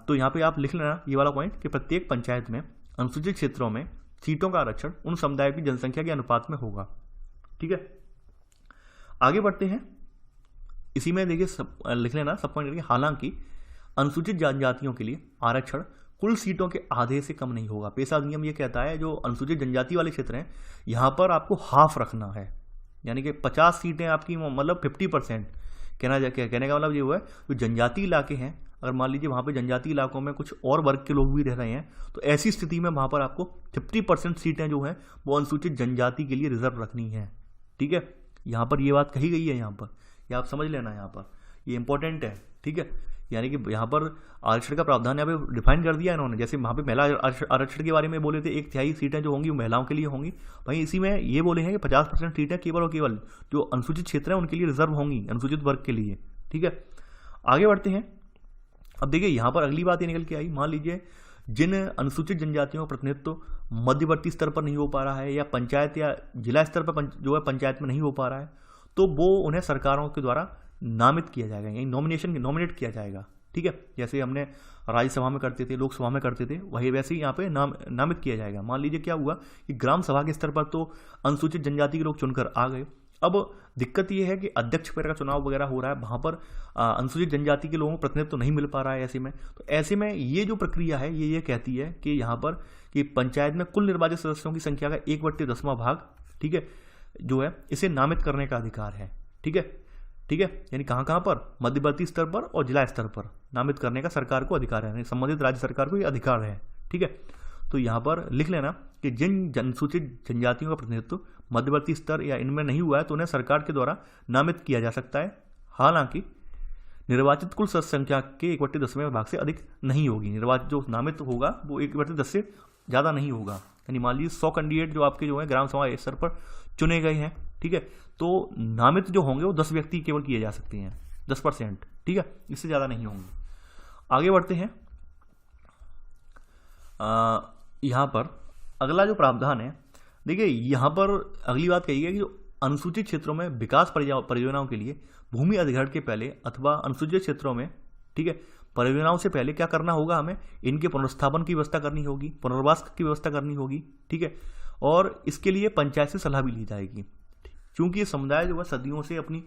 तो यहाँ पे आप लिख लेना ये वाला पॉइंट कि प्रत्येक पंचायत में अनुसूचित क्षेत्रों में सीटों का आरक्षण उन समुदायों की जनसंख्या के अनुपात में होगा। ठीक है, आगे बढ़ते हैं। इसी में देखिए लिख लेना सब पॉइंट करके, हालांकि अनुसूचित जनजातियों के लिए आरक्षण कुल सीटों के आधे से कम नहीं होगा। पेशा अधिनियम ये कहता है जो अनुसूचित जनजाति वाले क्षेत्र हैं यहां पर आपको हाफ रखना है, यानी कि 50 सीटें आपकी, मतलब 50%। कहने का मतलब ये हुआ है जो जनजाति इलाके हैं, अगर मान लीजिए वहां पे जनजाति इलाकों में कुछ और वर्ग के लोग भी रह रहे हैं, तो ऐसी स्थिति में वहां पर आपको 50% सीटें जो हैं वो अनुसूचित जनजाति के लिए रिजर्व रखनी है। ठीक है, यहाँ पर ये बात कही गई है, यहाँ पर ये आप समझ लेना, यहाँ पर ये इंपॉर्टेंट है। ठीक है, यानी कि यहाँ पर आरक्षण का प्रावधान यहाँ पे डिफाइन कर दिया इन्होंने। जैसे वहाँ पे महिला आरक्षण के बारे में बोले थे, 1/3 सीटें जो होंगी वो महिलाओं के लिए होंगी, वहीं इसी में ये बोले हैं कि 50% सीटें केवल और केवल जो अनुसूचित क्षेत्र है उनके लिए रिजर्व होंगी, अनुसूचित वर्ग के लिए। ठीक है, आगे बढ़ते हैं। अब देखिए यहाँ पर अगली बात ये निकल के आई, मान लीजिए जिन अनुसूचित जनजातियों का प्रतिनिधित्व मध्यवर्ती स्तर पर नहीं हो पा रहा है या पंचायत या जिला स्तर पर जो है पंचायत में नहीं हो पा रहा है, तो वो उन्हें सरकारों के द्वारा नामित किया जाएगा, यानी नॉमिनेट किया जाएगा। ठीक है, जैसे हमने राज्यसभा में करते थे, लोकसभा में करते थे, वही वैसे ही यहाँ पे नामित किया जाएगा। मान लीजिए क्या हुआ कि ग्राम सभा के स्तर पर तो अनुसूचित जनजाति के लोग चुनकर आ गए, अब दिक्कत यह है कि अध्यक्ष पद का चुनाव वगैरह हो रहा है, वहां पर अनुसूचित जनजाति के लोगों को प्रतिनिधित्व तो नहीं मिल पा रहा है। ऐसे में ये जो प्रक्रिया है ये कहती है कि यहाँ पर कि पंचायत में कुल निर्वाचित सदस्यों की संख्या का 1/10 भाग, ठीक है, जो है इसे नामित करने का अधिकार है। ठीक है, यानी कहाँ पर, मध्यवर्ती स्तर पर और जिला स्तर पर नामित करने का सरकार को अधिकार है, संबंधित राज्य सरकार को ये अधिकार है। ठीक है, तो यहाँ पर लिख लेना कि जिन अनुसूचित जनजातियों का प्रतिनिधित्व मध्यवर्ती स्तर या इनमें नहीं हुआ है तो उन्हें सरकार के द्वारा नामित किया जा सकता है, हालांकि निर्वाचित कुल सदस्य संख्या के 1/10वें भाग से अधिक नहीं होगी। निर्वाचित जो नामित होगा वो 1/10 से ज़्यादा नहीं होगा। यानी मान लीजिए 100 कैंडिडेट जो आपके जो है ग्राम सभा स्तर पर चुने गए हैं, ठीक है, तो नामित जो होंगे वो 10 व्यक्ति केवल किए जा सकते हैं, 10%, ठीक है, इससे ज़्यादा नहीं होंगे। आगे बढ़ते हैं। यहाँ पर अगला जो प्रावधान है, देखिए यहाँ पर अगली बात कही है कि जो अनुसूचित क्षेत्रों में विकास परियोजनाओं के लिए भूमि अधिग्रहण के पहले अथवा अनुसूचित क्षेत्रों में, ठीक है, परियोजनाओं से पहले क्या करना होगा, हमें इनके पुनर्स्थापन की व्यवस्था करनी होगी, पुनर्वास की व्यवस्था करनी होगी, ठीक है, और इसके लिए पंचायत से सलाह भी ली जाएगी। क्योंकि ये समुदाय जो है सदियों से अपनी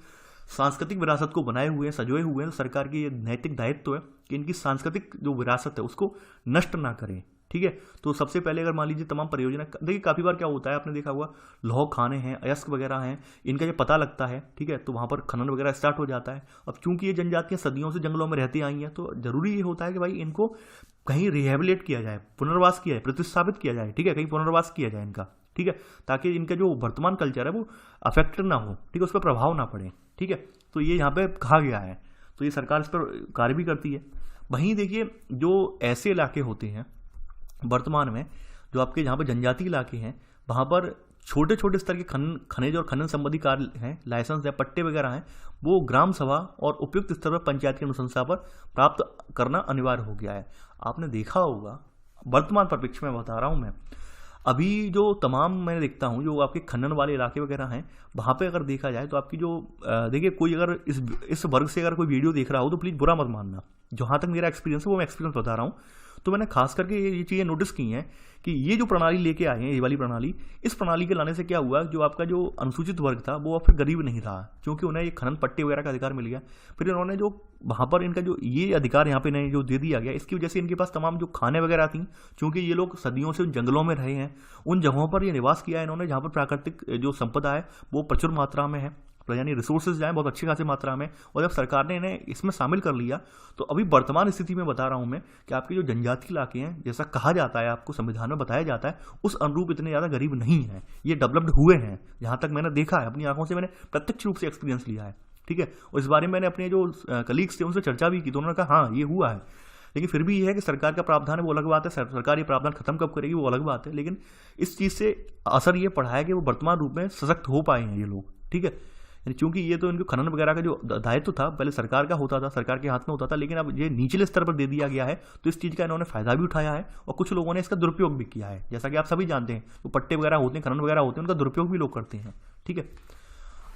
सांस्कृतिक विरासत को बनाए हुए हैं, सजोए हुए हैं, तो सरकार की ये नैतिक दायित्व है कि इनकी सांस्कृतिक जो विरासत है उसको नष्ट ना करें, ठीक है। तो सबसे पहले अगर मान लीजिए तमाम परियोजना, देखिए काफ़ी बार क्या होता है, आपने देखा होगा लौह खाने हैं, अयस्क वगैरह हैं, इनका जब पता लगता है, ठीक है, तो वहाँ पर खनन वगैरह स्टार्ट हो जाता है। अब चूंकि ये जनजातियाँ सदियों से जंगलों में रहती आई हैं तो जरूरी ये होता है कि भाई इनको कहीं रिहेबिलिट किया जाए, पुनर्वास किया जाए, प्रतिस्थापित किया जाए, ठीक है, कहीं पुनर्वास किया जाए इनका, ठीक है, ताकि इनका जो वर्तमान कल्चर है वो अफेक्टेड ना हो, ठीक है, उस पर प्रभाव ना पड़े, ठीक है। तो ये यहाँ पे कहा गया है, तो ये सरकार इस पर कार्य भी करती है। वहीं देखिए जो ऐसे इलाके होते हैं वर्तमान में जो आपके जहाँ पर जनजातीय इलाके हैं, वहाँ पर छोटे छोटे स्तर के खनिज और खनन संबंधी कार्य हैं, लाइसेंस या पट्टे वगैरह हैं, वो ग्राम सभा और उपयुक्त स्तर पर पंचायत की अनुशंसा पर प्राप्त करना अनिवार्य हो गया है। आपने देखा होगा, वर्तमान परिप्रेक्ष्य में बता रहा हूँ मैं, अभी जो तमाम मैं देखता हूँ जो आपके खनन वाले इलाके वगैरह हैं, वहाँ पे अगर देखा जाए तो आपकी जो देखिए कोई अगर इस वर्ग से अगर कोई वीडियो देख रहा हो तो प्लीज़ बुरा मत मानना। जहाँ तक मेरा एक्सपीरियंस है वो मैं एक्सपीरियंस बता रहा हूँ। तो मैंने खास करके ये चीज़ें नोटिस की हैं कि ये जो प्रणाली लेके आए हैं, ये वाली प्रणाली, इस प्रणाली के लाने से क्या हुआ, जो आपका जो अनुसूचित वर्ग था वो फिर गरीब नहीं रहा, क्योंकि उन्हें ये खनन पट्टे वगैरह का अधिकार मिल गया। फिर इन्होंने जो वहाँ पर इनका जो ये अधिकार यहाँ पे नहीं जो दे दिया गया, इसकी वजह से इनके पास तमाम जो खाने वगैरह थी, क्योंकि ये लोग सदियों से उन जंगलों में रहे हैं, उन जगहों पर ये निवास किया है इन्होंने जहाँ पर प्राकृतिक जो संपदा है वो प्रचुर मात्रा में है, यानी रिसोर्सेज जाए बहुत अच्छी खासी मात्रा में। और जब सरकार ने इन्हें इसमें शामिल कर लिया तो अभी वर्तमान स्थिति में बता रहा हूं मैं कि आपके जो जनजातीय इलाके हैं, जैसा कहा जाता है, आपको संविधान में बताया जाता है, उस अनुरूप इतने ज़्यादा गरीब नहीं है, ये डेवलप्ड हुए हैं, जहां तक मैंने देखा है, अपनी आंखों से मैंने प्रत्यक्ष रूप से एक्सपीरियंस लिया है, ठीक है। और इस बारे में मैंने अपने जो कलीग्स थे उनसे चर्चा भी की, तो उन्होंने कहा हाँ ये हुआ है। लेकिन फिर भी ये है कि सरकार का प्रावधान है वो अलग बात है, सरकार ये प्रावधान खत्म कब करेगी वो अलग बात है, लेकिन इस चीज़ से असर ये पड़ा है कि वो वर्तमान रूप में सशक्त हो पाए हैं ये लोग, ठीक है। क्योंकि ये तो इनको खनन वगैरह का जो दायित्व था पहले सरकार का होता था, सरकार के हाथ में होता था, लेकिन अब ये निचले स्तर पर दे दिया गया है, तो इस चीज़ का इन्होंने फायदा भी उठाया है और कुछ लोगों ने इसका दुरुपयोग भी किया है। जैसा कि आप सभी जानते हैं, तो पट्टे वगैरह होते हैं, खनन वगैरह होते हैं, उनका दुरुपयोग भी लोग करते हैं, ठीक है।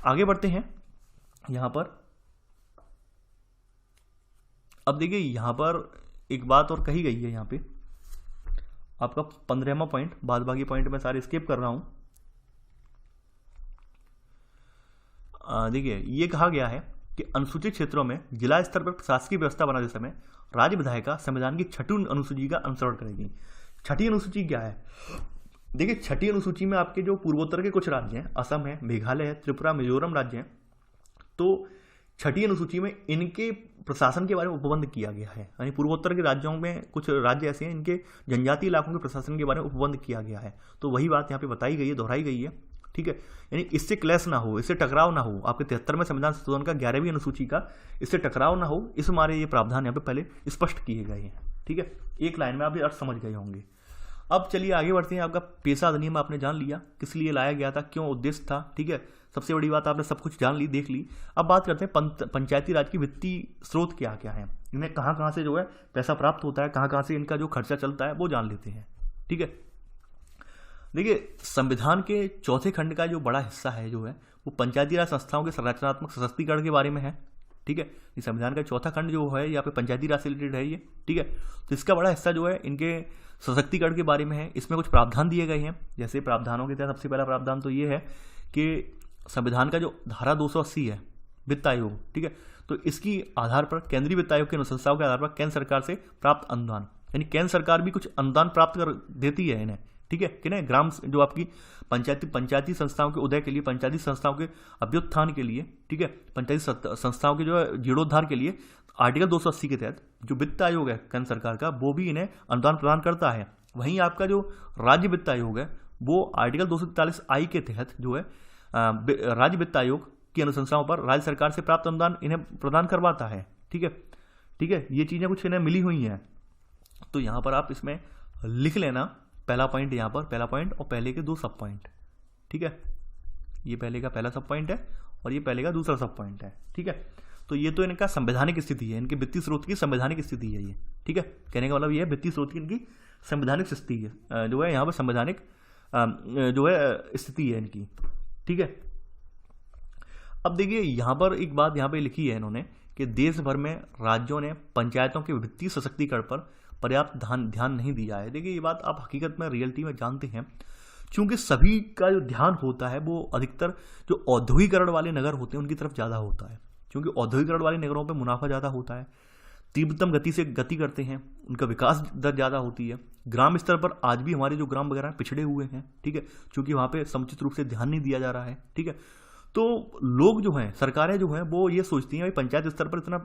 आगे बढ़ते हैं। यहाँ पर अब देखिए, यहाँ पर एक बात और कही गई है, यहाँ पे आपका 15वां पॉइंट, बाद बाकी पॉइंट मैं सारे स्किप कर रहा हूँ। देखिए ये कहा गया है कि अनुसूचित क्षेत्रों में जिला स्तर पर प्रशासकीय व्यवस्था बनाते समय राज्य विधायिका संविधान की 6वीं अनुसूची का अनुसरण करेगी। 6ठी अनुसूची क्या है? देखिए 6ठी अनुसूची में आपके जो पूर्वोत्तर के कुछ राज्य हैं, असम है, मेघालय है, त्रिपुरा, मिजोरम राज्य हैं, तो 6ठी अनुसूची में इनके प्रशासन के बारे में उपबंध किया गया है। यानी पूर्वोत्तर के राज्यों में कुछ राज्य ऐसे हैं, इनके जनजातीय इलाकों के प्रशासन के बारे में उपबंध किया गया है। तो वही बात यहाँ पे बताई गई है, दोहराई गई है, ठीक है। यानी इससे क्लैश ना हो, इससे टकराव ना हो, आपके 73वें संविधान संशोधन का 11वीं अनुसूची का इससे टकराव ना हो, इस हमारे ये प्रावधान यहाँ पे पहले स्पष्ट किए गए हैं, ठीक है। एक लाइन में आप ये अर्थ समझ गए होंगे। अब चलिए आगे बढ़ते हैं। आपका पेशा अधिनियम आपने जान लिया किस लिए लाया गया था, क्यों उद्देश्य था, ठीक है। सबसे बड़ी बात आपने सब कुछ जान ली, देख ली। अब बात करते हैं पंचायती राज की वित्तीय स्रोत क्या क्या है, इन्हें कहाँ कहाँ से जो है पैसा प्राप्त होता है, कहाँ कहाँ से इनका जो खर्चा चलता है वो जान लेते हैं, ठीक है। देखिए संविधान के चौथे खंड का जो बड़ा हिस्सा है जो है वो पंचायती राज संस्थाओं के संरचनात्मक सशक्तिकरण के बारे में है, ठीक है। ये संविधान का चौथा खंड जो है यहाँ पे पंचायती राज से रिलेटेड है ये, ठीक है। तो इसका बड़ा हिस्सा जो है इनके सशक्तिकरण के बारे में है। इसमें कुछ प्रावधान दिए गए हैं। जैसे प्रावधानों के तहत सबसे पहला प्रावधान तो ये है कि संविधान का जो धारा 280 है वित्त आयोग, ठीक है, तो इसकी आधार पर केंद्रीय वित्त आयोग की अनुशंसाओं के आधार पर केंद्र सरकार से प्राप्त अनुदान, यानी केंद्र सरकार भी कुछ अनुदान प्राप्त कर देती है इन्हें, ठीक है कि नहीं। ग्राम जो आपकी पंचायती संस्थाओं के उदय के लिए, पंचायती संस्थाओं के अभ्युत्थान के लिए, ठीक है, पंचायती संस्थाओं के जो है जीर्णोद्धार के लिए आर्टिकल 280 के तहत जो वित्त आयोग है केंद्र सरकार का, वो भी इन्हें अनुदान प्रदान करता है। वहीं आपका जो राज्य वित्त आयोग है वो आर्टिकल 243I के तहत जो है राज्य वित्त आयोग की अनुशंसाओं पर राज्य सरकार से प्राप्त अनुदान इन्हें प्रदान करवाता है। ठीक है, ठीक है, ये चीज़ें कुछ इन्हें मिली हुई हैं। तो यहाँ पर आप इसमें लिख लेना पहला पॉइंट, यहाँ पर पहला पॉइंट और पहले के 2 सब पॉइंट। ठीक है, ये पहले का पहला सब पॉइंट है और ये पहले का दूसरा सब पॉइंट है। ठीक है, तो ये तो इनका संवैधानिक स्थिति है, इनके वित्तीय स्रोत की संवैधानिक स्थिति है ये। ठीक है, कहने का मतलब ये है वित्तीय स्रोत की इनकी संवैधानिक स्थिति है, जो है यहाँ पर संवैधानिक जो है स्थिति है इनकी। ठीक है, अब देखिए यहाँ पर एक बात यहाँ पे लिखी है इन्होंने कि देश भर में राज्यों ने पंचायतों के वित्तीय सशक्तिकरण पर पर्याप्त ध्यान नहीं दिया है। देखिए ये बात आप हकीकत में रियलिटी में जानते हैं, क्योंकि सभी का जो ध्यान होता है वो अधिकतर जो औद्योगिकरण वाले नगर होते हैं उनकी तरफ ज़्यादा होता है, क्योंकि औद्योगिकरण वाले नगरों पर मुनाफा ज़्यादा होता है, तीव्रतम गति से गति करते हैं, उनका विकास दर ज़्यादा होती है। ग्राम स्तर पर आज भी हमारे जो ग्राम वगैरह पिछड़े हुए हैं। ठीक है, क्योंकि वहाँ पे समुचित रूप से ध्यान नहीं दिया जा रहा है। ठीक है, तो लोग जो हैं, सरकारें जो हैं वो ये सोचती हैं भाई पंचायत स्तर पर इतना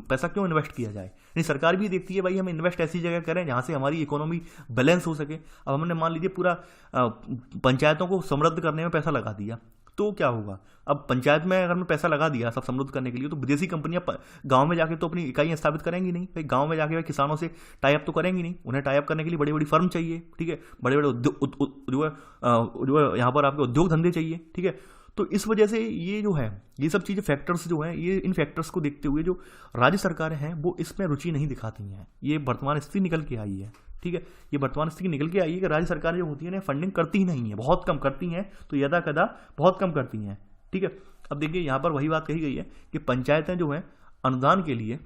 पैसा क्यों इन्वेस्ट किया जाए। नहीं, सरकार भी देखती है भाई हम इन्वेस्ट ऐसी जगह करें जहाँ से हमारी इकोनॉमी बैलेंस हो सके। अब हमने मान लीजिए पूरा पंचायतों को समृद्ध करने में पैसा लगा दिया तो क्या होगा। अब पंचायत में अगर हमने पैसा लगा दिया सब समृद्ध करने के लिए, तो विदेशी कंपनियां गांव में जाके तो अपनी इकाइयां स्थापित करेंगी नहीं भाई, गांव में जाके भाई किसानों से टाई अप तो करेंगी नहीं, उन्हें टाई अप करने के लिए बड़ी बड़ी फर्म चाहिए। ठीक है, बड़े बड़े जो है यहाँ पर आपके उद्योग धंधे चाहिए। ठीक है, तो इस वजह से ये जो है ये सब चीज़ें फैक्टर्स जो हैं, ये इन फैक्टर्स को देखते हुए जो राज्य सरकारें हैं वो इसमें रुचि नहीं दिखाती हैं। ये वर्तमान स्थिति निकल के आई है। ठीक है, ये वर्तमान स्थिति निकल के आई है कि राज्य सरकारें जो होती हैं फंडिंग करती ही नहीं है, बहुत कम करती हैं, तो यदा कदा बहुत कम करती हैं। ठीक है, अब देखिए यहाँ पर वही बात कही गई है कि पंचायतें जो हैं अनुदान के लिए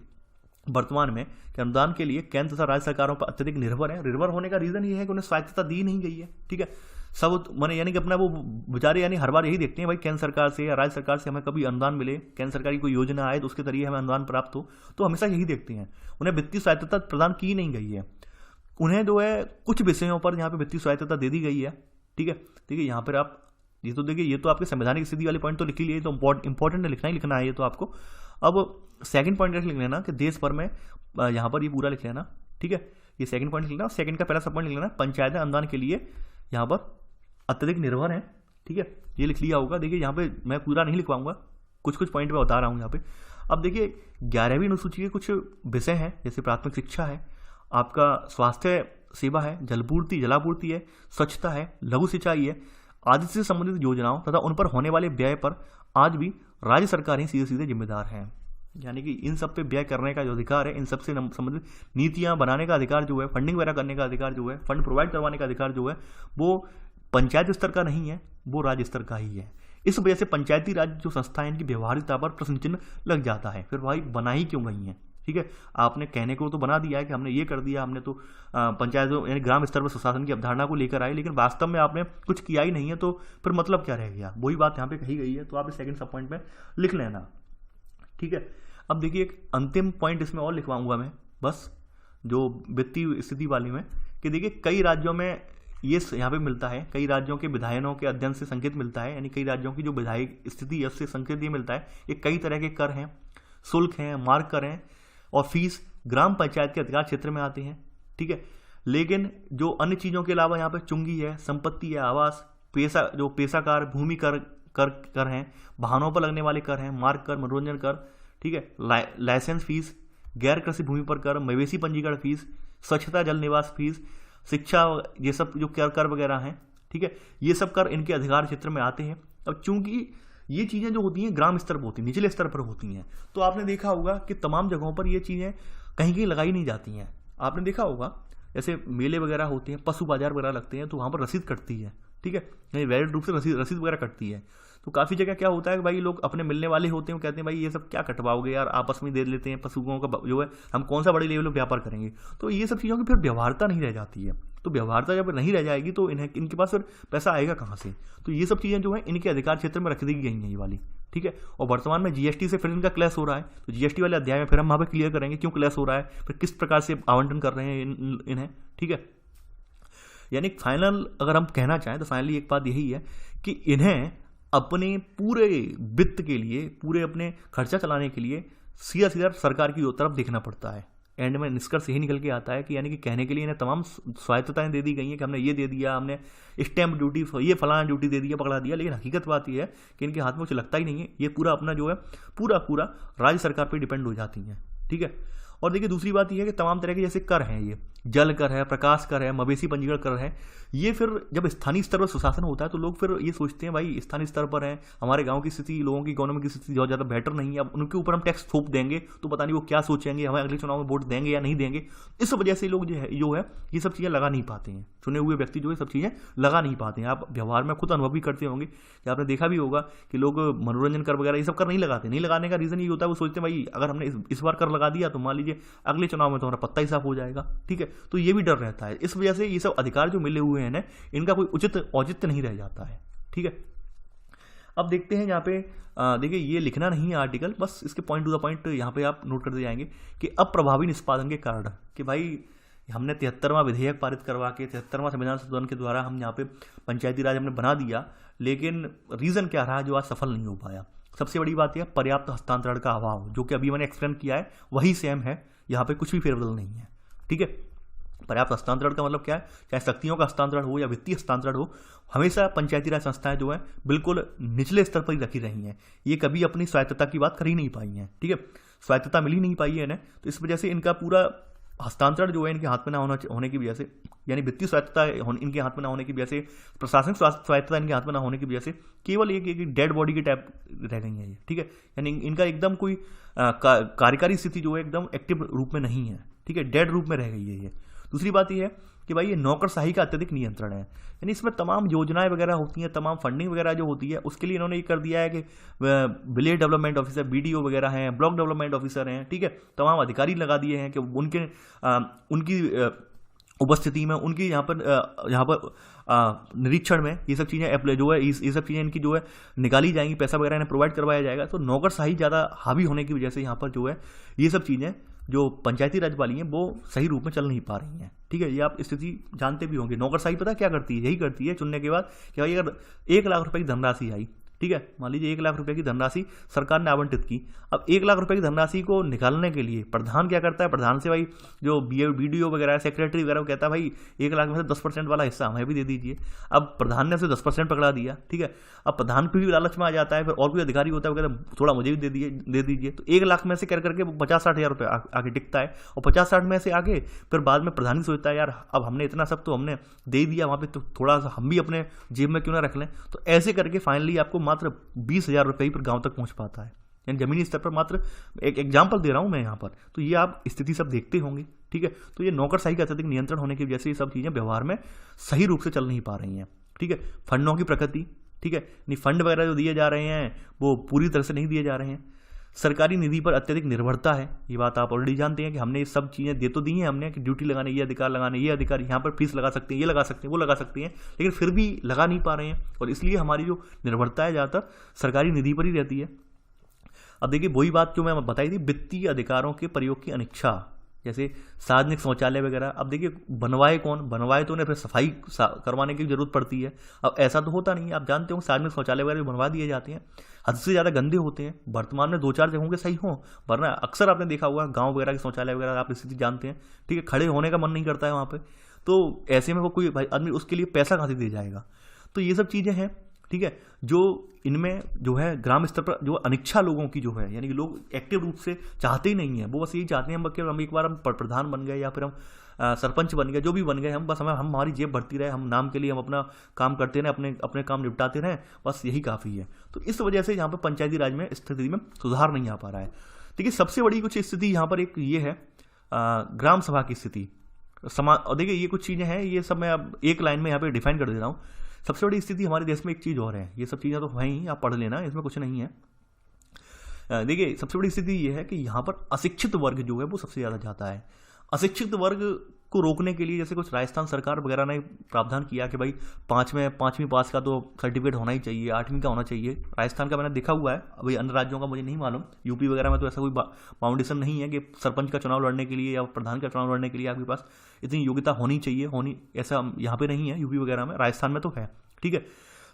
वर्तमान में कि अनुदान के लिए केंद्र तथा राज्य सरकारों पर अत्यधिक निर्भर है। निर्भर होने का रीजन ये है कि उन्हें स्वायत्तता दी नहीं गई है। ठीक है, सब मैंने यानी कि अपना वो बेचारे यानी हर बार यही देखते हैं भाई केंद्र सरकार से या राज्य सरकार से हमें कभी अनुदान मिले, केंद्र सरकार की कोई योजना आए तो उसके जरिए हमें अनुदान प्राप्त हो, तो हमेशा यही देखते हैं। उन्हें वित्तीय स्वायत्तता प्रदान की नहीं गई है। उन्हें जो है कुछ विषयों पर यहाँ पे वित्तीय स्वायत्तता दे दी गई है। ठीक है, देखिए यहाँ पर आप ये तो देखिए ये तो आपके संवैधानिक स्थिति वाले पॉइंट तो लिख लिए, तो इंपॉर्टेंट लिखना ही लिखना है ये तो आपको। अब सेकंड पॉइंट लिख लेना कि देश भर में यहाँ पर ये पूरा लिख लेना। ठीक है, ये सेकंड पॉइंट लिख लेना, सेकंड का पहला सब पॉइंट लिख लेना, पंचायतें अनुदान के लिए यहाँ पर अत्यधिक निर्भर है। ठीक है, ये लिख लिया होगा। देखिए यहाँ पे मैं पूरा नहीं लिखवाऊंगा, कुछ कुछ पॉइंट मैं बता रहा हूँ यहाँ पे। अब देखिए 11वीं अनुसूची के कुछ विषय हैं, जैसे प्राथमिक शिक्षा है, आपका स्वास्थ्य सेवा है, जलापूर्ति है, स्वच्छता है, लघु सिंचाई है, आदि से संबंधित योजनाओं तथा उन पर होने वाले व्यय पर आज भी राज्य सरकार ही सीधे सीधे जिम्मेदार हैं। यानी कि इन सब पे व्यय करने का जो अधिकार है, इन सब से संबंधित नीतियां बनाने का अधिकार जो है, फंडिंग वगैरह करने का अधिकार जो है, फंड प्रोवाइड करवाने का अधिकार जो है, वो पंचायत स्तर का नहीं है, वो राज्य स्तर का ही है। इस वजह से पंचायती राज जो संस्थाएं इनकी व्यवहारिकता पर प्रश्न चिन्ह लग जाता है। फिर भाई बना ही क्यों गई हैं। ठीक है, आपने कहने को तो बना दिया है कि हमने ये कर दिया, हमने तो पंचायत यानी ग्राम स्तर पर सुशासन की अवधारणा को लेकर आए, लेकिन वास्तव में आपने कुछ किया ही नहीं है, तो फिर मतलब क्या रह गया। वही बात यहाँ पे कही गई है, तो आप इस सेकंड सब पॉइंट में लिख लेना। ठीक है, अब देखिए एक अंतिम पॉइंट इसमें और लिखवाऊंगा मैं बस, जो वित्तीय स्थिति वाली में, कि देखिए कई राज्यों में ये यहाँ पे मिलता है, कई राज्यों के विधायनों के अध्ययन से संकेत मिलता है, यानी कई राज्यों की जो विधायिक स्थिति है उससे संकेत ये मिलता है। ये कई तरह के कर हैं, शुल्क हैं, मार्ग कर हैं और फीस ग्राम पंचायत के अधिकार क्षेत्र में आते हैं। ठीक है, लेकिन जो अन्य चीज़ों के अलावा यहाँ पे चुंगी है, संपत्ति है, आवास, पेशाकार भूमि कर हैं, वाहनों पर लगने वाले कर हैं, मार्ग कर, मनोरंजन कर, ठीक है, लाइसेंस फीस, गैर कृषि भूमि पर कर, मवेशी पंजीकरण फीस, स्वच्छता जल निवास फीस, शिक्षा, ये सब जो कर वगैरह हैं। ठीक है, ये सब कर इनके अधिकार क्षेत्र में आते हैं। अब चूंकि ये चीज़ें जो होती हैं ग्राम स्तर पर होती हैं, निचले स्तर पर होती हैं, तो आपने देखा होगा कि तमाम जगहों पर ये चीज़ें कहीं कहीं लगाई नहीं जाती हैं। आपने देखा होगा जैसे मेले वगैरह होते हैं, पशु बाजार वगैरह लगते हैं, तो वहाँ पर रसीद कटती है। ठीक है, नहीं वैलिड रूप से रसीद वगैरह कटती है। तो काफ़ी जगह क्या होता है कि भाई लोग अपने मिलने वाले होते हैं, कहते हैं भाई ये सब क्या कटवाओगे यार, आपस में दे लेते हैं, पशुओं का जो है हम कौन सा बड़े लेवल पर व्यापार करेंगे। तो ये सब चीज़ों की फिर व्यवहारता नहीं रह जाती है। तो व्यवहारता जब नहीं रह जाएगी तो इनके पास फिर पैसा आएगा कहाँ से। तो ये सब चीज़ें जो है इनके अधिकार क्षेत्र में रख दी गई हैं ये वाली। ठीक है, और वर्तमान में जीएसटी से फिर इनका क्लैश हो रहा है, तो जीएसटी वाले अध्याय में फिर हम वहाँ पे क्लियर करेंगे क्यों क्लैश हो रहा है, फिर किस प्रकार से आवंटन कर रहे हैं इन्हें। ठीक है, यानी फाइनल अगर हम कहना चाहें तो फाइनली एक बात यही है कि इन्हें अपने पूरे वित्त के लिए, पूरे अपने खर्चा चलाने के लिए सीधा सीधा सरकार की तरफ देखना पड़ता है। एंड में निष्कर्ष यही निकल के आता है कि यानी कि कहने के लिए इन्हें तमाम स्वायत्तताएं दे दी गई हैं कि हमने ये दे दिया, हमने स्टैम्प ड्यूटी, ये फलाना ड्यूटी दे दिया, पकड़ा दिया, लेकिन हकीकत बात यह है कि इनके हाथ में कुछ लगता ही नहीं है। ये पूरा अपना जो है पूरा राज्य सरकार पर डिपेंड हो जाती हैं। ठीक है। और देखिए दूसरी बात यह है कि तमाम तरह के जैसे कर हैं, ये जल कर है, प्रकाश कर है, मवेशी पंजीकरण कर है, ये फिर जब स्थानीय स्तर पर सुशासन होता है तो लोग फिर ये सोचते हैं भाई स्थानीय स्तर पर है, हमारे गांव की स्थिति, लोगों की इकोनॉमी की स्थिति बहुत ज़्यादा बेटर नहीं है, अब उनके ऊपर हम टैक्स थोप देंगे तो पता नहीं वो क्या सोचेंगे, हमें अगले चुनाव में वोट देंगे या नहीं देंगे। इस वजह से लोग जो है ये सब चीज़ें लगा नहीं पाते हैं, चुने हुए व्यक्ति जो है सब चीज़ें लगा नहीं पाते हैं। आप व्यवहार में खुद अनुभव भी करते होंगे कि आपने देखा भी होगा कि लोग मनोरंजन कर वगैरह ये सब कर नहीं लगाते। नहीं लगाने का रीज़न ये होता है, वो सोचते हैं भाई अगर हमने इस बार कर लगा दिया तो मान लीजिए अगले चुनाव में तो हमारा पत्ता ही साफ हो जाएगा। ठीक है। तो ये भी डर रहता है। इस वजह से ये सब अधिकार जो मिले हुए हैं ना, इनका कोई उचित औचित्य नहीं रह जाता है। ठीक है। अब देखते हैं यहाँ पे देखिए ये लिखना नहीं है आर्टिकल, बस इसके पॉइंट टू द पॉइंट यहाँ पे आप नोट करते जाएंगे कि अप्रभावी निष्पादन के कारण, कि भाई हमने 73वां विधेयक पारित करवा के 73वां संविधान संशोधन के द्वारा हम यहाँ पे पंचायती राज हमने बना दिया, लेकिन रीज़न क्या रहा जो आज सफल नहीं हो पाया। सबसे बड़ी बात यह पर्याप्त हस्तांतरण का अभाव, जो कि अभी मैंने एक्सप्लेन किया है वही सेम है, यहाँ पे कुछ भी फेरबदल नहीं है। ठीक है। पर्याप्त हस्तांतरण का मतलब क्या है, चाहे शक्तियों का हस्तांतरण हो या वित्तीय हस्तांतरण हो, हमेशा पंचायती राज संस्थाएं जो है बिल्कुल निचले स्तर पर ही रखी रही हैं। ये कभी अपनी स्वायत्तता की बात कर ही नहीं पाई हैं। ठीक है। स्वायत्तता मिल ही नहीं पाई है ना, तो इस वजह से इनका पूरा हस्तांतरण जो है इनके हाथ में ना होने की वजह से, यानी वित्तीय स्वायत्तता इनके हाथ में ना होने की वजह से, प्रशासनिक स्वायत्तता इनके हाथ में ना होने की वजह से केवल एक डेड बॉडी के टाइप रह गई है ये। ठीक है। यानी इनका एकदम कोई कार्यकारी स्थिति जो है एकदम एक्टिव रूप में नहीं है। ठीक है। डेड रूप में रह गई है ये। दूसरी बात यह है कि भाई ये नौकरशाही का अत्यधिक नियंत्रण है, यानी इसमें तमाम योजनाएं वगैरह होती हैं, तमाम फंडिंग वगैरह जो होती है उसके लिए इन्होंने ये कर दिया है कि विलेज डेवलपमेंट ऑफिसर, बीडीओ वगैरह हैं, ब्लॉक डेवलपमेंट ऑफिसर हैं, ठीक है, तमाम अधिकारी लगा दिए हैं कि उनकी उपस्थिति में, उनकी यहाँ पर निरीक्षण में ये सब चीज़ें जो है ये सब चीज़ें इनकी जो है निकाली जाएंगी, पैसा वगैरह इन्हें प्रोवाइड करवाया जाएगा। तो नौकरशाही ज़्यादा हावी होने की वजह से यहाँ पर जो है ये सब चीज़ें जो पंचायती राज वाली हैं वो सही रूप में चल नहीं पा रही हैं। ठीक है। ये आप स्थिति जानते भी होंगे। नौकरशाही पता क्या करती है, यही करती है चुनने के बाद कि भाई अगर 1 लाख रुपए की धनराशि आई, ठीक है, मान लीजिए 1 लाख रुपए की धनराशि सरकार ने आवंटित की, अब 1 लाख रुपए की धनराशि को निकालने के लिए प्रधान क्या करता है, प्रधान से भाई जो बीडीओ वगैरह सेक्रेटरी वगैरह वो कहता है भाई 1 लाख में से 10% वाला हिस्सा हमें भी दे दीजिए। अब प्रधान ने उसे 10% पकड़ा दिया। ठीक है। अब प्रधान भी लालच में आ जाता है, फिर और कोई अधिकारी होता है वो कहता है थोड़ा मुझे भी दे दीजिए। तो 1 लाख में से कर करके 50-60 हज़ार रुपये आगे टिकता है, और 50-60 में से आगे फिर बाद में प्रधान ही सोचता है यार अब हमने इतना सब तो हमने दे दिया वहाँ पे, तो थोड़ा सा हम भी अपने जेब में क्यों ना रख लें। तो ऐसे करके फाइनली आपको मात्र 20,000 रुपये ही फिर गांव तक पहुंच पाता है, यानी जमीनी स्तर पर। मात्र एक एग्जाम्पल दे रहा हूं मैं यहाँ पर, तो ये आप स्थिति सब देखते होंगे। ठीक है। तो ये नौकरशाही का अत्यधिक नियंत्रण होने की वजह से ये सब चीज़ें व्यवहार में सही रूप से चल नहीं पा रही हैं। ठीक है। फंडों की प्रकृति, ठीक है, नहीं फंड वगैरह जो दिए जा रहे हैं वो पूरी तरह से नहीं दिए जा रहे हैं। सरकारी निधि पर अत्यधिक निर्भरता है, ये बात आप ऑलरेडी जानते हैं कि हमने ये सब चीज़ें दे तो दी हैं हमने कि ड्यूटी लगाने, ये अधिकार लगाने, ये अधिकार यहाँ पर फीस लगा सकते हैं, ये लगा सकते हैं, वो लगा सकते हैं, लेकिन फिर भी लगा नहीं पा रहे हैं, और इसलिए हमारी जो निर्भरता है ज़्यादातर सरकारी निधि पर ही रहती है। अब देखिए वही बात जो मैं बताई थी, वित्तीय अधिकारों के प्रयोग की अनिच्छा, जैसे सार्वजनिक शौचालय वगैरह। अब देखिए बनवाए कौन, बनवाए तो उन्हें फिर सफाई करवाने की जरूरत पड़ती है। अब ऐसा तो होता नहीं है, आप जानते हो सार्वजनिक शौचालय वगैरह भी बनवा दिए जाते हैं, हद से ज़्यादा गंदे होते हैं। वर्तमान में 2-4 जगहों के सही हों, वरना अक्सर आपने देखा हुआ गाँव वगैरह के शौचालय वगैरह आप स्थिति जानते हैं। ठीक है। खड़े होने का मन नहीं करता है वहाँ पर, तो ऐसे में वो कोई भाई आदमी उसके लिए पैसा कहाँ से दे जाएगा। तो ये सब चीज़ें हैं। ठीक है। जो इनमें जो है ग्राम स्तर पर जो अनिच्छा लोगों की जो है, यानी कि लोग एक्टिव रूप से चाहते ही नहीं है, वो बस यही चाहते हैं हम एक बार हम प्रधान बन गए या फिर हम सरपंच बन गए, जो भी बन गए, हम बस हमारी जेब भरती रहे, हम नाम के लिए हम अपना काम करते रहें, अपने काम निपटाते रहें, बस यही काफ़ी है। तो इस वजह से यहाँ पर पंचायती राज में स्थिति में सुधार नहीं आ पा रहा है। देखिए सबसे बड़ी कुछ स्थिति यहाँ पर एक ये है ग्राम सभा की स्थिति। और देखिए ये कुछ चीज़ें हैं, ये सब मैं अब एक लाइन में यहाँ पे डिफाइन कर दे रहा हूँ। सबसे बड़ी स्थिति हमारे देश में एक चीज़ और है, ये सब चीज़ें तो हैं ही, आप पढ़ लेना, इसमें कुछ नहीं है। देखिए सबसे बड़ी स्थिति ये है कि यहाँ पर अशिक्षित वर्ग जो है वो सबसे ज़्यादा जाता है। अशिक्षित वर्ग को रोकने के लिए जैसे कुछ राजस्थान सरकार वगैरह ने प्रावधान किया कि भाई 5वीं पास का तो सर्टिफिकेट होना ही चाहिए, 8वीं का होना चाहिए। राजस्थान का मैंने देखा हुआ है, अभी अन्य राज्यों का मुझे नहीं मालूम। यूपी वगैरह में तो ऐसा कोई बाउंडेशन नहीं है कि सरपंच का चुनाव लड़ने के लिए या प्रधान का चुनाव लड़ने के लिए आपके पास इतनी योग्यता होनी चाहिए, ऐसा यहाँ पे नहीं है यूपी वगैरह में, राजस्थान में तो है। ठीक है।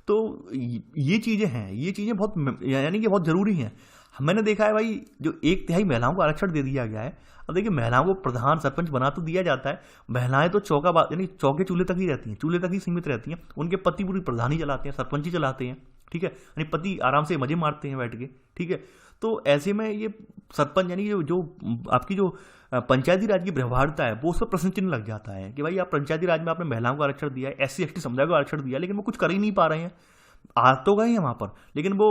तो ये चीज़ें हैं, ये चीज़ें बहुत यानी कि बहुत ज़रूरी हैं। मैंने देखा है भाई जो 1/3 महिलाओं को आरक्षण दे दिया गया है। अब देखिए महिलाओं को प्रधान सरपंच बना तो दिया जाता है, महिलाएं तो चौका बात यानी चौके चूल्हे तक ही रहती हैं, चूल्हे तक ही सीमित रहती हैं, उनके पति पूरी प्रधानी चलाते हैं, सरपंच ही चलाते हैं, ठीक है, यानी पति आराम से मजे मारते हैं बैठ के, ठीक है। तो ऐसे में ये सरपंच यानी जो आपकी जो पंचायती राज की व्यवहारिकता है वो उस पर प्रश्न चिन्ह लग जाता है कि भाई आप पंचायती राज में आपने महिलाओं को आरक्षण दिया है, SC ST समुदाय को आरक्षण दिया, लेकिन वो कुछ कर ही नहीं पा रहे हैं। आ तो गए हैं वहाँ पर लेकिन वो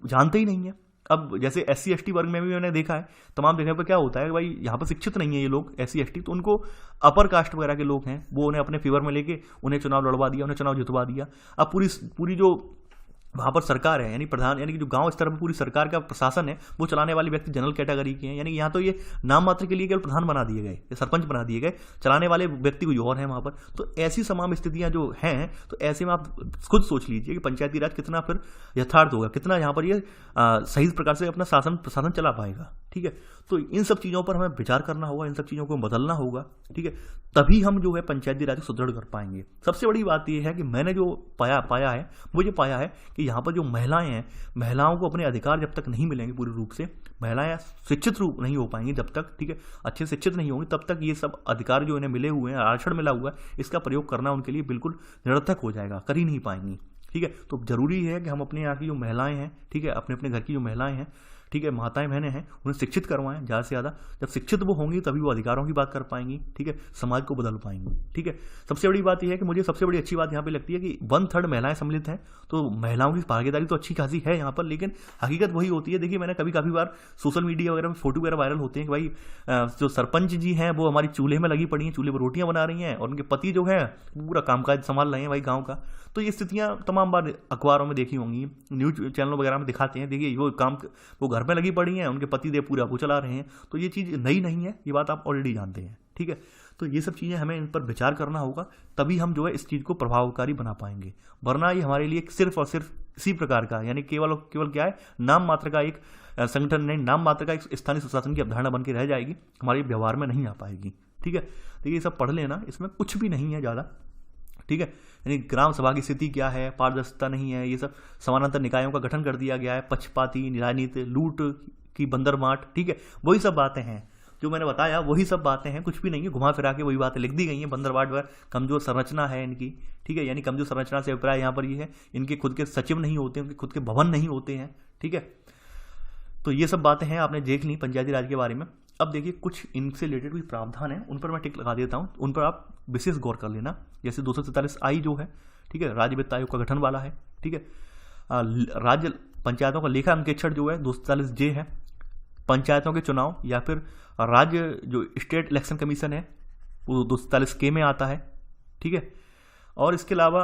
जानते ही नहीं है। अब जैसे SC ST वर्ग में भी मैंने देखा है, तमाम जगह पर क्या होता है भाई यहाँ पर शिक्षित नहीं है ये लोग SC ST, तो उनको अपर कास्ट वगैरह के लोग हैं वो उन्हें अपने फेवर में लेके उन्हें चुनाव लड़वा दिया, उन्हें चुनाव जितवा दिया। अब पूरी जो वहाँ पर सरकार है यानी प्रधान यानी कि जो गांव स्तर पर पूरी सरकार का प्रशासन है वो चलाने वाले व्यक्ति जनरल कैटेगरी के हैं, यानी यहाँ तो ये नाम मात्र के लिए केवल प्रधान बना दिए गए, सरपंच बना दिए गए, चलाने वाले व्यक्ति कोई और है वहाँ पर। तो ऐसी तमाम स्थितियाँ जो हैं, तो ऐसे में आप खुद सोच लीजिए कि पंचायती राज कितना फिर यथार्थ होगा, कितना यहाँ पर ये सही प्रकार से अपना प्रशासन चला पाएगा, ठीक है। तो इन सब चीज़ों पर हमें विचार करना होगा, इन सब चीज़ों को बदलना होगा, ठीक है, तभी हम जो है पंचायती राज को सुदृढ़ कर पाएंगे। सबसे बड़ी बात यह है कि मैंने जो पाया है वो ये पाया है कि यहाँ पर जो महिलाएं हैं, महिलाओं को अपने अधिकार जब तक नहीं मिलेंगे पूरी रूप से, महिलाएं शिक्षित रूप नहीं हो पाएंगी जब तक, ठीक है, अच्छे शिक्षित नहीं होंगी तब तक ये सब अधिकार जो इन्हें मिले हुए हैं, आरक्षण मिला हुआ है, इसका प्रयोग करना उनके लिए बिल्कुल निरर्थक हो जाएगा, कर ही नहीं पाएंगी, ठीक है। तो जरूरी है कि हम अपने यहाँ की जो महिलाएं हैं, ठीक है, अपने अपने घर की जो महिलाएं हैं, ठीक है, माताएं बहनें हैं, उन्हें शिक्षित करवाएं ज़्यादा से ज़्यादा। जब शिक्षित वो होंगी तभी वो अधिकारों की बात कर पाएंगी, ठीक है, समाज को बदल पाएंगी, ठीक है। सबसे बड़ी बात यह है कि मुझे सबसे बड़ी अच्छी बात यहाँ पे लगती है कि 1/3 महिलाएं सम्मिलित हैं, तो महिलाओं की भागीदारी तो अच्छी खासी है यहाँ पर, लेकिन हकीकत वही होती है। देखिए मैंने काफ़ी बार सोशल मीडिया वगैरह में फोटो वगैरह वायरल होते हैं कि भाई जो सरपंच जी हैं वो हमारी चूल्हे में लगी पड़ी हैं, चूल्हे पर रोटियाँ बना रही हैं और उनके पति जो है पूरा कामकाज संभाल रहे हैं भाई गाँव का। तो ये स्थितियाँ तमाम बार अखबारों में देखी होंगी, न्यूज चैनलों वगैरह में दिखाते हैं, देखिए वो घर में लगी पड़ी हैं, उनके पति देव पूरा वो चला रहे हैं। तो ये चीज़ नई नहीं है, ये बात आप ऑलरेडी जानते हैं, ठीक है। तो ये सब चीज़ें हमें इन पर विचार करना होगा, तभी हम जो है इस चीज़ को प्रभावकारी बना पाएंगे, वरना ये हमारे लिए सिर्फ और सिर्फ इसी प्रकार का यानी केवल क्या है, नाम मात्र का एक संगठन नहीं, नाम मात्र का एक स्थानीय सुशासन की अवधारणा बन के रह जाएगी, हमारे व्यवहार में नहीं आ पाएगी, ठीक है। देखिए ये सब पढ़ लेना, इसमें कुछ भी नहीं है ज़्यादा, ठीक है। यानी ग्राम सभा की स्थिति क्या है, पारदर्शिता नहीं है, ये सब समानांतर निकायों का गठन कर दिया गया है, पक्षपाती राजनीति, लूट की बंदरमाट, ठीक है, वही सब बातें हैं जो मैंने बताया, वही सब बातें हैं, कुछ भी नहीं है, घुमा फिरा के वही बातें लिख दी गई हैं। बंदरबाट पर कमजोर संरचना है इनकी, ठीक है, यानी कमजोर संरचना से अभिप्राय यहाँ पर ये है इनके खुद के सचिव नहीं होते, उनके खुद के भवन नहीं होते हैं, ठीक है। तो ये सब बातें हैं, आपने देख ली पंचायती राज के बारे में। अब देखिए कुछ इनसे रिलेटेड कोई प्रावधान है उन पर मैं टिक लगा देता हूँ, उन पर आप विशेष गौर कर लेना। जैसे 243I जो है, ठीक है, राज्य वित्त आयोग का गठन वाला है, ठीक है। राज्य पंचायतों का लेखा अंकेक्षण जो है 243J है। पंचायतों के चुनाव या फिर राज्य जो स्टेट इलेक्शन कमीशन है वो 243K में आता है, ठीक है। और इसके अलावा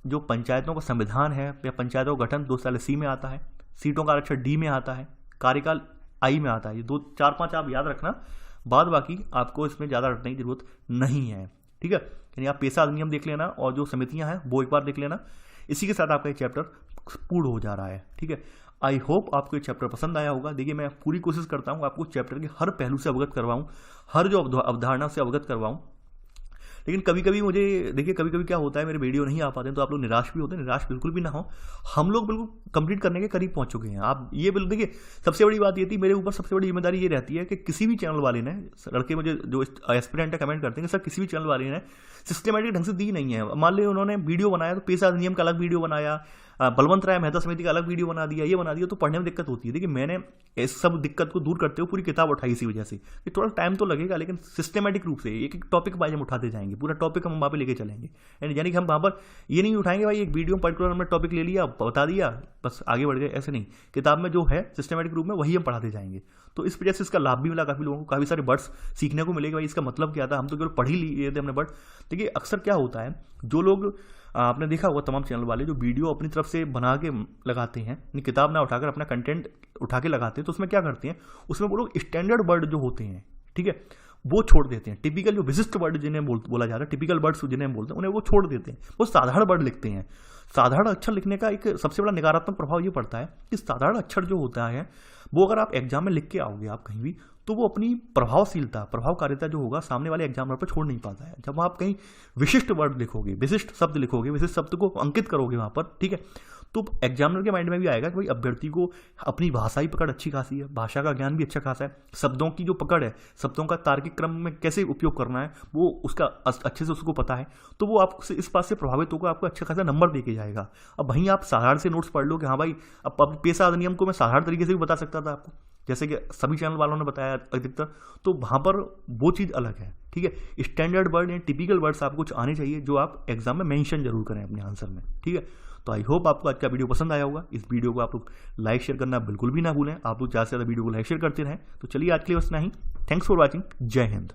जो पंचायतों का संविधान है या पंचायतों का गठन 243C में आता है। सीटों का आरक्षण D में आता है, कार्यकाल I में आता है। ये 2 4 5 आप याद रखना, बाद बाकी आपको इसमें ज़्यादा रटने की जरूरत नहीं है, ठीक है। यानी आप पेशा अधिनियम देख लेना और जो समितियां हैं वो एक बार देख लेना। इसी के साथ आपका ये चैप्टर पूर्ण हो जा रहा है, ठीक है। आई होप आपको ये चैप्टर पसंद आया होगा। देखिए मैं पूरी कोशिश करता हूँ आपको चैप्टर के हर पहलू से अवगत करवाऊँ, हर जो अवधारणा से अवगत करवाऊँ, लेकिन कभी कभी मुझे देखिए कभी कभी क्या होता है मेरे वीडियो नहीं आ पाते हैं तो आप लोग निराश भी होते हैं। निराश बिल्कुल भी ना हो, हम लोग बिल्कुल कंप्लीट करने के करीब पहुंच चुके हैं। आप ये बिल्कुल देखिए, सबसे बड़ी बात ये थी, मेरे ऊपर सबसे बड़ी जिम्मेदारी ये रहती है कि किसी भी चैनल वाले ने, लड़के मुझे जो एस्पिरेंट है कमेंट करते हैं कि सर किसी भी चैनल वाले ने सिस्टमेटिक ढंग से दी नहीं है। मान ली उन्होंने वीडियो बनाया तो पेशा अधिनियम का अलग वीडियो बनाया, बलवंत राय मेहता समिति का अलग वीडियो बना दिया, ये बना दिया, तो पढ़ने में दिक्कत होती है। देखिए मैंने इस सब दिक्कत को दूर करते हुए पूरी किताब उठाई इसी वजह से कि थोड़ा टाइम तो लगेगा, लेकिन सिस्टमेटिक रूप से एक एक टॉपिक वाइज हम उठाते जाएंगे, पूरा टॉपिक हम वहाँ पे लेके चलेंगे। यानी कि हम वहाँ पर ये नहीं उठाएंगे भाई एक वीडियो में पर्टिकुलर हमने टॉपिक ले लिया, बता दिया, बस आगे बढ़ गए, ऐसे नहीं। किताब में जो है सिस्टमेटिक रूप में वही हम पढ़ाते जाएंगे। तो इस वजह से इसका लाभ भी मिला काफ़ी लोगों को, काफ़ी सारे वर्ड्स सीखने को मिलेगा। भाई इसका मतलब क्या था, हम तो केवल पढ़ ही लिए थे हमने वर्ड। देखिए अक्सर क्या होता है, जो लोग आपने देखा होगा तमाम चैनल वाले जो वीडियो अपनी तरफ से बना के लगाते हैं, किताब ना उठाकर अपना कंटेंट उठा के लगाते हैं, तो उसमें क्या करते हैं, उसमें वो लोग स्टैंडर्ड वर्ड जो होते हैं, ठीक है, वो छोड़ देते हैं। टिपिकल जो विशिष्ट वर्ड जिन्हें बोला जाता है, टिपिकल वर्ड्स जिन्हें बोलते हैं, उन्हें वो छोड़ देते हैं, वो साधारण वर्ड लिखते हैं। साधारण अक्षर लिखने का एक सबसे बड़ा नकारात्मक प्रभाव ये पड़ता है कि साधारण अक्षर जो होता है वो अगर आप एग्जाम में लिख के आओगे आप कहीं भी, तो वो अपनी प्रभावकारिता जो होगा सामने वाले एग्जामिनर पर छोड़ नहीं पाता है। जब आप कहीं विशिष्ट वर्ड लिखोगे, विशिष्ट शब्द लिखोगे, विशिष्ट शब्द को अंकित करोगे वहाँ पर, ठीक है, तो एग्जामिनर के माइंड में भी आएगा कि भाई अभ्यर्थी को अपनी भाषा ही पकड़ अच्छी खासी है, भाषा का ज्ञान भी अच्छा खासा है, शब्दों की जो पकड़ है, शब्दों का तार्किक क्रम में कैसे उपयोग करना है वो उसका अच्छे से उसको पता है, तो वो आपसे इस बात से प्रभावित होकर आपको अच्छा खासा नंबर दे के जाएगा। अब वहीं आप साधारण से नोट्स पढ़ लो कि हाँ भाई, अब पेशा अधिनियम को मैं साधारण तरीके से भी बता सकता था आपको, जैसे कि सभी चैनल वालों ने बताया अधिकतर, तो वहाँ पर वो चीज़ अलग है। ठीक है, स्टैंडर्ड वर्ड या टिपिकल वर्ड्स आपको कुछ आने चाहिए जो आप एग्जाम में मेंशन जरूर करें अपने आंसर में। ठीक है, तो आई होप आपको आज का वीडियो पसंद आया होगा। इस वीडियो को आप लोग लाइक शेयर करना बिल्कुल भी ना भूलें, आप लोग ज़्यादा से ज़्यादा वीडियो को लाइक शेयर करते रहें। तो चलिए आज के लिए बस इतना ही। Thanks for watching. जय हिंद।